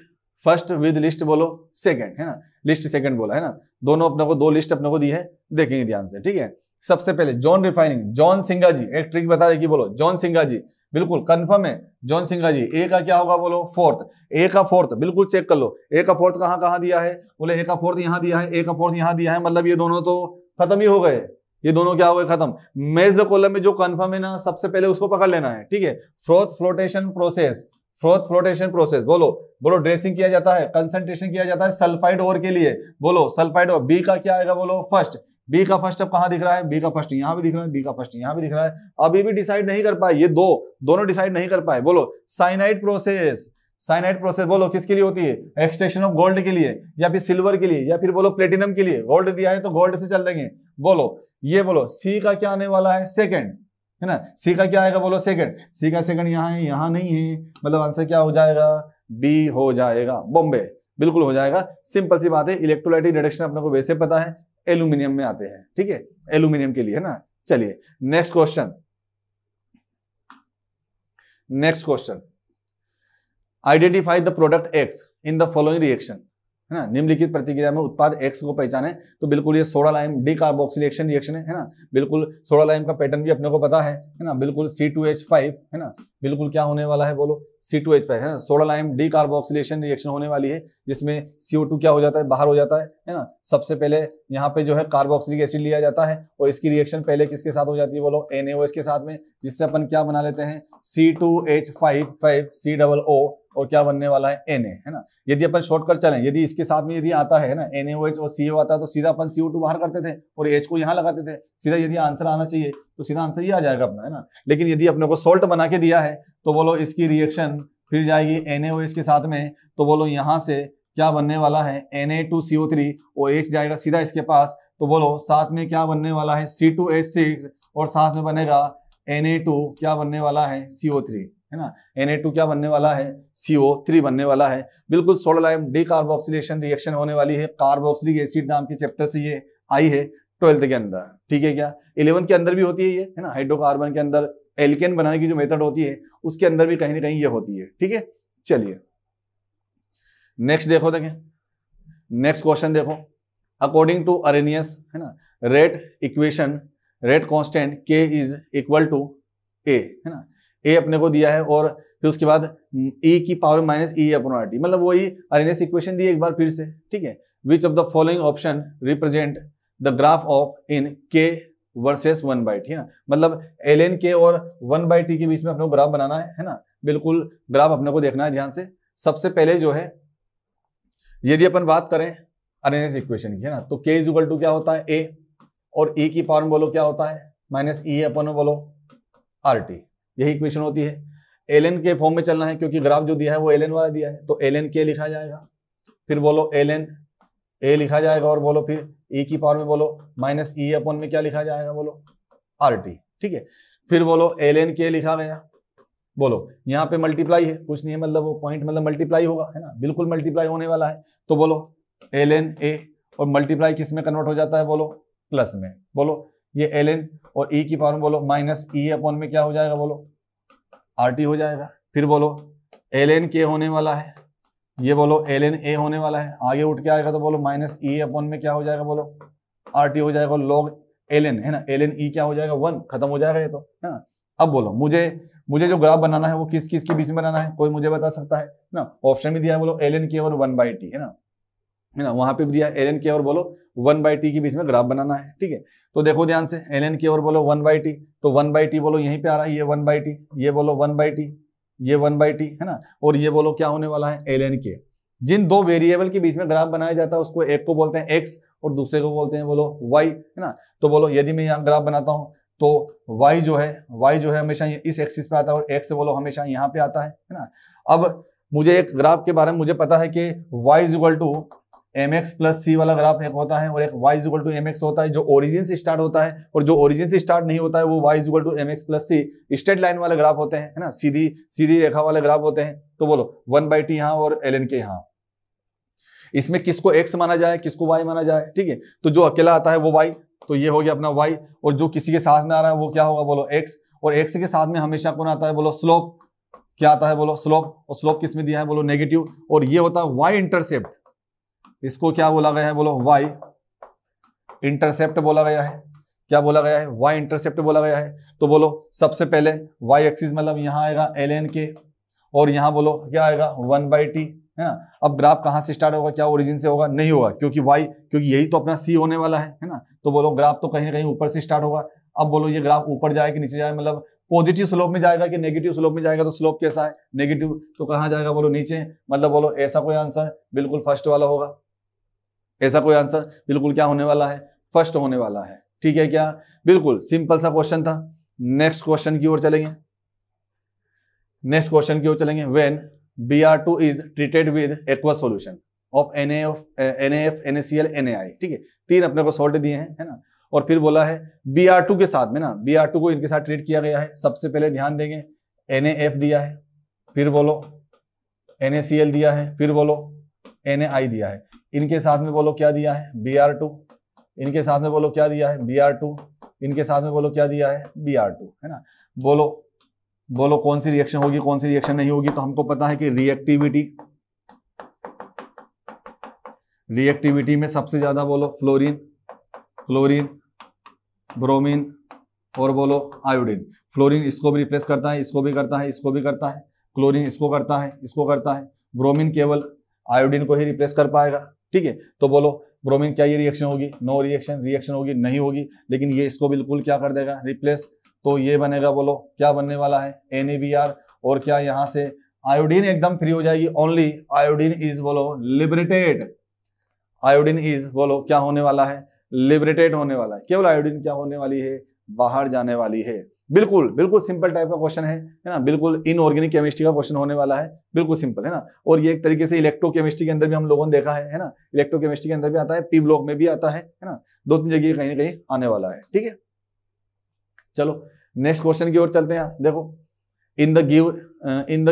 first with list बोलो सेकंड, है ना, लिस्ट सेकंड बोला, है ना, दोनों अपने को, दो लिस्ट अपने को दी है, देखेंगे ध्यान से, ठीक है। सबसे पहले जॉन रिफाइनिंग, जॉन सिंगा जी, एक ट्रिक बता रहे कि बोलो जॉन सिंगा जी, बिल्कुल कंफर्म है जॉन सिंगा जी। ए का क्या होगा बोलो फोर्थ, ए का फोर्थ बिल्कुल चेक कर लो, ए का फोर्थ कहाँ कहाँ दिया है, बोले ए का फोर्थ यहाँ दिया है, ए का फोर्थ यहाँ दिया है, मतलब ये दोनों तो खत्म ही हो गए, ये दोनों क्या हो गए खत्म। मैच द कॉलम में जो कंफर्म है ना, सबसे पहले उसको पकड़ लेना है, ठीक है। Froth flotation process, froth flotation process, बोलो ड्रेसिंग किया जाता है, कंसंट्रेशन किया जाता है सल्फाइड ओर के लिए, बोलो सल्फाइड ओर। बी का क्या आएगा बोलो फर्स्ट, बी का फर्स्ट अब कहां दिख रहा है, बी का फर्स्ट यहां भी दिख रहा है, बी का फर्स्ट यहां भी दिख रहा है। अभी भी डिसाइड नहीं कर पाए, ये दोनों डिसाइड नहीं कर पाए। बोलो साइनाइड प्रोसेस, साइनाइड प्रोसेस बोलो किसके लिए होती है, एक्सट्रैक्शन ऑफ गोल्ड के लिए, या फिर सिल्वर के लिए, या फिर बोलो प्लेटिनम के लिए। गोल्ड दिया है तो गोल्ड से चल देंगे। बोलो ये बोलो सी का क्या आने वाला है सेकंड, है ना, सी का क्या आएगा बोलो सेकंड, सी का सेकंड यहाँ है, यहाँ नहीं है, मतलब आंसर क्या हो जाएगा, बी हो जाएगा, बॉम्बे, बिल्कुल हो जाएगा। सिंपल सी बात है, इलेक्ट्रोलाइटिक रिडक्शन अपने को वैसे पता है, एल्यूमिनियम में आते हैं, ठीक है, एल्यूमिनियम के लिए, है ना। चलिए next question, next question, identify the product x in the following reaction, है ना, निम्नलिखित प्रतिक्रिया में उत्पाद X को पहचाने। तो बिल्कुल ये सोडा लाइम डीकार्बोक्सिलेशन रिएक्शन है ना, बिल्कुल सोडा लाइम का पैटर्न भी अपने को पता है ना, बिल्कुल C2H5, है ना, बिल्कुल क्या होने वाला है बोलो C2H5, है ना, सोडा लाइम डीकार्बोक्सिलेशन रिएक्शन होने वाली है, जिसमें CO2 क्या हो जाता है, बाहर हो जाता है ना। सबसे पहले यहाँ पे जो है कार्बोक्सिलिक एसिड लिया जाता है, और इसकी रिएक्शन पहले किसके साथ हो जाती है बोलो NaOH के साथ में, जिससे अपन क्या बना लेते हैं C2H5 COO, और क्या बनने वाला है Na, है ना। यदि अपन शॉर्टकट चलें, यदि इसके साथ में यदि आता है ना NaOH और CO आता है, तो सीधा अपन CO2 बाहर करते थे और H को यहाँ लगाते थे, सीधा यदि आंसर आना चाहिए तो सीधा आंसर ये आ जाएगा अपना, है ना। लेकिन यदि अपने को सोल्ट बना के दिया है तो बोलो इसकी रिएक्शन फिर जाएगी NaOH के साथ में, तो बोलो यहाँ से क्या बनने वाला है Na2CO3, और H जाएगा सीधा इसके पास, तो बोलो साथ में क्या बनने वाला है C2H6, और साथ में बनेगा Na2 क्या बनने वाला है CO3, है ना, Na2 क्या बनने वाला है CO3 बनने वाला है। बिल्कुल सोडा लाइम डीकार्बोक्सिलेशन रिएक्शन होने वाली है, कार्बोक्सिलिक एसिड नाम के चैप्टर से ये आई है 12th के अंदर, ठीक है क्या। 11th के अंदर भी होती है ये, है ना, हाइड्रोकार्बन के अंदर एल्केन बनाने की जो मेथड होती है उसके अंदर भी कहीं ना कहीं ये होती है, ठीक है। चलिए नेक्स्ट देखो, देखें नेक्स्ट क्वेश्चन देखो, अकॉर्डिंग टू अरेनियस, है ना, rate equation, rate constant K is equal to A, है ना, ए अपने को दिया है, और फिर उसके बाद E की power minus E upon RT, मतलब वही अरेनियस इक्वेशन दी एक बार फिर से, ठीक है। विच of the following option represent the graph of in K versus 1/T, है ना, मतलब ln K और 1/T के बीच में अपने को ग्राफ बनाना है ना, बिल्कुल ग्राफ अपने को देखना है ध्यान से। सबसे पहले जो है यदि अपन बात करें अरेनियस इक्वेशन की, है ना, तो K इज इक्वल टू क्या होता है A, और E की पावर में बोलो क्या होता है माइनस E अपॉन बोलो RT, यही इक्वेशन होती है। ln के फॉर्म में चलना है क्योंकि ग्राफ जो दिया है वो ln वाला दिया है, तो ln K लिखा जाएगा, फिर बोलो ln A लिखा जाएगा, और बोलो फिर E की पावर में बोलो माइनस E अपॉन में क्या लिखा जाएगा बोलो RT, ठीक है। फिर बोलो ln K लिखा गया, बोलो यहाँ पे मल्टीप्लाई है, कुछ नहीं है, मतलब वो पॉइंट मतलब मल्टीप्लाई होगा, है ना, बिल्कुल मल्टीप्लाई होने वाला है। तो बोलो ln A और मल्टीप्लाई किस में कन्वर्ट हो जाता है बोलो प्लस में, बोलो ये ln और E की पावर में बोलो माइनस E अपॉन में क्या हो जाएगा बोलो RT हो जाएगा। फिर बोलो ln k होने वाला है, ये बोलो ln a होने वाला है, आगे उठ के आएगा तो बोलो माइनस e अपॉन में क्या हो जाएगा बोलो RT हो जाएगा, log ln है ना, ln e क्या हो जाएगा 1, खत्म हो जाएगा ये तो, है ना। अब बोलो मुझे जो ग्राफ बनाना है वो किस किस के बीच में बनाना है, कोई मुझे बता सकता है ना। ऑप्शन में दिया है बोलो ln k और 1/t, है ना, वहां पे भी दिया है ln k और बोलो 1/t के बीच में ग्राफ बनाना है, ठीक है। तो देखो ध्यान से, ln k और बोलो 1/t, तो 1/t बोलो यहीं पे आ रहा है, ये 1/t, ये बोलो 1/t, ये 1/t, है ना, और ये बोलो क्या होने वाला है ln k। जिन दो वेरिएबल के बीच में ग्राफ बनाया जाता है उसको एक को बोलते हैं x और दूसरे को बोलते हैं बोलो y, है ना। तो बोलो यदि मैं यहाँ ग्राफ बनाता हूँ तो y जो है हमेशा इस एक्सिस पे आता है और x बोलो हमेशा यहाँ पे आता है ना। अब मुझे एक ग्राफ के बारे में मुझे पता है कि y = mx + c वाला ग्राफ एक होता है और एक y = mx होता है, जो ओरिजिन से स्टार्ट होता है, और जो ओरिजिन से स्टार्ट नहीं होता है वो y = mx + c straight line वाले ग्राफ होते हैं, है ना, सीधी रेखा वाले ग्राफ होते हैं। तो बोलो 1/t यहाँ और ln k यहाँ, इसमें किसको x माना जाए किसको y माना जाए, ठीक है। तो जो अकेला आता है वो y, तो ये हो गया अपना y, और जो किसी के साथ में आ रहा है वो क्या होगा बोलो x, और x के साथ में हमेशा कौन आता है बोलो स्लोप, क्या आता है बोलो स्लोप, और स्लोप किस में दिया है बोलो नेगेटिव, और ये होता है y इंटरसेप्ट, इसको क्या बोला गया है बोलो y इंटरसेप्ट बोला गया है, क्या बोला गया है y इंटरसेप्ट बोला गया है। तो बोलो सबसे पहले y एक्सिस मतलब यहाँ आएगा ln k और यहाँ बोलो क्या आएगा 1/t, है ना। अब ग्राफ कहाँ से स्टार्ट होगा, क्या ओरिजिन से होगा, नहीं होगा, क्योंकि यही तो अपना c होने वाला है ना। तो बोलो ग्राफ तो कहीं ना कहीं ऊपर से स्टार्ट होगा। अब बोलो ये ग्राफ ऊपर जाए कि नीचे जाए, मतलब पॉजिटिव स्लोप में जाएगा कि नेगेटिव स्लोप में जाएगा, तो स्लोप कैसा है नेगेटिव, तो कहाँ जाएगा बोलो नीचे, मतलब बोलो ऐसा कोई आंसर बिल्कुल फर्स्ट वाला होगा, ऐसा कोई आंसर बिल्कुल क्या होने वाला है फर्स्ट होने वाला है, ठीक है क्या, बिल्कुल सिंपल सा क्वेश्चन था। नेक्स्ट क्वेश्चन की ओर चलेंगे, when Br2 is treated with aqueous solution of NaF, NaCl, NaI, ठीक है, तीन अपने को सॉल्ट दिए हैं, है ना, और फिर बोला है Br2 के साथ में ना, Br2 को इनके साथ ट्रीट किया गया है। सबसे पहले ध्यान देंगे NaF दिया है, फिर बोलो NaCl दिया है, फिर बोलो NaI दिया है, इनके साथ में बोलो क्या दिया है Br2, इनके साथ में बोलो क्या दिया है Br2, इनके साथ में बोलो क्या दिया है Br2, है ना। बोलो कौन सी रिएक्शन होगी कौन सी रिएक्शन नहीं होगी, तो हमको पता है कि रिएक्टिविटी में सबसे ज्यादा बोलो क्लोरीन, ब्रोमीन और बोलो आयोडीन। फ्लोरीन इसको भी रिप्लेस करता है, इसको भी करता है, इसको भी करता है, क्लोरीन इसको करता है, इसको करता है, ब्रोमीन केवल आयोडीन को ही रिप्लेस कर पाएगा, ठीक है। तो बोलो ब्रोमीन क्या ये रिएक्शन होगी, नो रिएक्शन होगी, नहीं होगी, लेकिन ये इसको बिल्कुल क्या कर देगा रिप्लेस, तो ये बनेगा बोलो क्या बनने वाला है NaBr, और क्या यहाँ से आयोडीन एकदम फ्री हो जाएगी, ओनली आयोडीन इज बोलो लिबरेटेड, आयोडीन इज बोलो क्या होने वाला है लिबरेटेड होने वाला है, केवल आयोडीन क्या होने वाली है बाहर जाने वाली है। बिल्कुल सिंपल टाइप का क्वेश्चन है ना, बिल्कुल इनऑर्गेनिक केमिस्ट्री का क्वेश्चन होने वाला है, बिल्कुल सिंपल है ना। और ये एक तरीके से इलेक्ट्रोकेमिस्ट्री के अंदर भी हम लोगों ने देखा है ना, इलेक्ट्रोकेमिस्ट्री के अंदर भी आता है, पी ब्लॉक में भी आता है ना, 2-3 जगह कहीं ना कहीं आने वाला है, ठीक है। चलो नेक्स्ट क्वेश्चन की ओर चलते हैं। देखो इन द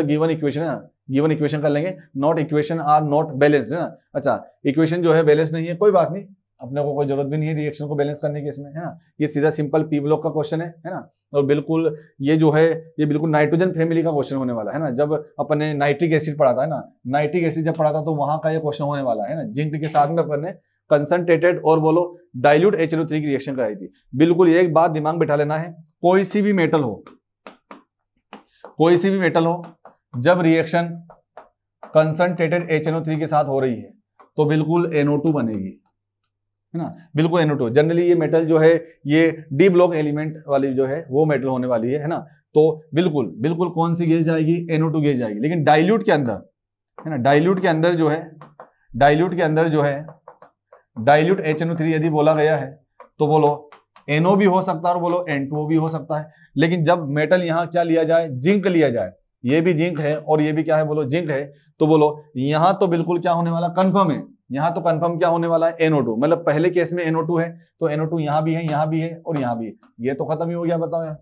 गिवन इक्वेशन है, गिवन इक्वेशन कर लेंगे, not equation are not balanced, है ना। अच्छा इक्वेशन जो है बैलेंस नहीं है, कोई बात नहीं, अपने को कोई जरूरत भी नहीं है रिएक्शन को बैलेंस करने की इसमें, है ना। ये सीधा सिंपल पी ब्लॉक का क्वेश्चन है ना, और बिल्कुल ये जो है ये बिल्कुल नाइट्रोजन फैमिली का क्वेश्चन होने वाला है ना। जब अपने नाइट्रिक एसिड पढ़ा था ना, नाइट्रिक एसिड जब पढ़ा था तो वहां का ये क्वेश्चन होने वाला है ना। जिंक के साथ में अपन ने कंसंट्रेटेड और बोलो डाइल्यूट HNO3 की रिएक्शन कराई थी। बिल्कुल एक बात दिमाग बिठा लेना है, कोई सी भी मेटल हो, जब रिएक्शन कंसंट्रेटेड HNO3 के साथ हो रही है तो बिल्कुल NO2 बनेगी, है ना, बिल्कुल NO2। जनरली ये मेटल जो है ये डी ब्लॉक एलिमेंट वाली जो है वो मेटल होने वाली है ना। तो बिल्कुल कौन सी गैस जाएगी NO2 गैस जाएगी। लेकिन डाइल्यूट के अंदर है ना, डाइल्यूट के अंदर जो है डाइल्यूट HNO3 यदि बोला गया है तो बोलो NO भी हो सकता है और बोलो N2O भी हो सकता है। लेकिन जब मेटल यहाँ क्या लिया जाए, जिंक लिया जाए, ये भी जिंक है और ये भी क्या है बोलो जिंक है, तो बोलो यहाँ तो बिल्कुल क्या होने वाला कंफर्म है, यहाँ तो कंफर्म क्या होने वाला है NO2, मतलब पहले केस में NO2 है तो NO2 यहाँ भी है, यहाँ भी है और यहाँ भी है, ये तो खत्म ही हो गया, बताओ यार,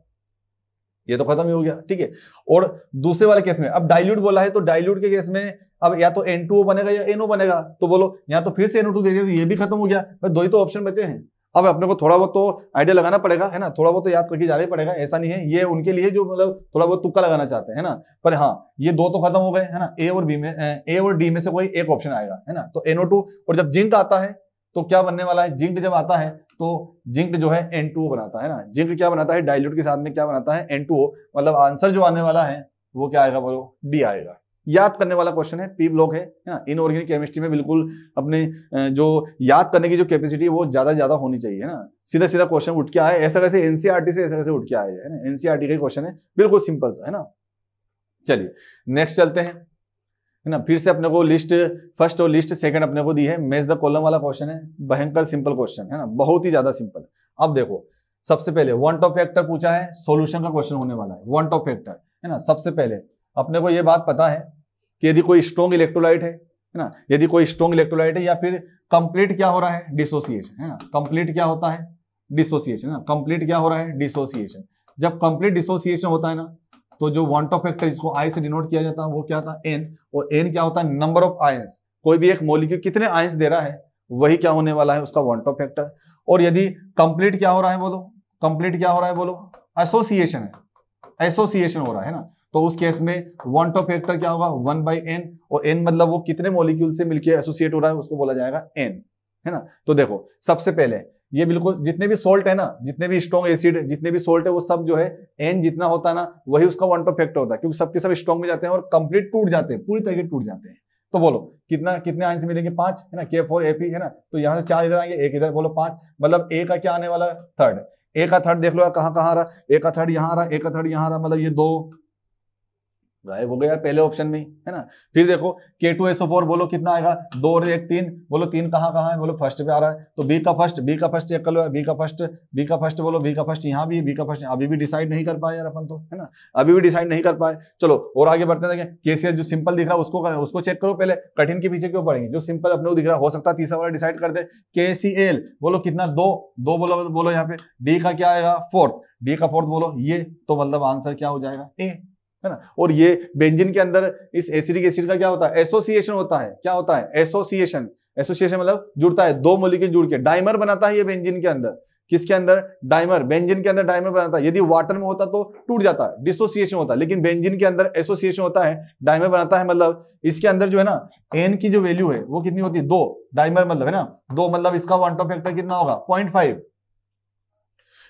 ये तो खत्म ही हो गया, ठीक है। और दूसरे वाले केस में अब डाइल्यूट बोला है तो डाइल्यूट के केस में अब या तो N2O बनेगा या NO बनेगा, तो बोलो यहाँ तो फिर से NO2 दे दिया तो ये भी खत्म हो गया, बस 2 ही तो ऑप्शन बचे हैं। अब अपने को थोड़ा बहुत तो आइडिया लगाना पड़ेगा, है ना, थोड़ा बहुत तो याद करके जाना ही पड़ेगा, ऐसा नहीं है, ये उनके लिए जो मतलब थोड़ा बहुत तुक्का लगाना चाहते हैं, है ना। पर हाँ, ये दो तो खत्म हो गए, है ना, ए और बी में, ए और डी में से कोई एक ऑप्शन आएगा, है ना। तो NO2, और जब जिंक आता है तो क्या बनने वाला है, जिंक जब आता है तो जिंक जो है N2O बनाता है ना, जिंक क्या बनाता है, डाइल्यूट के साथ में क्या बनाता है, N2O, मतलब आंसर जो आने वाला है वो क्या आएगा, बोलो डी आएगा। याद करने वाला क्वेश्चन है, पी ब्लॉक है ना। इनऑर्गेनिक केमिस्ट्री में बिल्कुल अपने जो याद करने की जो कैपेसिटी है वो ज्यादा होनी चाहिए, है ना। सीधा सीधा क्वेश्चन उठ के आए, ऐसा कैसे एनसीईआरटी से ऐसा कैसे उठ के आए, है ना, एनसीईआरटी का क्वेश्चन है, बिल्कुल सिंपल सा, है ना। चलिए नेक्स्ट चलते हैं, है ना। फिर से अपने को लिस्ट फर्स्ट और लिस्ट सेकंड अपने को दी है, मैच द कॉलम वाला क्वेश्चन है, भयंकर सिंपल क्वेश्चन है ना, बहुत ही ज्यादा सिंपल। अब देखो सबसे पहले want of फैक्टर पूछा है, सॉल्यूशन का क्वेश्चन होने वाला है, want of फैक्टर, है ना। सबसे पहले अपने को यह बात पता है कि यदि कोई स्ट्रॉन्ग इलेक्ट्रोलाइट है ना, यदि कोई स्ट्रॉन्ग इलेक्ट्रोलाइट है, या फिर कंप्लीट क्या हो रहा है, डिसोसिएशन, है ना। कंप्लीट क्या होता है, डिसोसिएशन, ना। कंप्लीट क्या हो रहा है, डिसोसिएशन। जब कंप्लीट डिसोसिएशन होता है ना, तो जो want of फैक्टर जिसको I से डिनोट किया जाता है वो क्या था, N, और N क्या होता है, नंबर ऑफ आयंस। कोई भी एक मॉलिक्यूल कितने आयंस दे रहा है वही क्या होने वाला है, उसका want of फैक्टर। और यदि कंप्लीट क्या हो रहा है बोलो, कंप्लीट क्या हो रहा है बोलो, एसोसिएशन है, एसोसिएशन हो रहा है ना, तो उस केस में want of फैक्टर क्या होगा, 1/n, और n मतलब वो कितने मॉलिक्यूल से मिलके एसोसिएट हो रहा है उसको बोला जाएगा n, है ना। तो देखो सबसे पहले ये बिल्कुल जितने भी सोल्ट है ना, जितने भी स्ट्रॉन्ग एसिड, जितने भी सोल्ट है, वो सब जो है n जितना होता है ना वही उसका want of फैक्टर होता है, क्योंकि सबके सब स्ट्रॉन्ग में जाते हैं और कंप्लीट टूट जाते हैं, पूरी तरीके टूट जाते हैं। तो बोलो कितना, कितने आयंस मिलेंगे, 5, है ना, K4Ap, है ना। तो यहाँ से 4 इधर आएंगे, 1 इधर, बोलो 5, मतलब A का क्या आने वाला है, थर्ड। A का थर्ड देख लो यार, कहाँ कहाँ आ रहा, A का थर्ड यहाँ आ रहा, A का थर्ड यहाँ आ रहा, मतलब ये 2 गायब हो गया पहले ऑप्शन में, है ना। फिर देखो K2SO4 बोलो कितना आएगा, 2 और 1 3, बोलो 3 कहाँ कहाँ है, बोलो फर्स्ट पे आ रहा है। तो B का फर्स्ट चेक कर लो, B का फर्स्ट बोलो, B का फर्स्ट यहाँ भी, B का फर्स्ट अभी भी डिसाइड नहीं कर पाए यार अपन तो, है ना, अभी भी डिसाइड नहीं कर पाए। चलो और आगे बढ़ते हैं, KCl जो सिंपल दिख रहा है उसको चेक करो पहले, कठिन के पीछे क्यों पड़ेंगे, जो सिंपल अपने को दिख रहा है, हो सकता है तीसरा वाला डिसाइड कर दे। KCl बोलो कितना, 2 बोलो यहाँ पे। D का क्या आएगा, D का फोर्थ बोलो, ये तो मतलब आंसर क्या हो जाएगा, A, है ना। और ये बेंजीन के अंदर इस एसिडिक एसिड का क्या होता है, एसोसिएशन होता है, क्या होता है, एसोसिएशन। एसोसिएशन मतलब जुड़ता है, 2 मॉलिक्यूल जुड़ के डाइमर बनाता है ये बेंजीन के अंदर। किसके अंदर, डाइमर, बेंजीन के अंदर डाइमर बनाता है। यदि वाटर में होता तो टूट जाता है, डिसोसिएशन होता है, लेकिन बेंजीन के अंदर एसोसिएशन होता है, डाइमर बनाता है, मतलब इसके अंदर जो है ना एन की जो वैल्यू है वो कितनी होती है, 2, डाइमर मतलब, है ना 2, मतलब इसका want of फैक्टर कितना होगा, 0.5,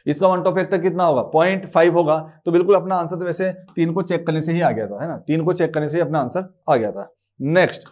इसका want of फैक्टर कितना होगा, 0.5 होगा। तो बिल्कुल अपना आंसर तो वैसे 3 को चेक करने से ही आ गया था, है ना, 3 को चेक करने से ही अपना आंसर आ गया था। नेक्स्ट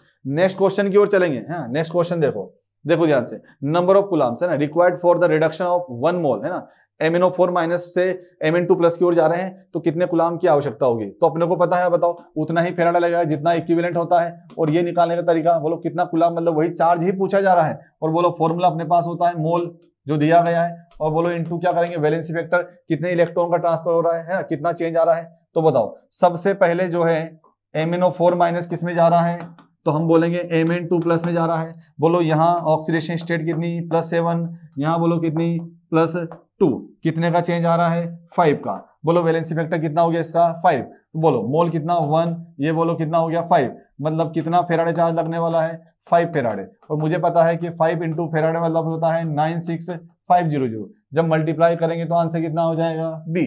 क्वेश्चन की ओर चलेंगे, है। नेक्स्ट क्वेश्चन देखो ध्यान से, नंबर ऑफ कूलम्स, है ना, required for the reduction of 1 मोल, है ना, MnO4 माइनस से Mn2 प्लस की ओर जा रहे हैं, तो कितने कूलम की आवश्यकता होगी। तो अपने को पता है, बताओ, उतना ही फेराडे लगेगा जितना इक्विवेलेंट होता है। और ये निकालने का तरीका बोलो, कितना कूलम, मतलब वही चार्ज ही पूछा जा रहा है, और बोलो फॉर्मूला अपने पास होता है मोल जो दिया गया है, और बोलो इनटू क्या करेंगे, वैलेंसी फैक्टर, कितने इलेक्ट्रॉन का ट्रांसफर हो रहा है, कितना चेंज आ रहा है। तो बताओ सबसे पहले जो है MnO4 माइनस किस में जा रहा है, तो हम बोलेंगे Mn2 प्लस में जा रहा है। बोलो यहाँ ऑक्सीडेशन स्टेट कितनी, +7, यहाँ बोलो कितनी, +2, कितने का चेंज आ रहा है, 5 का। बोलो वैलेंसी फैक्टर कितना हो गया इसका, 5। तो बोलो मोल कितना, 1, ये बोलो कितना हो गया, 5, मतलब कितना फेराडे चार्ज लगने वाला है, 5 फेराडे। और मुझे पता है कि 5 इंटू फेराडे मतलब होता है 96500। जब मल्टीप्लाई करेंगे तो आंसर कितना हो जाएगा, B।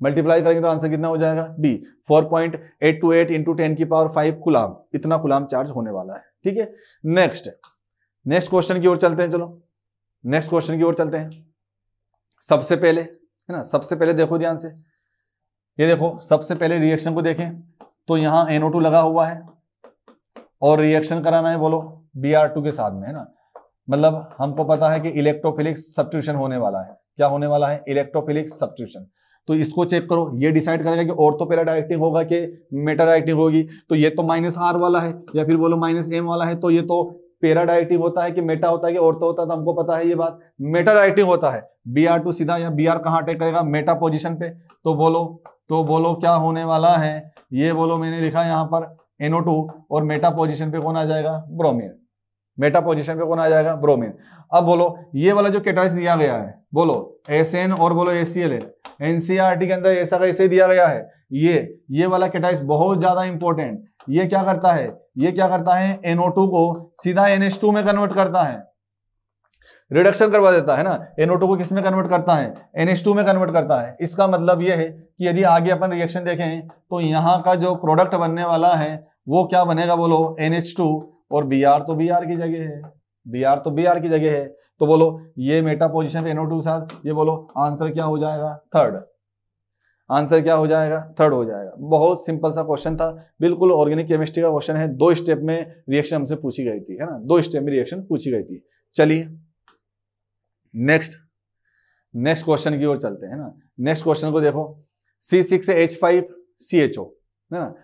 मल्टीप्लाई करेंगे तो आंसर कितना हो जाएगा, B। 4.828 इंटू 10 की पावर 5 कूलम, इतना कूलम चार्ज होने वाला है, ठीक है। नेक्स्ट क्वेश्चन की ओर चलते हैं, चलो नेक्स्ट क्वेश्चन की ओर चलते हैं। सबसे पहले, है ना, सबसे पहले देखो ध्यान से, ये देखो सबसे पहले रिएक्शन को देखें तो यहाँ NO2 लगा हुआ है और रिएक्शन कराना है बोलो Br2 के साथ में, है ना, मतलब हमको पता है कि इलेक्ट्रोफिलिक सब्स्टिट्यूशन होने वाला है। क्या होने वाला है, इलेक्ट्रोफिलिक सब्स्टिट्यूशन। तो इसको चेक करो, ये डिसाइड करेगा कि ऑर्थोपेरा डायरेक्टिंग होगा कि मेटा डायरेक्टिंग होगी। तो ये तो -R वाला है, या फिर बोलो -M वाला है, तो ये तो पेरा डायरेक्टिंग होता है कि मेटा होता है कि ऑर्थो होता है, तो हमको पता है ये बात, मेटा डायरेक्टिंग होता है। Br2 सीधा, या Br कहाँ अटैक करेगा, मेटा पोजीशन पे। तो बोलो क्या होने वाला है, ये बोलो मैंने लिखा यहाँ पर NO2, और मेटा पोजीशन पे कौन आ जाएगा, ब्रोमीन। मेटा पोजीशन पे कौन आ जाएगा, ब्रोमीन। अब बोलो ये वाला जो कैटालिस्ट दिया गया है, बोलो SN और बोलो ACl है, NCERT के अंदर ऐसा का ऐसे दिया गया है ये वाला कैटाइस्ट बहुत ज्यादा इंपॉर्टेंट। ये क्या करता है, ये क्या करता है, NO2 को सीधा NH2 में कन्वर्ट करता है, रिडक्शन करवा देता है ना। NO2 को किस में कन्वर्ट करता है, NH2 में कन्वर्ट करता है। इसका मतलब ये है कि यदि आगे अपन रिएक्शन देखें तो यहाँ का जो प्रोडक्ट बनने वाला है वो क्या बनेगा, बोलो NH2, और Br तो Br की जगह है, Br तो Br की जगह है। तो बोलो ये मेटा पोजीशन पे NO2 के साथ, ये बोलो आंसर क्या हो जाएगा, थर्ड। आंसर क्या हो जाएगा, थर्ड हो जाएगा। बहुत सिंपल सा क्वेश्चन था, बिल्कुल ऑर्गेनिक केमिस्ट्री का क्वेश्चन है। 2 स्टेप में रिएक्शन हमसे पूछी गई थी, है ना, 2 स्टेप में रिएक्शन पूछी गई थी। चलिए नेक्स्ट क्वेश्चन की ओर चलते हैं ना। नेक्स्ट क्वेश्चन को देखो, C6H5CHO, है ना,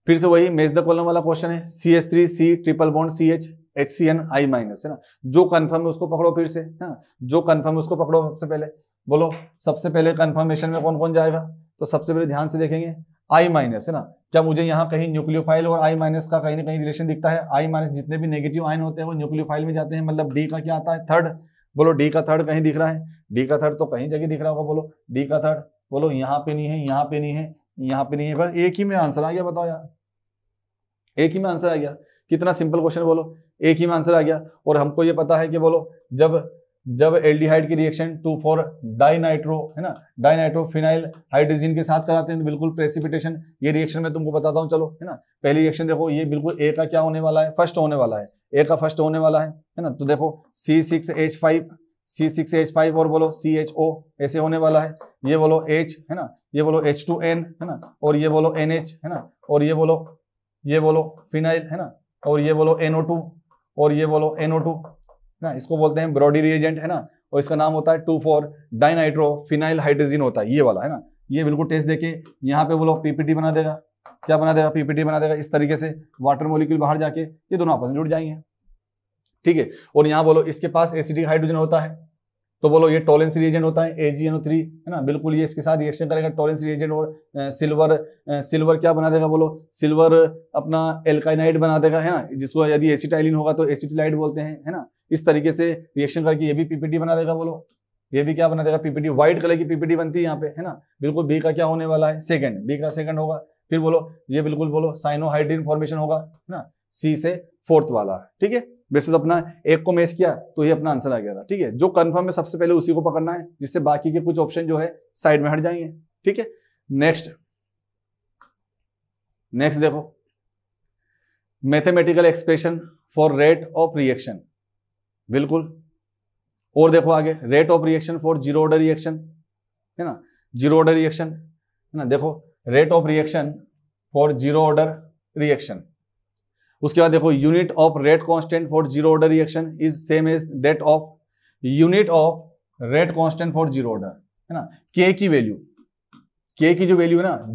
फिर से वही मेज द कॉलम वाला क्वेश्चन है। CH3C triple bond CH HCN I minus, है ना। जो कंफर्म है उसको पकड़ो, फिर से, है ना, जो कंफर्म है उसको पकड़ो। सबसे पहले बोलो, सबसे पहले कंफर्मेशन में कौन कौन जाएगा, तो सबसे पहले ध्यान से देखेंगे I माइनस, है ना। क्या मुझे यहाँ कहीं न्यूक्लियोफाइल और I माइनस का कहीं ना कहीं रिलेशन दिखता है? I माइनस जितने भी नेगेटिव आयन होते हैं वो न्यूक्लियोफाइल में जाते हैं, मतलब D का क्या आता है, थर्ड। बोलो D का थर्ड कहीं दिख रहा है, D का थर्ड तो कहीं जगह दिख रहा होगा, बोलो D का थर्ड। बोलो यहाँ पे नहीं है, यहाँ पे नहीं है, यहाँ पे नहीं है, बस एक ही में आंसर आ गया। बताओ यार, एक ही में आंसर आ गया। कितना सिंपल क्वेश्चन, बोलो एक ही में आंसर आ गया। और हमको ये पता है कि बोलो जब एल्डिहाइड की रिएक्शन 2,4 डाइनाइट्रो, है ना, डाइनाइट्रो फिनाइल हाइड्रोजन के साथ कराते हैं तो बिल्कुल प्रेसिपिटेशन। ये रिएक्शन मैं तुमको बताता हूँ, चलो, है ना। पहली रिएक्शन देखो, ये बिल्कुल ए का क्या होने वाला है, फर्स्ट होने वाला है, ए का फर्स्ट होने वाला है ना। तो देखो C6H5 और बोलो CHO ऐसे होने वाला है। ये बोलो H, है ना, ये बोलो H2N, है ना, और ये बोलो NH, है ना, और ये बोलो फिनाइल, है ना, और ये बोलो NO2, और ये बोलो NO2 ना। इसको बोलते हैं ब्रॉडी रिएजेंट, है ना, और इसका नाम होता है 2,4 डाइनाइट्रो फिनाइल हाइड्रोजन होता है, ये वाला, है ना। ये बिल्कुल टेस्ट देके यहाँ पे बोलो PPT बना देगा। क्या बना देगा, PPT बना देगा। इस तरीके से वाटर मॉलिक्यूल बाहर जाके ये दोनों आपस में जुड़ जाएंगे, ठीक है। और यहाँ बोलो इसके पास एसिटिक हाइड्रोजन होता है, तो बोलो ये टॉलेंस रिएजेंट होता है AgNO3, है ना, बिल्कुल ये इसके साथ रिएक्शन करेगा टॉलेंस रिएजेंट, और सिल्वर क्या बना देगा, बोलो सिल्वर अपना एल्काइनाइड बना देगा, है ना, जिसको यदि एसिटाइलिन होगा तो एसिटिलाइड बोलते हैं, है ना। इस तरीके से रिएक्शन करके ये भी PPT बना देगा। बोलो ये भी क्या बना देगा, PPT। व्हाइट कलर की PPT बनती है यहाँ पे, है ना। बिल्कुल B का क्या होने वाला है, सेकंड, B का सेकंड होगा। फिर बोलो ये बिल्कुल बोलो साइनोहाइड्रिन फॉर्मेशन होगा, है ना, C से फोर्थ वाला, ठीक है। वैसे तो अपना एक को मैच किया तो ये अपना आंसर आ गया था, ठीक है। जो कंफर्म है सबसे पहले उसी को पकड़ना है, जिससे बाकी के कुछ ऑप्शन जो है साइड में हट जाएंगे, ठीक है। नेक्स्ट देखो, mathematical expression for rate of reaction, बिल्कुल। और देखो आगे, rate of reaction for zero order reaction, है ना, जीरो ऑर्डर रिएक्शन, है ना। देखो rate of reaction for zero order reaction. उसके बाद देखो unit of rate constant for zero order reaction is same as that of unit of rate constant for zero order, है ना। के की वैल्यू, के की जो वैल्यू है ना,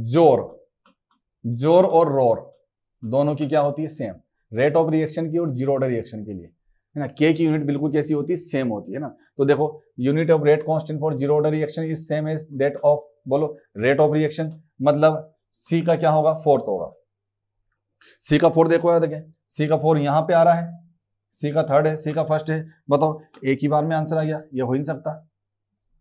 जोर और रोर दोनों की क्या होती है, सेम। रेट ऑफ रिएक्शन की और जीरो ऑर्डर रिएक्शन के लिए, है ना, के की यूनिट बिल्कुल कैसी होती है, सेम होती है ना। तो देखो unit of rate constant for zero order reaction is same as that of, बोलो रेट ऑफ रिएक्शन, मतलब सी का क्या होगा, फोर्थ होगा। सी का फोर्थ देखो यार, देखें सी का फोर्थ यहाँ पे आ रहा है, सी का थर्ड है, सी का फर्स्ट है। बताओ एक ही बार में आंसर आ गया, ये हो ही नहीं सकता।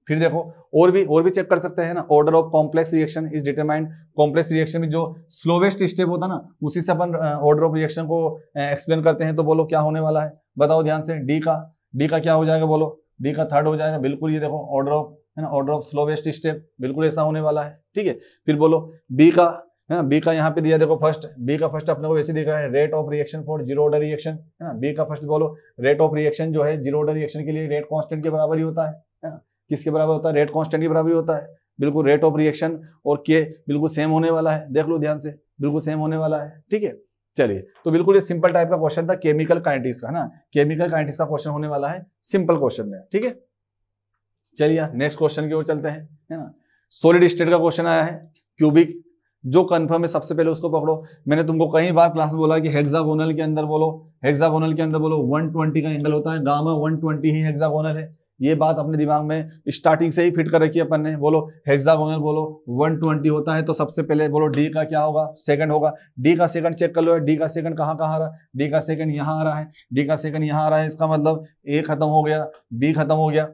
फिर देखो और भी चेक कर सकते हैं ना। Order of complex reaction is determined, complex reaction में जो स्लोवेस्ट स्टेप होता है ना, उसी से अपन ऑर्डर ऑफ रिएक्शन को एक्सप्लेन करते हैं। तो बोलो क्या होने वाला है, बताओ ध्यान से। डी का क्या हो जाएगा, बोलो डी का थर्ड हो जाएगा, बिल्कुल। ये देखो ऑर्डर ऑफ, है ना, ऑर्डर ऑफ स्लोवेस्ट स्टेप, बिल्कुल ऐसा होने वाला है, ठीक है। फिर बोलो बी का, है ना, बी का यहाँ पे दिया, देखो फर्स्ट, बी का फर्स्ट अपने को वैसे दिख रहा है, rate of reaction for zero order reaction, है ना। बी का फर्स्ट बोलो रेट ऑफ रिएक्शन जो है जीरो ऑर्डर रिएक्शन के लिए रेट कांस्टेंट के बराबर ही होता है ना। किसके बराबर होता है, रेट कांस्टेंट के बराबर ही होता है, बिल्कुल। रेट ऑफ रिएक्शन और के बिल्कुल सेम होने वाला है, देख लो ध्यान से, बिल्कुल सेम होने वाला है, ठीक है। चलिए, तो बिल्कुल ये सिंपल टाइप का क्वेश्चन था, केमिकल काइनेटिक्स का, है ना। केमिकल काइनेटिक्स का क्वेश्चन होने वाला है, सिंपल क्वेश्चन में, ठीक है। चलिए नेक्स्ट क्वेश्चन की ओर चलते हैं, है ना। सॉलिड स्टेट का क्वेश्चन आया है, क्यूबिक। जो कंफर्म है सबसे पहले उसको पकड़ो। मैंने तुमको कई बार क्लास बोला कि हेक्सागोनल के अंदर बोलो, हेक्सागोनल के अंदर बोलो 120 का एंगल होता है, गामा 120 ही हेक्सागोनल है। ये बात अपने दिमाग में स्टार्टिंग से ही फिट कर रखी है अपन ने। बोलो हेक्सागोनल बोलो 120 होता है, तो सबसे पहले बोलो डी का क्या होगा, सेकंड होगा। डी का सेकंड चेक कर लो, डी का सेकंड कहाँ आ रहा है, डी का सेकंड यहाँ आ रहा है, डी का सेकंड यहाँ आ रहा है। इसका मतलब ए खत्म हो गया, बी खत्म हो गया,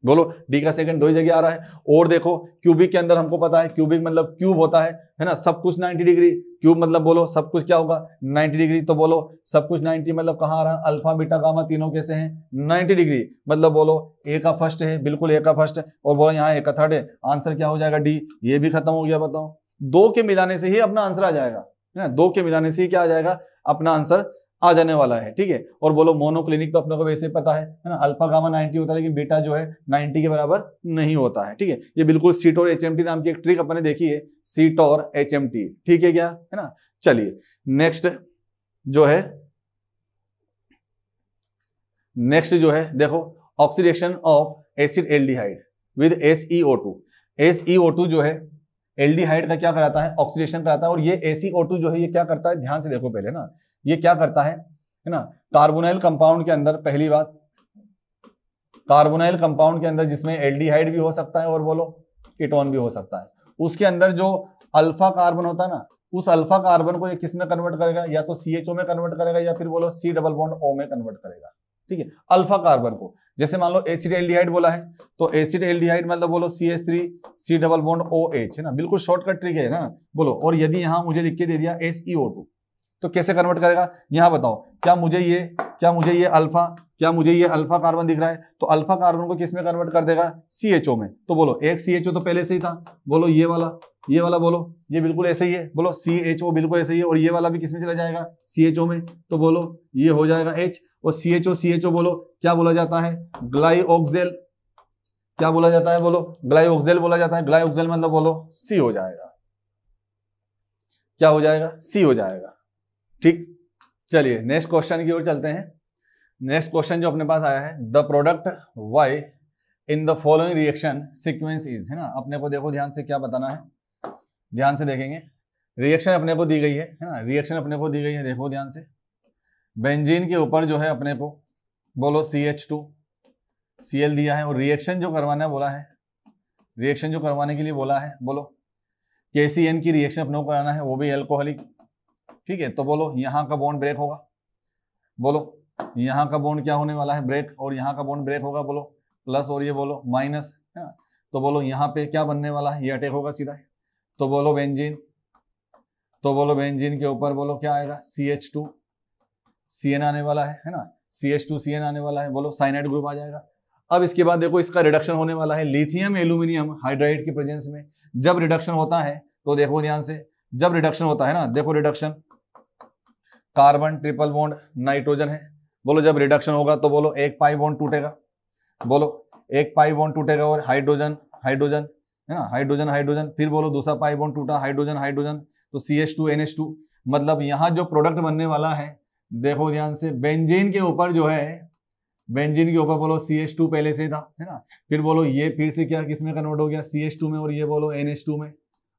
बोलो डी का सेकंड 2 ही जगह आ रहा है। और देखो क्यूबिक के अंदर हमको पता है, क्यूबिक मतलब क्यूब होता है ना, सब कुछ 90 डिग्री, क्यूब मतलब बोलो सब कुछ क्या होगा 90 डिग्री। तो बोलो सब कुछ 90 मतलब कहाँ आ रहा है, अल्फा बीटा गामा तीनों कैसे हैं 90 डिग्री, मतलब बोलो ए का फर्स्ट है, बिल्कुल ए का फर्स्ट है, और बोलो यहाँ ए का थर्ड है, आंसर क्या हो जाएगा डी। ये भी खत्म हो गया। बताओ 2 के मिलाने से ही अपना आंसर आ जाएगा, है ना, 2 के मिलाने से ही क्या आ जाएगा, अपना आंसर आ जाने वाला है। ठीक है, और बोलो मोनोक्लिनिक तो अपने को वैसे पता है ना, अल्फा गामा 90 होता है, लेकिन बीटा जो है 90 के बराबर नहीं होता है। ठीक है, ये बिल्कुल सीट और एचएमटी नाम की एक ट्रिक अपने देखी है, सीट और एचएमटी। ठीक है क्या, है ना। चलिए नेक्स्ट जो है देखो, oxidation of acid aldehyde with SeO2। SeO2 जो है एल्डिहाइड का क्या कराता है, ऑक्सीडेशन कराता है। और ये SeO2 जो है ये क्या करता है, ध्यान से देखो पहले ना, ये क्या करता है ना, कार्बोनाइल कंपाउंड के अंदर, पहली बात कार्बोनाइल कंपाउंड के अंदर जिसमें एल्डिहाइड भी हो सकता है और बोलो कीटोन भी हो सकता है, उसके अंदर जो अल्फा कार्बन होता है ना, उस अल्फा कार्बन को ये किस में कन्वर्ट करेगा, या तो CHO में कन्वर्ट करेगा या फिर बोलो C डबल बॉन्ड O में कन्वर्ट करेगा। ठीक है, अल्फा कार्बन को, जैसे मान लो एसिड एल्डिहाइड बोला है, तो एसिड एल्डिहाइड मतलब बोलो CH3 C double bond OH, है ना, बिल्कुल शॉर्टकट ट्रिक है ना। बोलो, और यदि यहां मुझे लिख के दे दिया SeO2 तो कैसे कन्वर्ट करेगा, यहां बताओ, क्या मुझे ये अल्फा कार्बन दिख रहा है, तो अल्फा कार्बन को किस में कन्वर्ट कर देगा, CHO में। तो बोलो एक CHO तो पहले से ही था, बोलो ये वाला बोलो ये बिल्कुल ऐसे ही है, बोलो CHO बिल्कुल ऐसे ही है, और ये वाला भी किस में चला जाएगा, CHO में। तो बोलो ये हो जाएगा H, और CHO बोलो क्या बोला जाता है, ग्लाइऑक्सेल। क्या बोला जाता है, बोलो ग्लाइऑक्सेल बोला जाता है। ग्लाइऑक्सेल मतलब बोलो C हो जाएगा, क्या हो जाएगा, C हो जाएगा। ठीक, चलिए नेक्स्ट क्वेश्चन की ओर चलते हैं। नेक्स्ट क्वेश्चन जो अपने पास आया है, the product Y in the following reaction sequence is, है ना। अपने को देखो ध्यान से क्या बताना है, ध्यान से देखेंगे। रिएक्शन अपने को दी गई है ना, रिएक्शन अपने को दी गई है, देखो ध्यान से। बेंजीन के ऊपर जो है अपने को बोलो CH2Cl दिया है, और रिएक्शन जो करवाना बोला है, रिएक्शन जो करवाने के लिए बोला है, बोलो KCN की रिएक्शन अपने को कराना है, वो भी एल्कोहलिक। ठीक है, तो बोलो यहाँ का बॉन्ड ब्रेक होगा, बोलो यहाँ का बॉन्ड क्या होने वाला है, ब्रेक, और यहाँ का बॉन्ड ब्रेक होगा, बोलो प्लस, और ये बोलो माइनस, है ना। तो बोलो यहाँ पे क्या बनने वाला है, ये अटैक होगा सीधा। तो बोलो बेंजीन, के ऊपर बोलो क्या आएगा, CH2CN आने वाला है ना, CH2CN आने वाला है, बोलो साइनाइड ग्रुप आ जाएगा। अब इसके बाद देखो इसका रिडक्शन होने वाला है लिथियम एल्यूमिनियम हाइड्राइड की प्रेजेंस में। जब रिडक्शन होता है तो देखो ध्यान से, जब रिडक्शन होता है ना, देखो reduction, carbon triple bond nitrogen है, बोलो जब रिडक्शन होगा तो बोलो एक पाई बॉन्ड टूटेगा, बोलो एक पाई बॉन्ड टूटेगा, और हाइड्रोजन है ना, हाइड्रोजन, फिर बोलो दूसरा पाई बॉन्ड टूटा, हाइड्रोजन, तो CH2NH2। मतलब यहां जो प्रोडक्ट बनने वाला है, देखो ध्यान से, बेंजीन के ऊपर जो है, बेंजीन के ऊपर बोलो CH2 पहले से था, है ना, फिर बोलो ये फिर से क्या किस में कन्वर्ट हो गया, CH2 में, और ये बोलो NH2 में,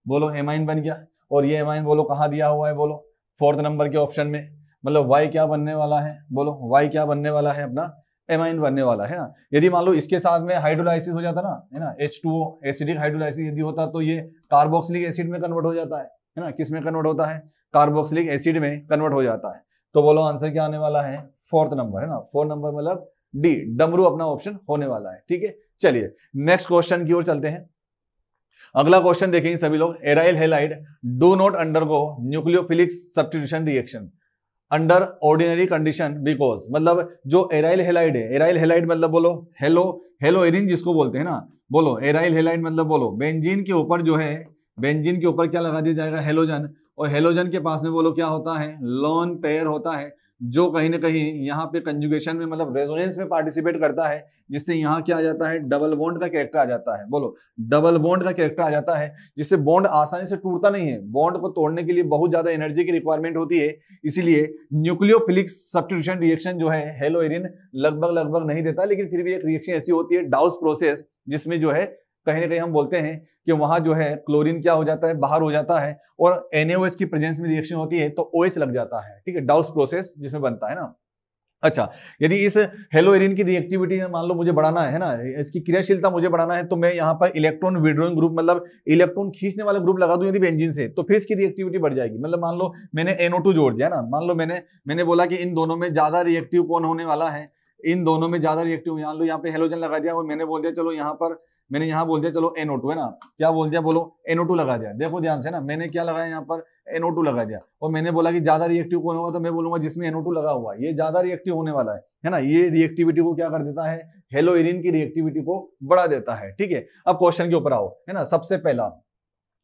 बोलो एमाइन बन गया। और ये एमाइन बोलो कहाँ दिया हुआ है, बोलो 4th नंबर के ऑप्शन में। मतलब Y क्या बनने वाला है, बोलो Y क्या बनने वाला है, अपना एमाइन बनने वाला है ना। यदि मान लो इसके साथ में हाइड्रोलाइसिस हो जाता ना, है ना, H2O एसिडिक हाइड्रोलाइसिस यदि होता तो ये कार्बोक्सिलिक एसिड में कन्वर्ट हो जाता है ना, किस में कन्वर्ट होता है, कार्बोक्सिलिक एसिड में कन्वर्ट हो जाता है। तो बोलो आंसर क्या आने वाला है, 4th नंबर, है ना, 4 नंबर मतलब डी, डमरू अपना ऑप्शन होने वाला है। ठीक है, चलिए नेक्स्ट क्वेश्चन की ओर चलते हैं। अगला क्वेश्चन देखेंगे सभी लोग, aryl halide do not undergo nucleophilic substitution reaction under ordinary condition because, मतलब जो एराइल हैलाइड है, एराइल हैलाइड मतलब बोलो हेलोएरिन जिसको बोलते हैं ना, बोलो एराइल हैलाइड मतलब बोलो बेंजीन के ऊपर जो है, बेंजीन के ऊपर क्या लगा दिया जाएगा, हेलोजन, और हेलोजन के पास में बोलो क्या होता है, लोन पेयर होता है, जो कहीं ना कहीं यहाँ पे कंजुगेशन में मतलब रेजोनेंस में पार्टिसिपेट करता है, जिससे यहाँ क्या आ जाता है, डबल बॉन्ड का कैरेक्टर आ जाता है, बोलो डबल बॉन्ड का कैरेक्टर आ जाता है, जिससे बॉन्ड आसानी से टूटता नहीं है। बॉन्ड को तोड़ने के लिए बहुत ज्यादा एनर्जी की रिक्वायरमेंट होती है, इसीलिए न्यूक्लियोफिलिक सब्स्टिट्यूशन रिएक्शन जो है हेलोएरिन लगभग नहीं देता, लेकिन फिर भी एक रिएक्शन ऐसी होती है डाउस प्रोसेस, जिसमें जो है कहीं ना कहीं हम बोलते हैं कि वहां जो है क्लोरीन क्या हो जाता है, बाहर हो जाता है, और NaOH की प्रेजेंस में रिएक्शन होती है तो OH लग जाता है। ठीक है, डाउस प्रोसेस जिसमें बनता है ना। अच्छा, यदि इस हेलोएरिन की रिएक्टिविटी मान लो मुझे बढ़ाना है ना, इसकी क्रियाशीलता मुझे बढ़ाना है, तो मैं यहाँ पर इलेक्ट्रॉन विड्रॉइंग ग्रुप मतलब इलेक्ट्रॉन खींचने वाला ग्रुप लगा दूं यदि बेंजीन से, तो फिर इसकी रिएक्टिविटी बढ़ जाएगी। मतलब मान लो मैंने NO2 जोड़ दिया ना, मान लो मैंने बोला कि इन दोनों में ज्यादा रिएक्टिव कौन होने वाला है, इन दोनों में ज्यादा रिएक्टिव, मान लो यहाँ पे हेलोजन लगा दिया और मैंने बोल दिया चलो यहाँ पर, मैंने यहाँ बोल दिया चलो NO2 है ना, क्या बोल दिया, बोलो NO2 लगा दिया। देखो ध्यान से ना, मैंने क्या लगाया यहाँ पर, NO2 लगा दिया, और मैंने बोला कि ज्यादा रिएक्टिव कौन होगा, तो मैं बोलूंगा जिसमें NO2 लगा हुआ है, ये ज्यादा रिएक्टिव होने वाला है ना। ये रिएक्टिविटी को क्या कर देता है, हेलोइरिन की रिएक्टिविटी को बढ़ा देता है। ठीक है, अब क्वेश्चन के ऊपर आओ, है ना। सबसे पहला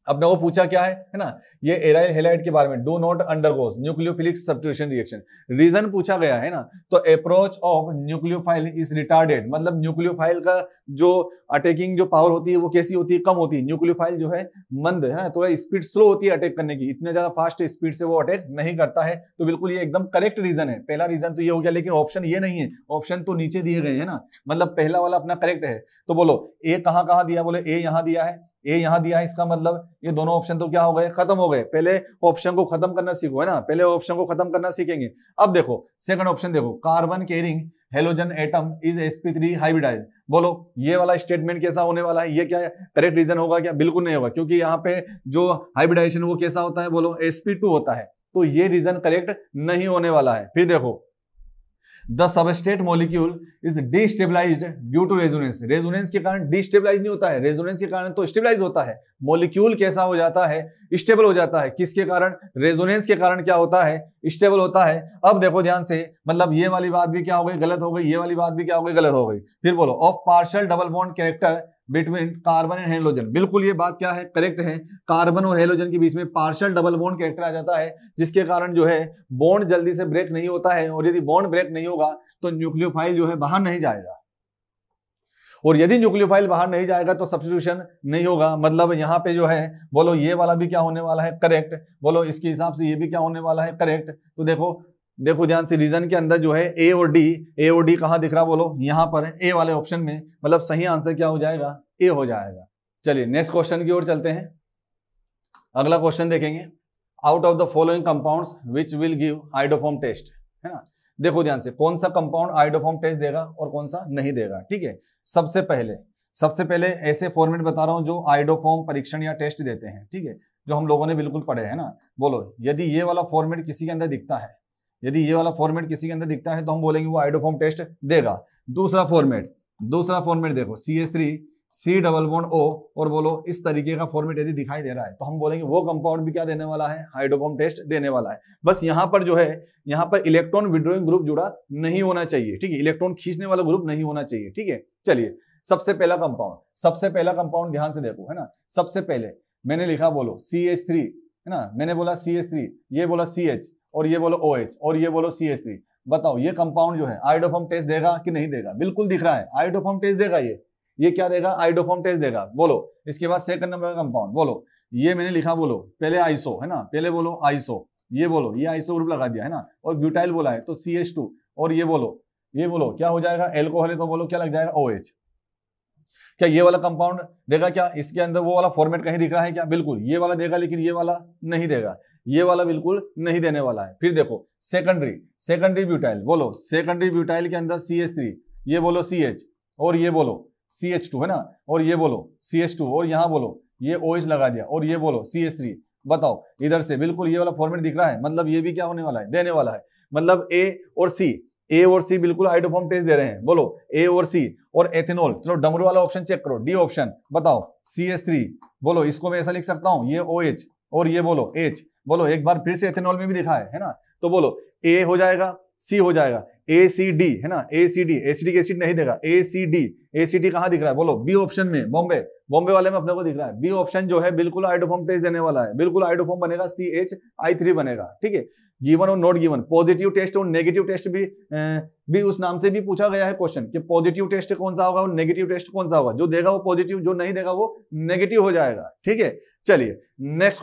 अपने को पूछा क्या है ना, ये एराइल हैलाइड के बारे में, do not undergoes nucleophilic substitution reaction, reason पूछा गया है ना। तो approach of nucleophile is retarded, मतलब न्यूक्लियोफाइल का जो अटैकिंग जो पावर होती है वो कैसी होती है, कम होती है। न्यूक्लियोफाइल जो है मंद है ना, थोड़ा स्पीड स्लो होती है अटैक करने की, इतने ज्यादा फास्ट स्पीड से वो अटैक नहीं करता है। तो बिल्कुल ये एकदम करेक्ट रीजन है, पहला रीजन तो ये हो गया, लेकिन ऑप्शन ये नहीं है, ऑप्शन तो नीचे दिए गए हैं ना, मतलब पहला वाला अपना करेक्ट है। तो बोलो ए कहाँ कहाँ दिया, बोले ए यहाँ दिया है, ए यहाँ दिया है, इसका मतलब ये दोनों ऑप्शन तो क्या हो गए, खत्म हो गए। पहले ऑप्शन को खत्म करना सीखो, है ना, पहले ऑप्शन को खत्म करना सीखेंगे। अब देखो सेकंड ऑप्शन देखो, carbon carrying halogen atom is sp3 hybridise, बोलो ये वाला स्टेटमेंट कैसा होने वाला है, ये क्या करेक्ट रीजन होगा क्या, बिल्कुल नहीं होगा, क्योंकि यहाँ पे जो हाइब्रिडाइजेशन वो कैसा होता है, बोलो sp2 होता है, तो ये रीजन करेक्ट नहीं होने वाला है। फिर देखो the substrate molecule is destabilized due to resonance, resonance के कारण डिस्टेबलाइज नहीं होता है, रेजोनेंस के कारण तो स्टेबलाइज होता है। मॉलिक्यूल कैसा हो जाता है, स्टेबल हो जाता है, किसके कारण, रेजोनेंस के कारण क्या होता है, स्टेबल होता है। अब देखो ध्यान से, मतलब ये वाली बात भी क्या हो गई, गलत हो गई, ये वाली बात भी क्या हो गई, गलत हो गई। फिर बोलो of partial double bond character between carbon and halogen, बिल्कुल ये बात क्या है, करेक्ट है। कार्बन और हेलोजन के बीच में पार्शियल डबल बॉन्ड कैरेक्टर आ जाता है, जिसके कारण जो है बॉन्ड जल्दी से ब्रेक नहीं होता है, और यदि बॉन्ड ब्रेक नहीं होगा तो न्यूक्लियोफाइल जो है बाहर नहीं जाएगा, और यदि न्यूक्लियोफाइल बाहर नहीं जाएगा तो सब्स्टिट्यूशन नहीं होगा। मतलब यहाँ पे जो है बोलो ये वाला भी क्या होने वाला है, करेक्ट, बोलो इसके हिसाब से ये भी क्या होने वाला है, करेक्ट। तो देखो ध्यान से, रीजन के अंदर जो है ए और डी कहां दिख रहा, बोलो यहाँ पर ए वाले ऑप्शन में, मतलब सही आंसर क्या हो जाएगा, ए हो जाएगा। चलिए नेक्स्ट क्वेश्चन की ओर चलते हैं, अगला क्वेश्चन देखेंगे, out of the following compounds which will give iodoform test, है ना। देखो ध्यान से, कौन सा कंपाउंड आयोडोफॉर्म टेस्ट देगा और कौन सा नहीं देगा। ठीक है, सबसे पहले ऐसे फॉर्मेट बता रहा हूं जो आयोडोफॉर्म परीक्षण या टेस्ट देते हैं, ठीक है, जो हम लोगों ने बिल्कुल पढ़े हैं ना। बोलो यदि ये वाला फॉर्मेट किसी के अंदर दिखता है, यदि ये वाला फॉर्मेट किसी के अंदर दिखता है तो हम बोलेंगे वो आयोडोफॉर्म टेस्ट देगा। दूसरा फॉर्मेट देखो CH3 C double bond O, और बोलो इस तरीके का फॉर्मेट यदि दिखाई दे रहा है तो हम बोलेंगे वो कंपाउंड भी क्या देने वाला है, आयोडोफॉर्म टेस्ट देने वाला है। बस यहाँ पर जो है, यहाँ पर इलेक्ट्रॉन विड्रॉइंग ग्रुप जुड़ा नहीं होना चाहिए, ठीक है, इलेक्ट्रॉन खींचने वाला ग्रुप नहीं होना चाहिए। ठीक है, चलिए सबसे पहला कंपाउंड ध्यान से देखो, है ना। सबसे पहले मैंने लिखा बोलो CH3, है ना, मैंने बोला CH3, ये बोला CH, और ये बोलो OH, और ये बोलो CH3। बताओ ये कंपाउंड जो है आयोडोफॉर्म टेस्ट देगा कि नहीं देगा, बिल्कुल दिख रहा है आयोडोफॉर्म टेस्ट देगा, ये क्या देगा, आयोडोफॉर्म टेस्ट देगा। बोलो इसके बाद सेकंड नंबर का कंपाउंड, बोलो ये मैंने लिखा, बोलो पहले आइसो, है ना, पहले बोलो आइसो, ये बोलो ये आइसो ग्रुप लगा दिया, है ना, और ब्यूटाइल बोला है तो CH2, और ये बोलो क्या हो जाएगा, एल्कोहल है तो बोलो क्या लग जाएगा, OH। क्या ये वाला कंपाउंड देगा क्या, इसके अंदर वो वाला फॉर्मेट कहीं दिख रहा है क्या, बिल्कुल ये वाला देगा, लेकिन ये वाला नहीं देगा, ये वाला बिल्कुल नहीं देने वाला है। फिर देखो सेकेंडरी ब्यूटाइल, बोलो सेकेंडरी ब्यूटाइल के अंदर CH3, ये बोलो CH, और ये बोलो CH2, है ना, और ये बोलो CH2, और यहाँ बोलो ये OH लगा दिया, और ये बोलो CH3। बताओ इधर से बिल्कुल ये वाला फॉर्मेट दिख रहा है, मतलब ये भी क्या होने वाला है, देने वाला है। मतलब ए और सी बिल्कुल आयोडोफॉर्म टेस्ट दे रहे हैं। बोलो ए और सी, और एथेनॉल, चलो डमरू वाला ऑप्शन चेक करो, डी ऑप्शन। बताओ CH3, बोलो इसको मैं ऐसा लिख सकता हूं, ये OH, और ये बोलो H। बोलो एक बार फिर से एथेनॉल में भी दिखा है ना, तो बोलो ए हो जाएगा, सी हो जाएगा, ACD, है ना, ACD, एसिडिक एसिड नहीं देगा, ACD कहां दिख रहा है, बोलो बी ऑप्शन में, बॉम्बे वाले में अपने को दिख रहा है। बी ऑप्शन जो है बिल्कुल आयोडोफॉर्म टेस्ट देने वाला है, बिल्कुल आयोडोफॉर्म बनेगा, CH3 बनेगा। ठीक है, गिवन और नॉट गिवन, पॉजिटिव टेस्ट और नेगेटिव टेस्ट भी उस नाम से भी पूछा गया है क्वेश्चन कि पॉजिटिव टेस्ट कौन सा होगा और नेगेटिव टेस्ट कौन सा होगा, जो देगा वो पॉजिटिव, जो नहीं देगा वो नेगेटिव हो जाएगा। ठीक है, चलिए नेक्स्ट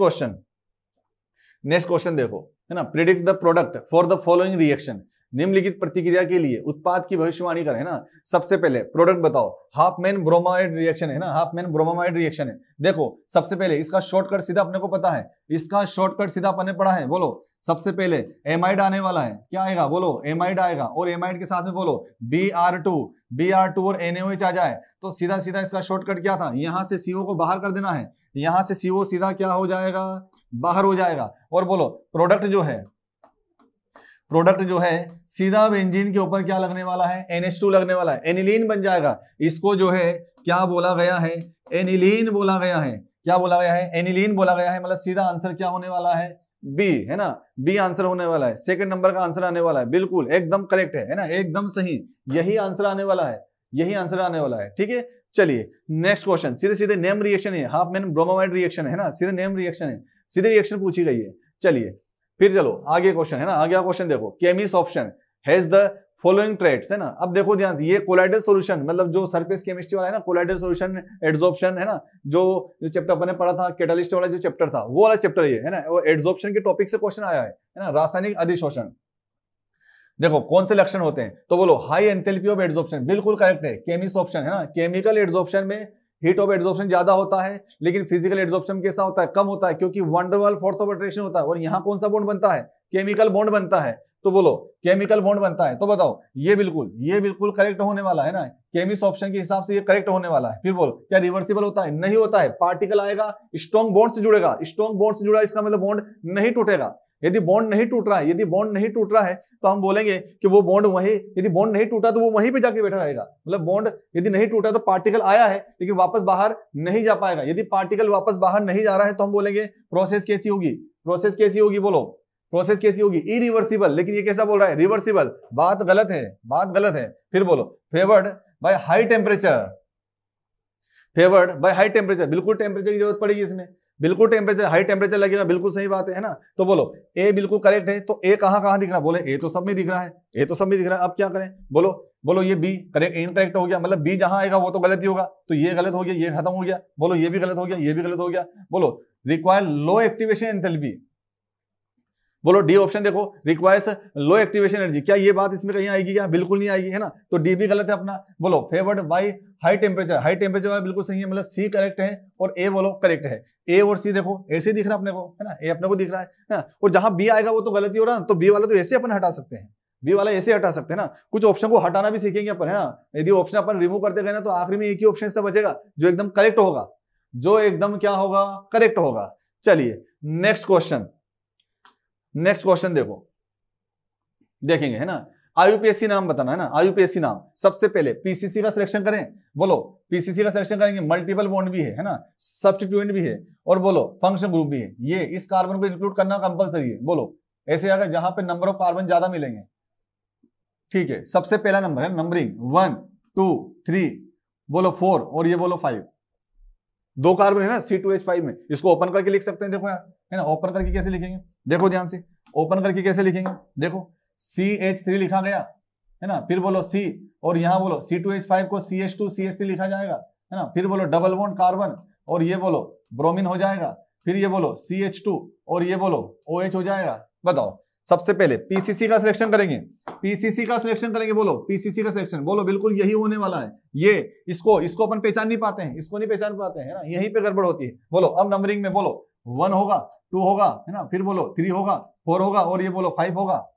क्वेश्चन देखो, है ना, predict the product for the following reaction, निम्नलिखित प्रतिक्रिया के लिए उत्पाद की भविष्यवाणी करें, है ना। सबसे पहले प्रोडक्ट बताओ, हाफमैन ब्रोमाइड रिएक्शन है ना, हाफमैन ब्रोमाइड रिएक्शन है। देखो सबसे पहले इसका शॉर्टकट सीधा अपने को पता है, इसका शॉर्टकट सीधा अपने पढ़ा है। बोलो सबसे पहले एमाइड आने वाला है, क्या आएगा, बोलो एमाइड आएगा, और एमाइड के साथ में बोलो Br2 और NaOH आ जाए तो सीधा सीधा इसका शॉर्टकट क्या था, यहां से CO को बाहर कर देना है, यहां से CO सीधा क्या हो जाएगा, बाहर हो जाएगा। और बोलो प्रोडक्ट जो है प्रोडक्ट जो है सीधा बेंजीन के ऊपर क्या लगने वाला है, NH2 लगने वाला है, एनिलीन बन जाएगा। इसको जो है क्या बोला गया है, एनिलीन बोला गया है। क्या बोला गया है, एनिलीन बोला गया है। मतलब सीधा आंसर क्या होने वाला है, बी, है ना, बी आंसर होने वाला है। सेकंड नंबर का आंसर आने वाला है, बिल्कुल एकदम करेक्ट है ना, एकदम सही, यही आंसर आने वाला है, यही आंसर आने वाला है। ठीक है, चलिए नेक्स्ट क्वेश्चन, सीधे सीधे नेम रिएक्शन है, हाफ मैन ब्रोमाइड रिएक्शन है ना, सीधे नेम रिएक्शन है, सीधे रिएक्शन पूछी गई है। चलिए फिर चलो आगे क्वेश्चन है ना, आगे क्वेश्चन देखो, Cummins option has the following traits, है ना। अब देखो ध्यान से, ये कोलाइडल सॉल्यूशन मतलब जो सरफेस केमिस्ट्री वाला है ना, कोलाइडल सॉल्यूशन, एड्सॉर्प्शन, है ना, जो चैप्टर अपने पढ़ा था, कैटालिस्ट वाला जो चैप्टर था, वो वाला चैप्टर ये है ना, वो एड्सॉर्प्शन के टॉपिक से क्वेश्चन आया है ना, रासायनिक अधिशोषण। देखो कौन से लक्षण होते हैं, तो बोलो हाई एंथैल्पी ऑफ एड्सॉर्प्शन, बिल्कुल करेक्ट है, केमिस ऑप्शन है ना। केमिकल एड्सॉर्प्शन में हीट ऑफ एड्सॉर्प्शन ज्यादा होता है, लेकिन फिजिकल एड्सॉर्प्शन कैसा होता है, कम होता है, क्योंकि वंडर वाल फोर्स ऑफ अट्रैक्शन होता है। और यहाँ कौन सा बॉन्ड बनता है, केमिकल बॉन्ड बनता है, तो बोलो केमिकल बॉन्ड बनता है। तो बताओ ये बिल्कुल करेक्ट होने वाला है ना, केमिस ऑप्शन के हिसाब से ये करेक्ट होने वाला है। फिर बोलो क्या रिवर्सिबल होता है, नहीं होता है, पार्टिकल आएगा स्ट्रॉन्ग बॉन्ड से जुड़ेगा, स्ट्रॉन्ग बॉन्ड से जुड़ा, इसका मतलब बॉन्ड नहीं टूटेगा। यदि बॉन्ड नहीं टूट रहा है, यदि बॉन्ड नहीं टूट रहा है तो हम बोलेंगे कि वो बॉन्ड वही, यदि बॉन्ड नहीं टूटा तो वो वहीं पे जाके बैठा रहेगा। मतलब बॉन्ड यदि नहीं टूटा तो पार्टिकल आया है लेकिन वापस बाहर नहीं जा पाएगा। यदि पार्टिकल वापस बाहर नहीं जा रहा है तो हम बोलेंगे प्रोसेस कैसी होगी, प्रोसेस कैसी होगी, बोलो प्रोसेस कैसी होगी, इरिवर्सिबल। लेकिन ये कैसा बोल रहा है, रिवर्सिबल, बात गलत है, बात गलत है। फिर बोलो favoured by high temperature, favoured by high temperature, बिल्कुल टेम्परेचर की जरूरत पड़ेगी इसमें, बिल्कुल टेम्परेचर, हाई टेम्परेचर लगेगा, बिल्कुल सही बात है ना। तो बोलो ए बिल्कुल करेक्ट है। तो ए कहां दिख रहा है, बोले ए तो सब में दिख रहा है, ए तो सब में दिख रहा है। अब क्या करें, बोलो ये बी करेक्ट, इनकरेक्ट हो गया, मतलब बी जहां आएगा वो तो गलत ही होगा। तो ये गलत हो गया, ये खत्म हो गया, बोलो ये भी गलत हो गया, ये भी गलत हो गया। बोलो रिक्वायर लो एक्टिवेशन एंथैल्पी, बोलो डी ऑप्शन देखो, रिक्वायर्स लो एक्टिवेशन एनर्जी, क्या ये बात इसमें कहीं आएगी क्या, बिल्कुल नहीं आएगी, है ना। तो डी भी गलत है अपना। बोलो favoured by high temperature, high temperature वाला बिल्कुल सही है, मतलब सी करेक्ट है और ए बोलो करेक्ट है। ए और सी देखो ऐसे दिख रहा है अपने को, है ना, ए अपने को दिख रहा है ना? और जहां बी आएगा वो तो गलत ही हो रहा है, तो बी वाला तो ऐसे अपन हटा सकते हैं, बी वाला ऐसे हटा सकते हैं ना। कुछ ऑप्शन को हटाना भी सीखेंगे अपन, है ना। यदि ऑप्शन अपन रिमूव करते गए ना तो आखिरी में एक ही ऑप्शन से बचेगा जो एकदम करेक्ट होगा, जो एकदम क्या होगा, करेक्ट होगा। चलिए नेक्स्ट क्वेश्चन देखो, देखेंगे, है ना। आईयूपीएससी नाम बताना है ना, आईयूपीएससी नाम। सबसे पहले पीसीसी का सिलेक्शन करें, बोलो पीसीसी का सिलेक्शन करेंगे, मल्टीपल बॉन्ड भी है ना, सब्स्टिट्यूएंट भी है, और बोलो फंक्शन ग्रुप भी है। ये इस कार्बन को इंक्लूड करना कंपलसरी है। बोलो ऐसे अगर जहां पे नंबर ऑफ कार्बन ज्यादा मिलेंगे, ठीक है। सबसे पहला नंबर है नंबरिंग 1 2 3, बोलो 4 और ये बोलो 5, 2 कार्बन है ना C2H5 में। इसको ओपन करके लिख सकते हैं, देखो यार, है ना। ओपन करके कैसे लिखेंगे, देखो ध्यान से, ओपन करके कैसे लिखेंगे, देखो CH3 लिखा गया, है ना। फिर बोलो C, और यहाँ बोलो C2H5 को CH2 CH3 लिखा जाएगा, है ना। फिर बोलो डबल बॉन्ड कार्बन, और ये बोलो ब्रोमीन हो जाएगा। फिर ये बोलो CH2 और ये बोलो OH हो जाएगा। बताओ सबसे पहले पीसीसी का सिलेक्शन करेंगे, पीसीसी का सिलेक्शन करेंगे, बोलो पीसीसी का सिलेक्शन, बोलो बिल्कुल यही होने वाला है। ये इसको अपन पहचान नहीं पाते हैं, इसको नहीं पहचान पाते हैं ना, यहीं पे गड़बड़ होती है। बोलो अब नंबरिंग में बोलो 1 होगा, 2 होगा, है ना, फिर बोलो 3 होगा, 4 होगा, और ये बोलो 5 होगा।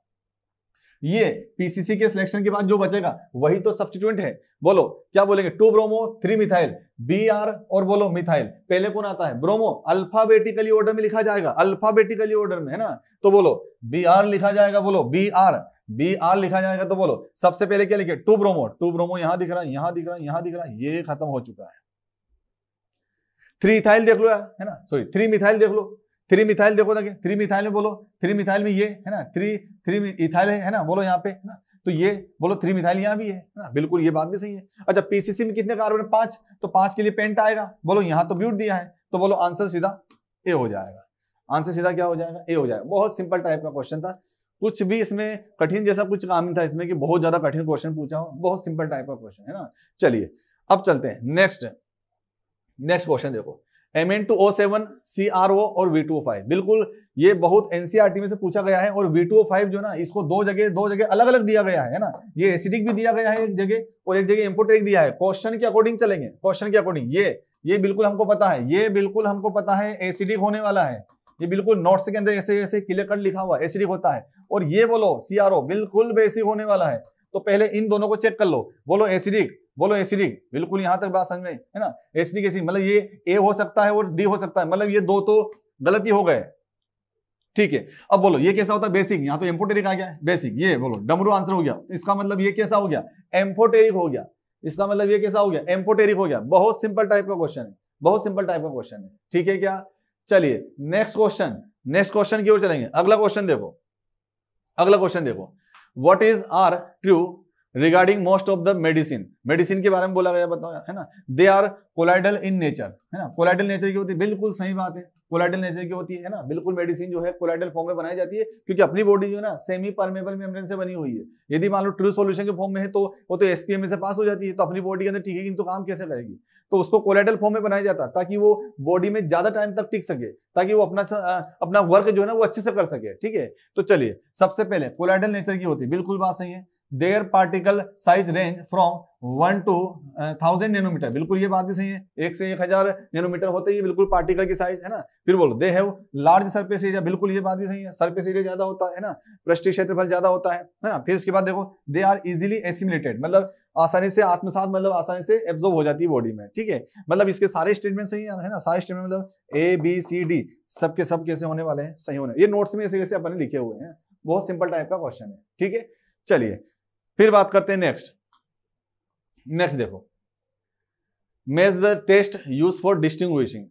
ये पीसीसी के सिलेक्शन के बाद जो बचेगा वही तो सब्स्टिट्यूएंट है। बोलो क्या बोलेंगे, 2 ब्रोमो 3 मिथाइल, Br और बोलो मिथाइल। पहले कौन आता है, ब्रोमो, अल्फाबेटिकली ऑर्डर में लिखा जाएगा, अल्फाबेटिकली ऑर्डर में, है ना। तो बोलो Br लिखा जाएगा, बोलो Br लिखा जाएगा। तो बोलो सबसे पहले क्या लिखे, 2 ब्रोमो यहां दिख रहा है, यहां दिख रहा है, यहां दिख रहा है, ये खत्म हो चुका है। 3 इथाइल देख लो यार, है ना, सॉरी 3 मिथाइल देख लो, 3 मिथाइल देखो, 3 मिथाइल में बोलो, 3 मिथाइल में ये है ना, 3 इथाइल है ना, बोलो यहाँ पे, है ना। तो ये बोलो 3 मिथाइल यहाँ भी है ना, बिल्कुल ये बात भी सही है। अच्छा पीसीसी में कितने कार्बन, 5, तो 5 के लिए पेंट आएगा। बोलो यहाँ तो ब्यूट दिया है, तो बोलो आंसर सीधा ए हो जाएगा। आंसर सीधा क्या हो जाएगा, ए हो जाएगा। बहुत सिंपल टाइप का क्वेश्चन था, कुछ भी इसमें कठिन जैसा कुछ काम नहीं था इसमें कि बहुत ज्यादा कठिन क्वेश्चन पूछा हो, बहुत सिंपल टाइप का क्वेश्चन है ना। चलिए अब चलते हैं नेक्स्ट क्वेश्चन देखो, Mn2O7 CRO और V2O5, बिल्कुल ये बहुत एनसीईआरटी में से पूछा गया है। और V2O5 जो ना, इसको दो जगह अलग अलग दिया गया है ना। ये एसिडिक भी दिया गया है एक जगह, और एक जगह एम्फोटेरिक दिया है। क्वेश्चन के अकॉर्डिंग चलेंगे, क्वेश्चन के अकॉर्डिंग। ये बिल्कुल हमको पता है, ये बिल्कुल हमको पता है एसिडिक होने वाला है। ये बिल्कुल नोट्स के अंदर ऐसे क्लियर कट लिखा हुआ एसिडिक होता है। और ये बोलो CRO बिल्कुल बेसिक होने वाला है। तो पहले इन दोनों को चेक कर लो, बोलो एसिडिक, बोलो एसिडिक, बिल्कुल यहां तक बात समझ में है ना। एसिडिक एसिड मतलब ये ए हो सकता है और डी हो सकता है, मतलब ये दो तो गलती हो गए, ठीक है। अब बोलो ये कैसा होता है, बेसिक, यहाँ तो एम्फोटेरिक आ गया है, बेसिक, ये बोलो डमरू आंसर हो गया, इसका मतलब ये कैसा हो गया, एम्फोटेरिक हो गया, इसका मतलब ये कैसा हो गया, एम्फोटेरिक हो गया। बहुत सिंपल टाइप का क्वेश्चन है, बहुत सिंपल टाइप का क्वेश्चन है, ठीक है क्या। चलिए नेक्स्ट क्वेश्चन की ओर चलेंगे। अगला क्वेश्चन देखो, अगला क्वेश्चन देखो, what is are true regarding most of the medicine के बारे में बोला गया, बताओ है ना, they are colloidal in nature, है ना, कोलाइडल नेचर की होती है, बिल्कुल सही बात है, कोलाइडल नेचर की होती है ना, बिल्कुल मेडिसिन जो है कोलाइडल फॉर्म में बनाई जाती है, क्योंकि अपनी बॉडी जो है ना सेमी परमेबल मेम्ब्रेन से बनी हुई है। यदि मान लो ट्रू सॉल्यूशन के फॉर्म में है तो वो तो एसपीएम से पास हो जाती है, तो अपनी बॉडी के अंदर टिकेगी तो काम कैसे करेगी, तो उसको कोलाइडल फॉर्म में बनाया जाता है ताकि वो बॉडी में ज्यादा टाइम तक टिक सके, ताकि वो अपना वर्क जो है ना वो अच्छे से कर सके, ठीक है। तो चलिए सबसे पहले कोलाइडल नेचर की होती है, बिल्कुल बात सही है, their particle size range from 1 to 1000 nanometre, बिल्कुल ये बात भी सही है, 1 से 1000 नैनोमीटर होते ही बिल्कुल पार्टिकल की साइज, है ना। फिर बोलो they have large surface area, बिल्कुल ये बात भी सही है, सरफेस एरिया ज्यादा होता है ना, पृष्ठीय क्षेत्रफल ज्यादा होता है ना। फिर उसके बाद देखो दे आर इजीली एसिमिलेटेड, मतलब आसानी से आत्मसात, मतलब आसानी से एब्जॉर्ब हो जाती है बॉडी में, ठीक है। मतलब इसके सारे स्टेटमेंट सही है ना, सारे स्टेटमेंट मतलब ए बी सी डी सबके सब कैसे होने वाले हैं, सही होने, ये नोट्स में ऐसे कैसे अपने लिखे हुए हैं, बहुत सिंपल टाइप का क्वेश्चन है, ठीक है। चलिए फिर बात करते हैं नेक्स्ट देखो, मेज the test use for distinguishing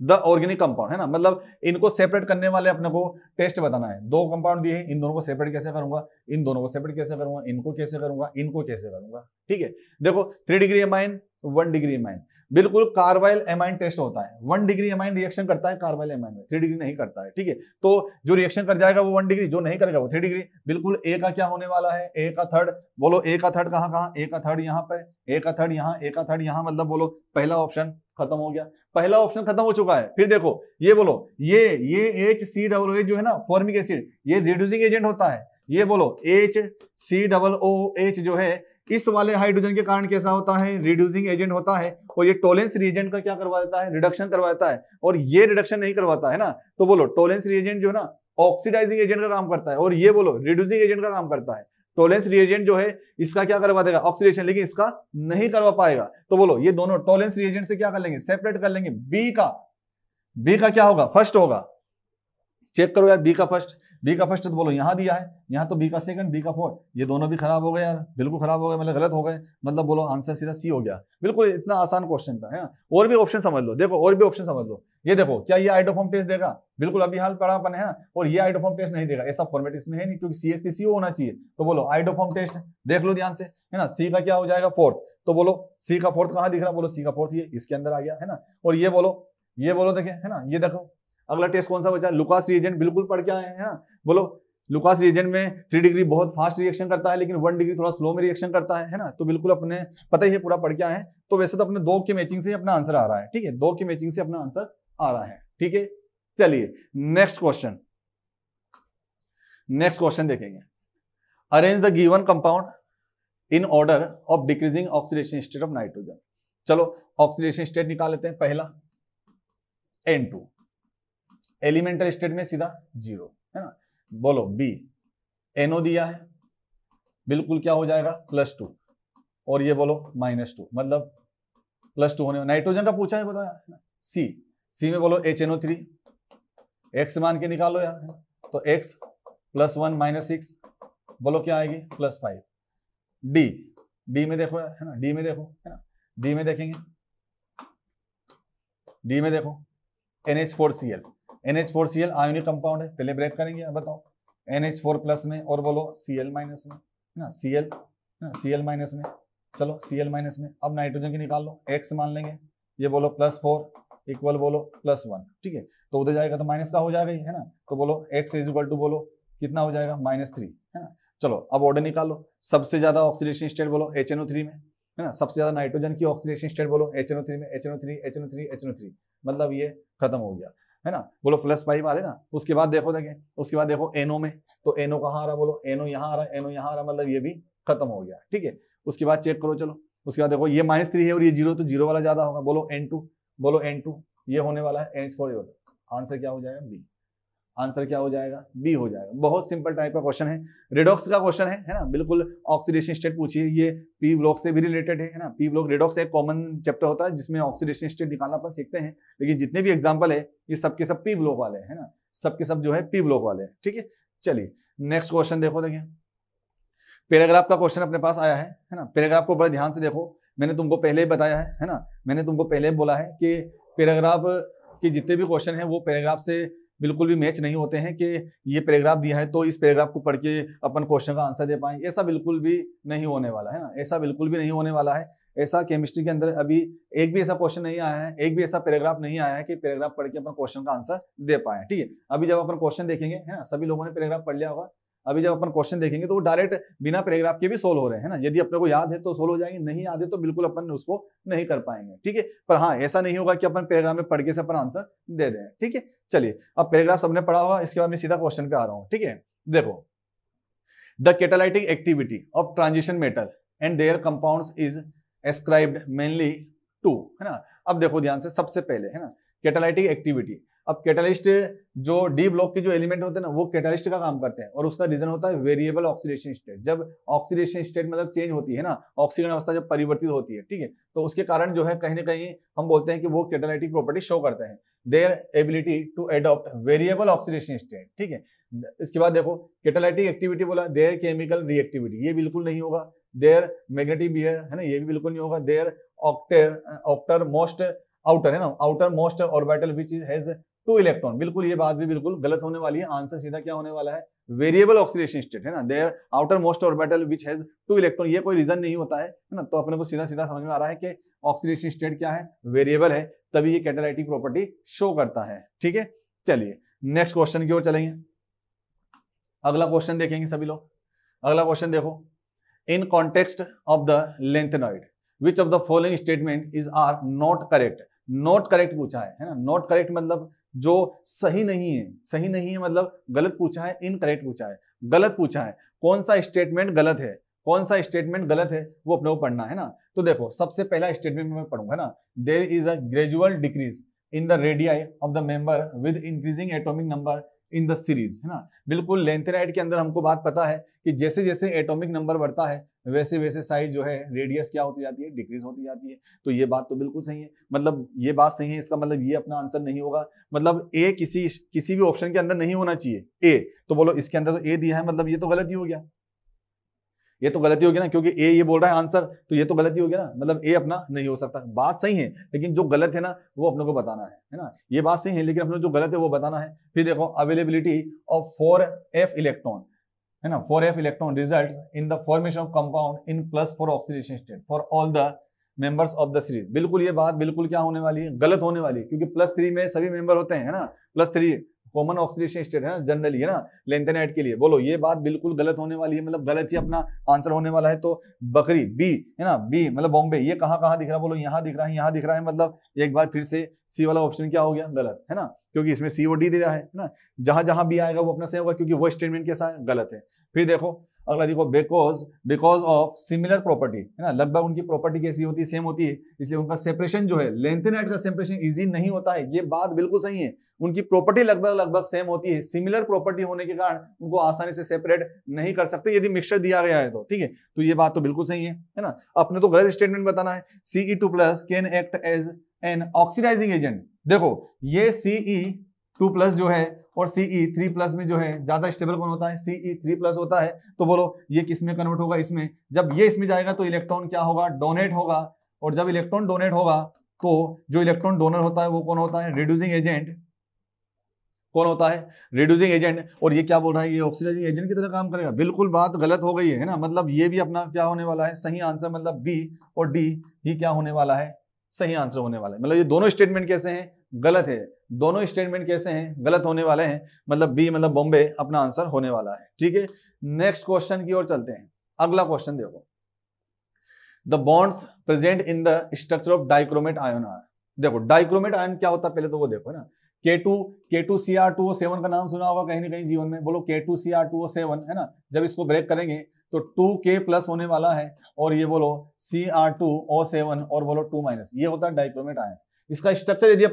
the organic compound, है ना, मतलब इनको सेपरेट करने वाले अपने को टेस्ट बताना है। दो कंपाउंड दिए हैं, इन दोनों को सेपरेट कैसे करूंगा, इन दोनों को सेपरेट कैसे करूंगा, इनको कैसे करूंगा, इनको कैसे करूंगा, ठीक है। देखो 3 डिग्री एमाइन 1 डिग्री एमाइन, बिल्कुल कार्बाइल एमाइन टेस्ट होता है, 1 डिग्री एमाइन रिएक्शन करता है कार्बाइल एमाइन में, 3 डिग्री नहीं करता है, ठीक है। तो जो रिएक्शन कर जाएगा वो 1 डिग्री, जो नहीं करेगा वो 3 डिग्री। बिल्कुल ए का क्या होने वाला है, ए का थर्ड, बोलो ए का थर्ड कहाँ कहाँ, ए का थर्ड यहाँ पे, ए का थर्ड यहाँ, ए का थर्ड यहाँ, मतलब बोलो पहला ऑप्शन खत्म हो गया, पहला ऑप्शन खत्म हो चुका है। फिर देखो ये बोलो ये HCOO जो है ना फॉर्मिक एसिड, ये रिड्यूसिंग एजेंट होता है, ये बोलो HCOOH जो है इस वाले हाइड्रोजन के कारण कैसा होता है, रिड्यूसिंग एजेंट होता है, और ये टोलेंस रिएजेंट का क्या करवा देता है, रिडक्शन करवा देता है, और ये रिडक्शन नहीं करवाता है ना। तो बोलो टोलेंस रिएजेंट जो है ना ऑक्सीडाइजिंग एजेंट का काम करता है, और ये बोलो रिड्यूसिंग एजेंट का काम करता है। टोलेंस रिएजेंट जो है इसका क्या करवा देगा, ऑक्सीडेशन, लेकिन इसका नहीं करवा पाएगा। तो बोलो ये दोनों टोलेंस रिएजेंट से क्या कर लेंगे, सेपरेट कर लेंगे। बी का क्या होगा, फर्स्ट होगा, चेक करो यार, बी का फर्स्ट तो बोलो यहाँ दिया है, यहाँ तो बी का सेकंड, बी का फोर्थ, ये दोनों भी खराब हो गए यार, बिल्कुल खराब हो गए, मतलब गलत हो गए, मतलब बोलो आंसर सीधा सी हो गया। बिल्कुल इतना आसान क्वेश्चन था, है ना। और भी ऑप्शन समझ लो, देखो और भी ऑप्शन समझ लो, ये देखो क्या ये आइडोफॉर्म टेस्ट देगा, बिल्कुल अभी हाल पड़ा अपन है, और ये आइडोफॉर्म टेस्ट नहीं देगा, ऐसा फॉर्मेट इसमें है नहीं, क्योंकि CH3CO होना चाहिए। तो बोलो आइडोफॉर्म टेस्ट देख लो ध्यान से, है ना। सी का क्या हो जाएगा, फोर्थ, तो बोलो सी का फोर्थ कहाँ दिख रहा, बोलो सी का फोर्थ ये इसके अंदर आ गया, है ना। और ये बोलो देखे, है ना, ये देखो अगला टेस्ट कौन सा बचा, लुकास रिएजेंट, बिल्कुल पढ़ के आए हैं, है ना। बोलो लुकास रिएजेंट में 3 डिग्री बहुत फास्ट रिएक्शन करता है, लेकिन 1 डिग्री थोड़ा स्लो में रिएक्शन करता है ना। तो बिल्कुल अपने पता ही है, पूरा पढ़ के आए हैं। तो वैसे तो अपने 2 की मैचिंग से अपना आंसर आ रहा है, ठीक है, 2 की मैचिंग से अपना आंसर आ रहा है, ठीक है। चलिए नेक्स्ट क्वेश्चन देखेंगे, arrange the given compound in order of decreasing oxidation state of nitrogen. चलो ऑक्सीडेशन स्टेट निकाल लेते हैं। पहला N2, एलिमेंटल स्टेट में सीधा 0, है ना। बोलो बी, NO दिया है, बिल्कुल क्या हो जाएगा +2, और ये बोलो -2, मतलब +2 होने, नाइट्रोजन का पूछा है बताया। सी में बोलो HNO3, x मान के निकालो यार, तो x +1 -6, बोलो क्या आएगी +5। डी में देखो है ना, डी में देखो, है ना, डी में देखेंगे, डी में देखो NH4Cl आयोनिक कंपाउंड है, पहले ब्रेक करेंगे, अब बताओ NH4+ में, और बोलो Cl- में, है ना, Cl- में, चलो Cl- में। अब नाइट्रोजन की निकाल लो, x मान लेंगे, ये बोलो +4 इक्वल बोलो +1, ठीक है। तो उधर जाएगा तो माइनस का हो जाएगा, है ना। तो बोलो x = बोलो कितना हो जाएगा -3, है ना। चलो अब ऑर्डर निकालो, सबसे ज्यादा ऑक्सीडेशन स्टेट बोलो HNO3 में, है ना, सबसे ज्यादा नाइट्रोजन की ऑक्सीडेशन स्टेट बोलो HNO3 में, HNO3, मतलब ये खत्म हो गया, है ना। बोलो +5 आ रहे ना। उसके बाद देखो NO में, तो NO कहाँ आ रहा, बोलो NO यहाँ आ रहा, NO यहाँ आ रहा, मतलब ये भी खत्म हो गया, ठीक है। उसके बाद चेक करो, चलो उसके बाद देखो ये -3 है और ये 0, तो 0 वाला ज्यादा होगा, बोलो N2, ये होने वाला है NH4। आंसर क्या हो जाएगा, बी। आंसर क्या हो जाएगा, बी हो जाएगा। बहुत सिंपल टाइप का क्वेश्चन है, रिडॉक्स का क्वेश्चन है ना, बिल्कुल ऑक्सीडेशन स्टेट पूछिए, ये पी ब्लॉक से भी रिलेटेड है ना। पी ब्लॉक रिडॉक्स एक कॉमन चैप्टर होता है जिसमें ऑक्सीडेशन स्टेट निकालना अपन सीखते हैं, लेकिन जितने भी एग्जांपल है ये सबके सब पी ब्लॉक वाले हैं ना। सबके सब जो है पी ब्लॉक वाले हैं, ठीक है। चलिए नेक्स्ट क्वेश्चन देखो, देखिए पैराग्राफ का क्वेश्चन अपने पास आया है ना। पैराग्राफ को बड़े ध्यान से देखो, मैंने तुमको पहले ही बताया है ना, मैंने तुमको पहले बोला है कि पैराग्राफ के जितने भी क्वेश्चन हैं वो पैराग्राफ से बिल्कुल भी मैच नहीं होते हैं कि ये पैराग्राफ दिया है तो इस पैराग्राफ को पढ़ के अपन क्वेश्चन का आंसर दे पाएं, ऐसा बिल्कुल भी नहीं होने वाला है ना, ऐसा बिल्कुल भी नहीं होने वाला है। ऐसा केमिस्ट्री के अंदर अभी एक भी ऐसा क्वेश्चन नहीं आया है, एक भी ऐसा पैराग्राफ नहीं आया है कि पैराग्राफ पढ़ के अपन क्वेश्चन का आंसर दे पाए, ठीक है। अभी जब अपन क्वेश्चन देखेंगे है ना, सभी लोगों ने पैराग्राफ पढ़ लिया होगा, अभी जब अपन क्वेश्चन देखेंगे तो वो डायरेक्ट बिना पैराग्राफ के भी सोल्व हो रहे हैं ना। यदि अपने को याद है तो सोल्व हो जाएंगे, नहीं याद है तो बिल्कुल अपन उसको नहीं कर पाएंगे, ठीक है। पर हाँ ऐसा नहीं होगा कि अपन पैराग्राफ में पढ़ के से अपन आंसर दे दें, ठीक है। चलिए अब पैराग्राफ सबने पढ़ा होगा, इसके बाद मैं सीधा क्वेश्चन पे आ रहा हूँ, ठीक है। देखो, the catalytic activity of transition metal and their compounds is ascribed mainly to, है ना। अब देखो ध्यान से, सबसे पहले है ना कैटालाइटिक एक्टिविटी, अब कैटालिस्ट जो डी ब्लॉक के जो एलिमेंट होते हैं ना वो कैटालिस्ट का काम करते हैं और उसका रीजन होता है वेरिएबल ऑक्सीडेशन स्टेट। जब ऑक्सीडेशन स्टेट मतलब चेंज होती है ना, ऑक्सीजन अवस्था जब परिवर्तित होती है, ठीक है, तो उसके कारण जो है कहीं ना कहीं हम बोलते हैं कि वो कैटालाइटिक प्रॉपर्टी शो करते हैं, their ability to adopt variable oxidation state, ठीक है। इसके बाद देखो कैटालाइटिक एक्टिविटी बोला, देयर केमिकल रिएक्टिविटी, ये बिल्कुल नहीं होगा। देयर मैग्नेटिक बिहेवियर है ना, ये भी बिल्कुल नहीं होगा। देयर ऑक्टर मोस्ट आउटर है ना, outer most orbital which has 2 electron, बिल्कुल ये बात भी बिल्कुल गलत होने वाली है। आंसर सीधा क्या होने वाला है, वेरिएबल ऑक्सीडेशन स्टेट, है ना। Their outer most orbital which has 2 electron, ये कोई रीजन नहीं होता है ना। तो अपने को सीधा सीधा समझ में आ रहा है कि ऑक्सीडेशन स्टेट क्या है, वेरिएबल है, तभी ये कैटालाइटिक प्रॉपर्टी शो करता है, ठीक है। चलिए नेक्स्ट क्वेश्चन की ओर चलेंगे, अगला क्वेश्चन देखेंगे सभी लोग। अगला क्वेश्चन देखो, in context of the lanthanoid which of the following statement is are not correct. Not correct पूछा है ना, नॉट करेक्ट मतलब जो सही नहीं है, सही नहीं है मतलब गलत पूछा है, इनकरेक्ट पूछा है, गलत पूछा है। कौन सा स्टेटमेंट गलत है, कौन सा स्टेटमेंट गलत है वो अपने को पढ़ना है ना। तो देखो सबसे पहला स्टेटमेंट मैं पढ़ूंगा ना, there is a gradual decrease in the radii of the member with increasing atomic number in the series, है ना। बिल्कुल लेंथेनाइड के अंदर हमको बात पता है कि जैसे जैसे एटॉमिक नंबर बढ़ता है वैसे वैसे साइज जो है रेडियस क्या होती जाती है, डिक्रीज होती जाती है। तो ये बात तो बिल्कुल सही है, मतलब ये बात सही है, इसका मतलब ये अपना आंसर नहीं होगा। मतलब ए किसी भी ऑप्शन के अंदर नहीं होना चाहिए ए, तो बोलो इसके अंदर तो ए दिया है, मतलब ये तो गलत ही हो गया, ये तो गलती होगी ना, क्योंकि ए ये बोल रहा है आंसर, तो ये तो गलती होगी ना, मतलब ए अपना नहीं हो सकता। बात सही है लेकिन जो गलत है ना वो अपने को बताना है ना। ये बात सही है लेकिन अपने जो गलत है वो बताना है। फिर देखो अवेलेबिलिटी ऑफ 4f इलेक्ट्रॉन, है ना, 4f electron results in the formation of compound in +4 oxidation state for all the members of the series. बिल्कुल ये बात बिल्कुल क्या होने वाली है, गलत होने वाली है, क्योंकि +3 में सभी मेंबर होते हैं, है ना, +3 कॉमन ऑक्सीडेशन स्टेट है ना जनरली, है ना, लेंथेनाइड के लिए। बोलो ये बात बिल्कुल गलत होने वाली है, मतलब गलत ही अपना आंसर होने वाला है। तो बकरी बी, है ना, बी मतलब बॉम्बे, ये कहाँ दिख रहा है, बोलो यहाँ दिख रहा है, यहाँ दिख रहा है, मतलब एक बार फिर से सी वाला ऑप्शन क्या हो गया, गलत, है ना, क्योंकि इसमें सी और डी दे रहा है ना। जहां जहां बी आएगा वो अपना सही होगा, क्योंकि वो स्टेटमेंट कैसा है, गलत है। फिर देखो अगला देखो, बिकॉज ऑफ सिमिलर प्रॉपर्टी, है ना, लगभग उनकी प्रॉपर्टी कैसी होती है, सेम होती है, इसलिए उनका सेपरेशन जो है लेंथेनाइड का सेपरेशन इजी नहीं होता है। ये बात बिल्कुल सही है, उनकी प्रॉपर्टी लगभग सेम होती है, सिमिलर प्रॉपर्टी होने के कारण उनको आसानी से सेपरेट नहीं कर सकते यदि मिक्सचर दिया गया है तो, ठीक है। तो ये बात तो बिल्कुल सही है ना। अपने तो गलत स्टेटमेंट बताना है, Ce2+ can act as an oxidising agent. देखो ये Ce2+ जो है और Ce3+ में जो है ज्यादा स्टेबल कौन होता है, Ce3+ होता है। तो बोलो ये किस में कन्वर्ट होगा, इसमें। जब ये इसमें जाएगा तो इलेक्ट्रॉन क्या होगा, डोनेट होगा, और जब इलेक्ट्रॉन डोनेट होगा तो जो इलेक्ट्रॉन डोनर होता है वो कौन होता है, रिड्यूसिंग एजेंट। कौन होता है, रिड्यूसिंग एजेंट। और ये क्या बोल रहा है, ये ऑक्सीडाइजिंग एजेंट की तरह काम करेगा। बिल्कुल बात गलत हो गई है ना, मतलब ये भी अपना क्या होने वाला है, सही आंसर, मतलब बी और डी ही क्या होने वाला है, सही आंसर होने वाला है। मतलब ये दोनों स्टेटमेंट कैसे हैं, गलत है, दोनों स्टेटमेंट कैसे हैं, गलत होने वाले हैं, मतलब बी मतलब बॉम्बे अपना आंसर होने वाला है, ठीक है। नेक्स्ट क्वेश्चन की ओर चलते हैं। अगला क्वेश्चन देखो, the bonds present in the structure of dichromate ion are. देखो डाइक्रोमेट आयन क्या होता है पहले तो वो देखो ना, K2Cr2O7 का नाम सुना होगा कहीं ना कहीं जीवन में। बोलो K2Cr2O7, है ना, जब इसको ब्रेक करेंगे तो 2K+ होने वाला है, और ये बोलो Cr2O7 और बोलो 2-, ये होता है डाइक्रोमेट आयन। इसका स्ट्रक्चर यदि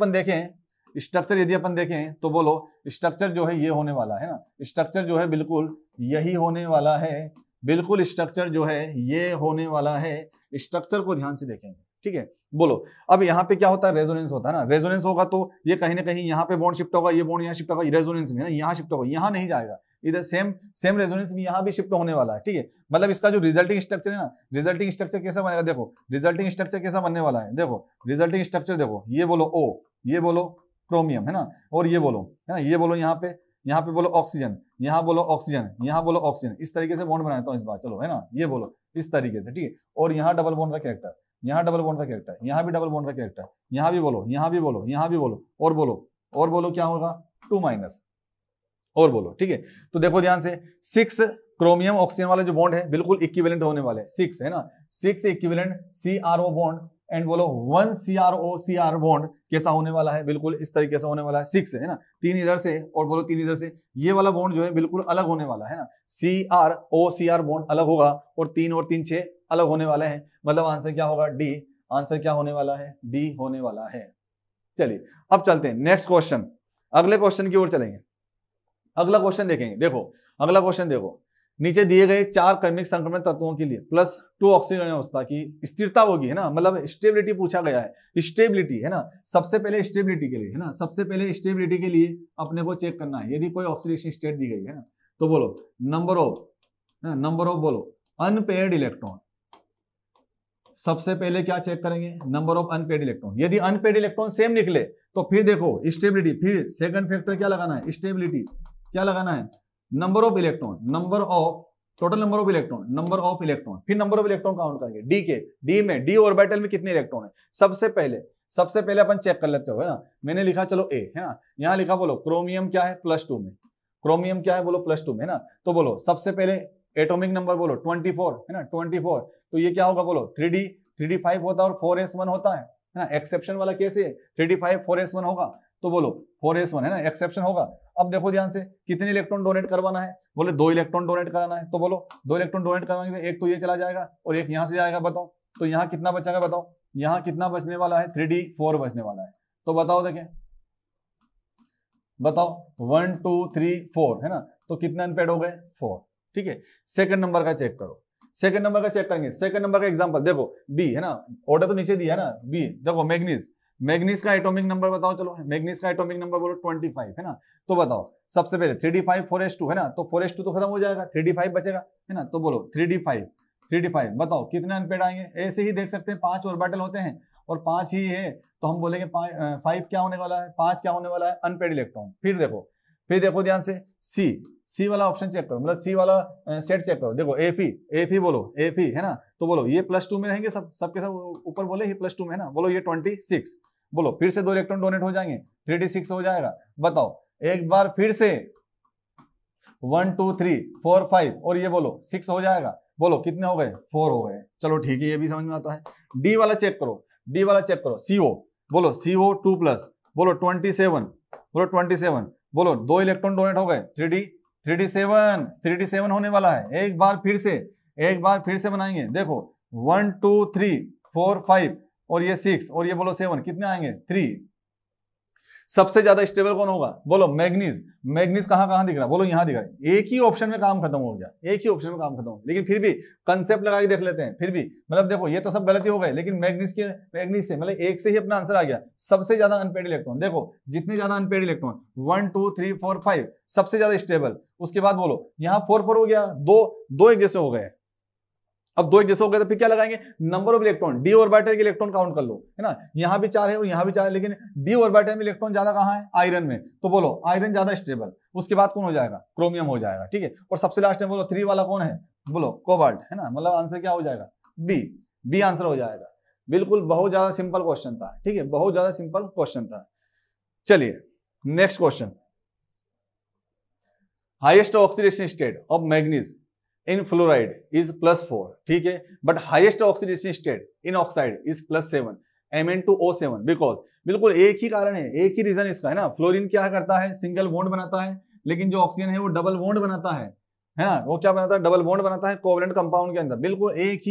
अपन देखें, तो बोलो स्ट्रक्चर जो है ये होने वाला है ना, स्ट्रक्चर जो है बिल्कुल यही होने वाला है, बिल्कुल स्ट्रक्चर जो है ये होने वाला है। स्ट्रक्चर को ध्यान से देखेंगे, ठीक है। बोलो अब यहाँ पे क्या होता है, रेजोनेंस होता है ना, रेजोनेंस होगा तो ये कहीं ना कहीं यहाँ पे बॉन्ड शिफ्ट होगा, ये बॉन्ड यहाँ शिफ्ट होगा, रेजोनेंस में ना यहाँ शिफ्ट होगा, यहाँ नहीं जाएगा, इधर सेम रेजोनेंस में यहाँ भी शिफ्ट होने वाला है, ठीक है। मतलब इसका जो रिजल्टिंग स्ट्रक्चर है ना, रिजल्टिंग स्ट्रक्चर कैसा बनेगा, देखो रिजल्टिंग स्ट्रक्चर कैसा बनने वाला है, देखो रिजल्टिंग स्ट्रक्चर देखो, ये बोलो O, ये बोलो क्रोमियम है ना, और ये बोलो है ना, ये बोलो यहाँ पे बोलो ऑक्सीजन, यहाँ बोलो ऑक्सीजन, यहाँ बोलो ऑक्सीजन, इस तरीके से बॉन्ड बनाता हूँ इस बार, चलो है ना, ये बोलो इस तरीके से, ठीक है। और यहाँ डबल बॉन्ड का कैरेक्टर, यहाँ डबल बॉन्ड का कैरेक्टर, यहाँ भी डबल बॉन्ड का कैरेक्टर, यहाँ भी बोलो, यहाँ भी बोलो, यहाँ भी बोलो, और बोलो क्या होगा 2- और बोलो, ठीक है। तो देखो ध्यान से 6 क्रोमियम ऑक्सीजन वाला जो बॉन्ड है बिल्कुल इक्विवेलेंट होने वाले, 6 है ना, 6 इक्विवेलेंट CRO बॉन्ड एंड बोलो 1 CR बॉन्ड कैसा होने वाला है, बिल्कुल इस तरीके से होने वाला है, 6 है ना, 3 इधर से और बोलो 3 इधर से, ये वाला बॉन्ड जो है बिल्कुल अलग होने वाला है ना, CR बॉन्ड अलग होगा और 3 और 3 6 अलग होने वाले हैं, मतलब आंसर क्या होगा डी, आंसर क्या होने वाला है, डी होने वाला है। चलिए अब चलते हैं नेक्स्ट क्वेश्चन, अगले क्वेश्चन की ओर चलेंगे। अगला क्वेश्चन देखेंगे, देखो अगला क्वेश्चन देखो, नीचे दिए गए 4 कर्मिक संक्रमण तत्वों के लिए +2 ऑक्सीजन अवस्था की स्थिरता होगी है ना, मतलब स्टेबिलिटी पूछा गया है, स्टेबिलिटी है ना, सबसे पहले स्टेबिलिटी के लिए है ना, सबसे पहले स्टेबिलिटी के लिए अपने को चेक करना है, यदि कोई ऑक्सीडेशन स्टेट दी गई है ना, तो बोलो नंबर ऑफ बोलो अनपेयर्ड इलेक्ट्रॉन, सबसे पहले क्या चेक करेंगे, नंबर ऑफ अनपेयर्ड इलेक्ट्रॉन, यदि अनपेयर्ड इलेक्ट्रॉन सेम निकले तो फिर देखो स्टेबिलिटी, फिर सेकंड फैक्टर क्या लगाना है, स्टेबिलिटी क्या लगाना है, number of electron, number of total number of electron, number of electron, फिर नंबर ऑफ इलेक्ट्रॉन काउंट करेंगे, डी में डी ऑर्बिटल में कितने इलेक्ट्रॉन है, सबसे पहले अपन चेक कर लेते हो है ना, मैंने लिखा चलो ए है ना, यहाँ लिखा बोलो क्रोमियम क्या है +2 में, क्रोमियम क्या है बोलो +2 में है ना, तो बोलो सबसे पहले एटॉमिक नंबर बोलो 24 है ना, 24, तो ये क्या होगा बोलो 3D5 होता है और 4s1 होता है ना, एक्सेप्शन वाला कैसे है 3D5 4s1 होगा, तो बोलो 4s1 है ना, एक्सेप्शन होगा। अब देखो ध्यान से कितने इलेक्ट्रॉन डोनेट करवाना है, बोले 2 इलेक्ट्रॉन डोनेट कराना है, तो बोलो 2 इलेक्ट्रॉन डोनेट करवाएंगे तो एक तो ये चला जाएगा और एक यहाँ से जाएगा, बताओ तो यहाँ कितना बचेगा, बताओ यहाँ कितना बचने वाला है 3D4 बचने वाला है, तो बताओ देखें, बताओ 1 2 3 4 है ना, तो कितने अनपेड हो गए 4, ठीक है। सेकंड नंबर का चेक करो, सेकंड नंबर का चेक करेंगे, सेकंड नंबर का एग्जांपल देखो बी है ना, ऑर्डर तो नीचे दिया है ना, बी देखो मैग्नीज का एटॉमिक नंबर बताओ, चलो मैग्नीज का एटॉमिक नंबर बोलो 25 है ना, तो बताओ सबसे पहले 3D5 4s2 है ना, तो 4s2 तो खत्म हो जाएगा, 3D5 बचेगा है ना, तो बोलो 3D5 बताओ कितने अनपेड आएंगे, ऐसे ही देख सकते हैं 5 ऑर्बिटल होते हैं और 5 ही है, तो हम बोलेंगे 5 क्या होने वाला है, 5 क्या होने वाला है अनपेड इलेक्ट्रॉन। फिर देखो ध्यान से सी वाला ऑप्शन चेक करो, मतलब सी वाला सेट चेक करो, देखो एफी बोलो एफी है ना, तो बोलो ये +2 में रहेंगे, सबके सब ऊपर बोले ये +2 में है ना, बोलो ये 26, बोलो फिर से 2 इलेक्ट्रॉन डोनेट हो जाएंगे 3D6 हो जाएगा, बताओ एक बार फिर से 1 2 3 4 5 और ये बोलो 6 हो जाएगा, बोलो कितने हो गए 4 हो गए, चलो ठीक है ये भी समझ में आता है। डी वाला चेक करो CO बोलो CO2+, बोलो 27 बोलो 2 इलेक्ट्रॉन डोनेट हो गए 3D7 होने वाला है, एक बार फिर से बनाएंगे, देखो 1 2 3 4 5 और ये 6 और ये बोलो 7, कितने आएंगे 3। सबसे ज्यादा स्टेबल कौन होगा, बोलो मैग्नीज कहां दिख रहा है, बोलो यहाँ दिख रहा है, एक ही ऑप्शन में काम खत्म हो गया, लेकिन फिर भी कंसेप्ट लगा के देख लेते हैं, फिर भी मतलब देखो ये तो सब गलती हो गए, लेकिन मैग्नीज से मतलब एक से ही अपना आंसर आ गया, सबसे ज्यादा अनपेड इलेक्ट्रॉन, देखो जितने ज्यादा अनपेड इलेक्ट्रॉन 1 2 3 4 5 सबसे ज्यादा स्टेबल, उसके बाद बोलो यहाँ 4 हो गया, दो एक जैसे हो गए, अब 2 एक जैसे हो गए तो फिर क्या लगाएंगे, number of electron, D orbital के इलेक्ट्रॉन काउंट कर लो है ना, यहाँ भी 4 है और यहाँ भी 4 है, लेकिन डी ऑर्बिटल में इलेक्ट्रॉन ज्यादा कहाँ है, आयरन में, तो बोलो आयरन ज्यादा स्टेबल, उसके बाद कौन हो जाएगा, क्रोमियम हो जाएगा, ठीक है। और सबसे लास्ट में बोलो 3 वाला कौन है, बोलो कोबाल्ट है ना, मतलब आंसर क्या हो जाएगा, बी आंसर हो जाएगा, बिल्कुल बहुत ज्यादा सिंपल क्वेश्चन था, ठीक है, बहुत ज्यादा सिंपल क्वेश्चन था। चलिए next question, highest oxidation state of manganese in fluoride is +4, ठीक है, but highest oxidation state in oxide is +7 Mn2O7, because बिल्कुल एक ही कारण है, एक ही रीजन इसका है ना, फ्लोरीन क्या करता है, सिंगल बॉन्ड बनाता है, लेकिन जो ऑक्सीजन है वो डबल बॉन्ड बनाता है ना, वो क्या बनाता है, डबल बॉन्ड बनाता है कोवलेंट कंपाउंड के अंदर, बिल्कुल एक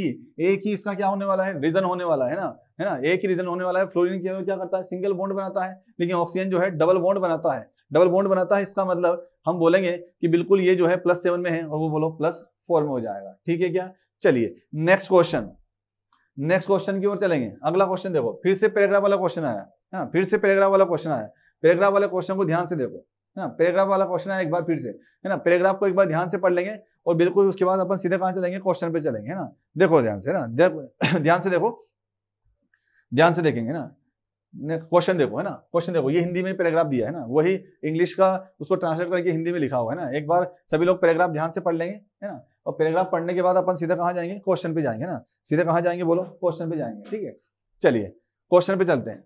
ही इसका क्या होने वाला है, रीजन होने वाला है ना, एक ही रीजन होने वाला है, फ्लोरीन क्या करता है, सिंगल बॉन्ड बनाता है, लेकिन ऑक्सीजन जो है डबल बॉन्ड बनाता है, इसका मतलब हम बोलेंगे कि बिल्कुल ये जो है +7 में है और वो बोलो +4 में हो जाएगा, ठीक है क्या। चलिए नेक्स्ट क्वेश्चन, नेक्स्ट क्वेश्चन की ओर चलेंगे। अगला क्वेश्चन देखो, फिर से पैराग्राफ वाला क्वेश्चन आया है ना, फिर से पैराग्राफ वाला क्वेश्चन आया। पैराग्राफ वाले क्वेश्चन को ध्यान से देखो, है ना, पैराग्राफ वाला क्वेश्चन आया एक बार फिर से, है ना, पैराग्राफ को एक बार ध्यान से पढ़ लेंगे और बिल्कुल उसके बाद अपन सीधे कहां चलेंगे, क्वेश्चन पे चलेंगे, है ना। देखो ध्यान से, है ना, ध्यान से देखो, ध्यान से देखेंगे ना। क्वेश्चन देखो, है ना, क्वेश्चन देखो, ये हिंदी में पैराग्राफ दिया है ना, वही इंग्लिश का उसको ट्रांसलेट करके हिंदी में लिखा हुआ है ना। एक बार सभी लोग पैराग्राफ ध्यान से पढ़ लेंगे, है ना, और पैराग्राफ पढ़ने के बाद अपन सीधा कहां जाएंगे, क्वेश्चन पे जाएंगे ना। सीधे कहां जाएंगे बोलो, क्वेश्चन पे जाएंगे, ठीक है। चलिए क्वेश्चन पे चलते हैं।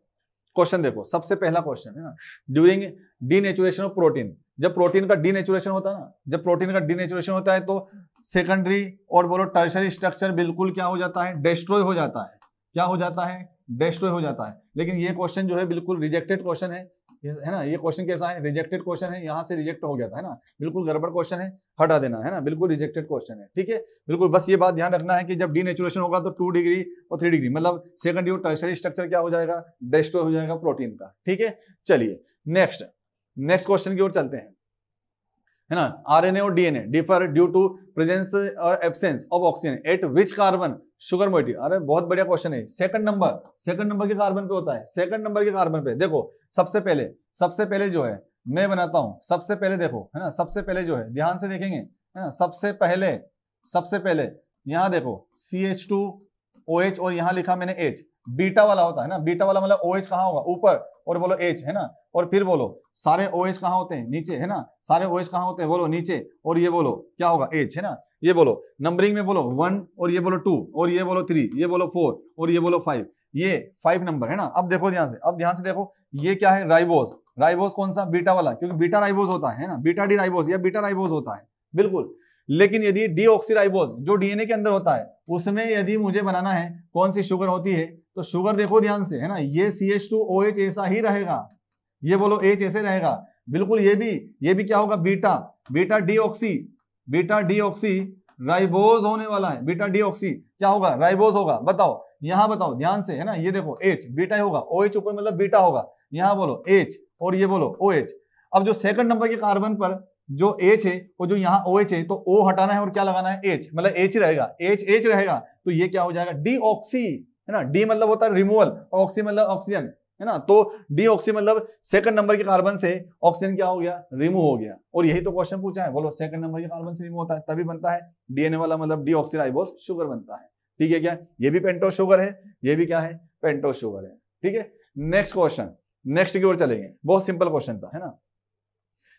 क्वेश्चन देखो, सबसे पहला क्वेश्चन है ना, ड्यूरिंग डीनेचुरेशन ऑफ प्रोटीन, जब प्रोटीन का डीनेचुरेशन होता है ना, जब प्रोटीन का डीनेचुरेशन होता है तो सेकेंडरी और बोलो टर्शरी स्ट्रक्चर बिल्कुल क्या हो जाता है, डिस्ट्रॉय हो जाता है। क्या हो जाता है, डिस्ट्रॉय हो जाता है। लेकिन ये क्वेश्चन जो है बिल्कुल रिजेक्टेड क्वेश्चन है ना। ये क्वेश्चन कैसा है, रिजेक्टेड क्वेश्चन है, यहाँ से रिजेक्ट हो गया था, है ना, बिल्कुल गड़बड़ क्वेश्चन है, हटा देना, है ना, बिल्कुल रिजेक्टेड क्वेश्चन है, ठीक है। बिल्कुल बस ये बात ध्यान रखना है कि जब डीनेचुरेशन होगा तो 2 डिग्री और 3 डिग्री मतलब सेकेंडरी और टर्शरी स्ट्रक्चर क्या हो जाएगा, डिस्ट्रॉय हो जाएगा प्रोटीन का, ठीक है। चलिए नेक्स्ट क्वेश्चन की ओर चलते हैं, है ना। आरएनए और DNA differ due to presence और absence of oxygen at which carbon sugar moiety. अरे बहुत बढ़िया क्वेश्चन है। सेकंड नंबर के कार्बन पे होता है, सेकंड नंबर के कार्बन पे। देखो सबसे पहले जो है मैं बनाता हूं, सबसे पहले देखो, है ना, सबसे पहले जो है ध्यान से देखेंगे, है ना, सबसे पहले यहां देखो CH2OH और यहां लिखा मैंने H, बीटा वाला होता है ना, बीटा वाला मतलब OH कहां होगा, ऊपर, और बोलो H, है ना, और फिर बोलो सारे OH कहां होते हैं, नीचे, है ना, सारे OH कहां होते हैं, बोलो नीचे, और ये बोलो क्या होगा H, है ना। ये बोलो नंबरिंग में बोलो 1 और ये बोलो 2 और ये बोलो 3, ये बोलो 4 और ये बोलो 5, ये 5 नंबर, है ना। अब देखो ध्यान से, अब ध्यान से देखो, ये क्या है, राइबोज कौन सा, बीटा वाला, क्योंकि बीटा राइबोज होता है ना, बीटा डी राइबोज या बीटा राइबोज होता है, बिल्कुल। लेकिन यदि डीऑक्सीराइबोज जो डीएनए के अंदर होता है, उसमें यदि मुझे बनाना है कौन सी शुगर होती है, तो शुगर देखो ध्यान से, है ना, ये CH2OH ऐसा ही रहेगा, ये बोलो H ऐसे रहेगा, बिल्कुल। ये भी क्या होगा, बीटा डीऑक्सी राइबोज होने वाला है, बीटा डीऑक्सी क्या होगा, राइबोज होगा। बताओ, यहां बताओ ध्यान से, है ना, ये देखो H बीटा होगा, OH ऊपर मतलब बीटा होगा, यहां बोलो H और ये बोलो OH। अब जो सेकंड नंबर के कार्बन पर जो H है और जो यहाँ OH है, तो O हटाना है और क्या लगाना है, H, मतलब H रहेगा, H रहेगा, तो ये क्या हो जाएगा, डीऑक्सी, है ना। डी मतलब होता है रिमूवल और ऑक्सी मतलब ऑक्सीजन, है ना, तो डीऑक्सी मतलब सेकंड नंबर के कार्बन से ऑक्सीजन क्या हो गया, रिमूव हो गया। और यही तो क्वेश्चन पूछा है, बोलो सेकंड नंबर के कार्बन से रिमूव होता है तभी बनता है डीएनए वाला मतलब डीऑक्सीराइबोज शुगर बनता है, ठीक है। क्या ये भी पेंटोज शुगर है, ये भी क्या है, पेंटोज शुगर है, ठीक है। नेक्स्ट क्वेश्चन, नेक्स्ट की ओर चलेंगे, बहुत सिंपल क्वेश्चन था, है ना,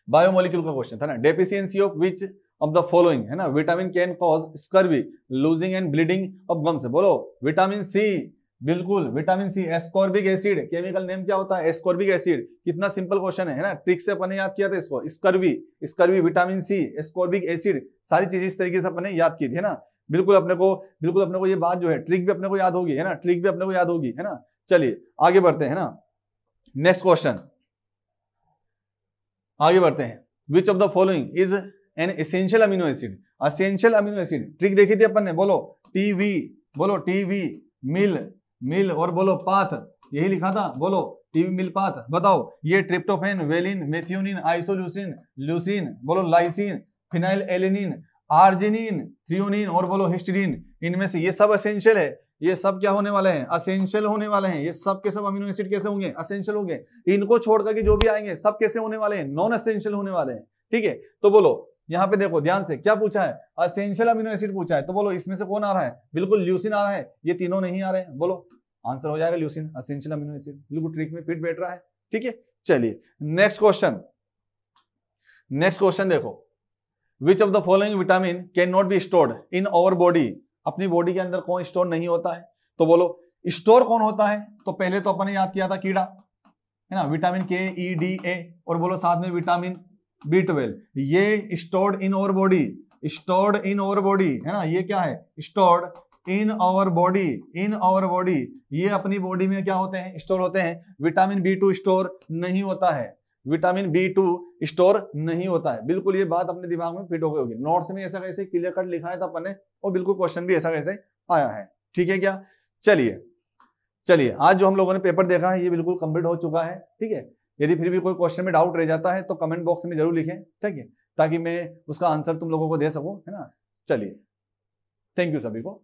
बायोमोलिक्यूल का क्वेश्चन था ना। Deficiency of which of the following, है ना, vitamin can cause scurvy, loosing and bleeding of gums. बोलो विटामिन सी, बिल्कुल vitamin C. Ascorbic acid chemical name क्या होता है, एस्कॉर्बिक एसिड। कितना सिंपल क्वेश्चन है ना, ट्रिक से अपने याद किया था इसको, scurvy, vitamin C, ascorbic acid, सारी चीजें इस तरीके से अपने याद की थी, है ना। बिल्कुल अपने को ये बात जो है, ट्रिक भी अपने को याद होगी, है ना, ट्रिक भी अपने को याद होगी, है ना। चलिए आगे बढ़ते हैं, है ना, नेक्स्ट क्वेश्चन आगे बढ़ते हैं। विच of the following is an essential amino acid, essential amino acid. Trick देखी थी अपन ने, बोलो टीवी मिल और बोलो पाथ, यही लिखा था, बोलो टीवी मिल पाथ। बताओ ये tryptophan, valine, methionine, isoleucine, leucine, बोलो lysine, phenylalanine, arginine, threonine और बोलो हिस्टीडीन। इनमें से ये सब एसेंशियल है, ये सब क्या होने वाले हैं, असेंशियल होने वाले हैं। ये सब के सब अमीनो एसिड कैसे होंगे, असेंशियल होंगे। इनको छोड़ करके जो भी आएंगे सब कैसे होने वाले हैं, नॉन एसेंशियल होने वाले हैं, ठीक है। तो बोलो यहाँ पे देखो ध्यान से, क्या पूछा है, असेंशियल अमीनो एसिड पूछा है, तो बोलो इसमें से कौन आ रहा है, बिल्कुल ल्यूसिन आ रहा है, ये तीनों नहीं आ रहे हैं, बोलो आंसर हो जाएगा ल्यूसिन, असेंशियल अमीनो एसिड, बिल्कुल ट्रिक में फिट बैठ रहा है, ठीक है। चलिए नेक्स्ट क्वेश्चन देखो, which of the following vitamin can not be stored in our body. अपनी बॉडी के अंदर कौन स्टोर नहीं होता है, तो बोलो स्टोर कौन होता है। तो पहले तो अपन ने याद किया था कीड़ा, है ना, विटामिन KEDA, और बोलो साथ में विटामिन B12, ये स्टोर्ड इन आवर बॉडी, है ना, ये क्या है, स्टोर्ड इन आवर बॉडी, ये अपनी बॉडी में क्या होते हैं, स्टोर होते हैं। विटामिन B2 स्टोर नहीं होता है, विटामिन B2 स्टोर नहीं होता है, बिल्कुल ये बात अपने दिमाग में फिट हो गई होगी। नोट्स में ऐसा कैसे क्लियर कट लिखा है था अपन ने, और बिल्कुल क्वेश्चन भी ऐसा कैसे आया है, ठीक है क्या। चलिए आज जो हम लोगों ने पेपर देखा है ये बिल्कुल कंप्लीट हो चुका है, ठीक है। यदि फिर भी कोई क्वेश्चन में डाउट रह जाता है तो कमेंट बॉक्स में जरूर लिखें, ठीक है, ताकि मैं उसका आंसर तुम लोगों को दे सकूं, है ना। चलिए थैंक यू सभी को।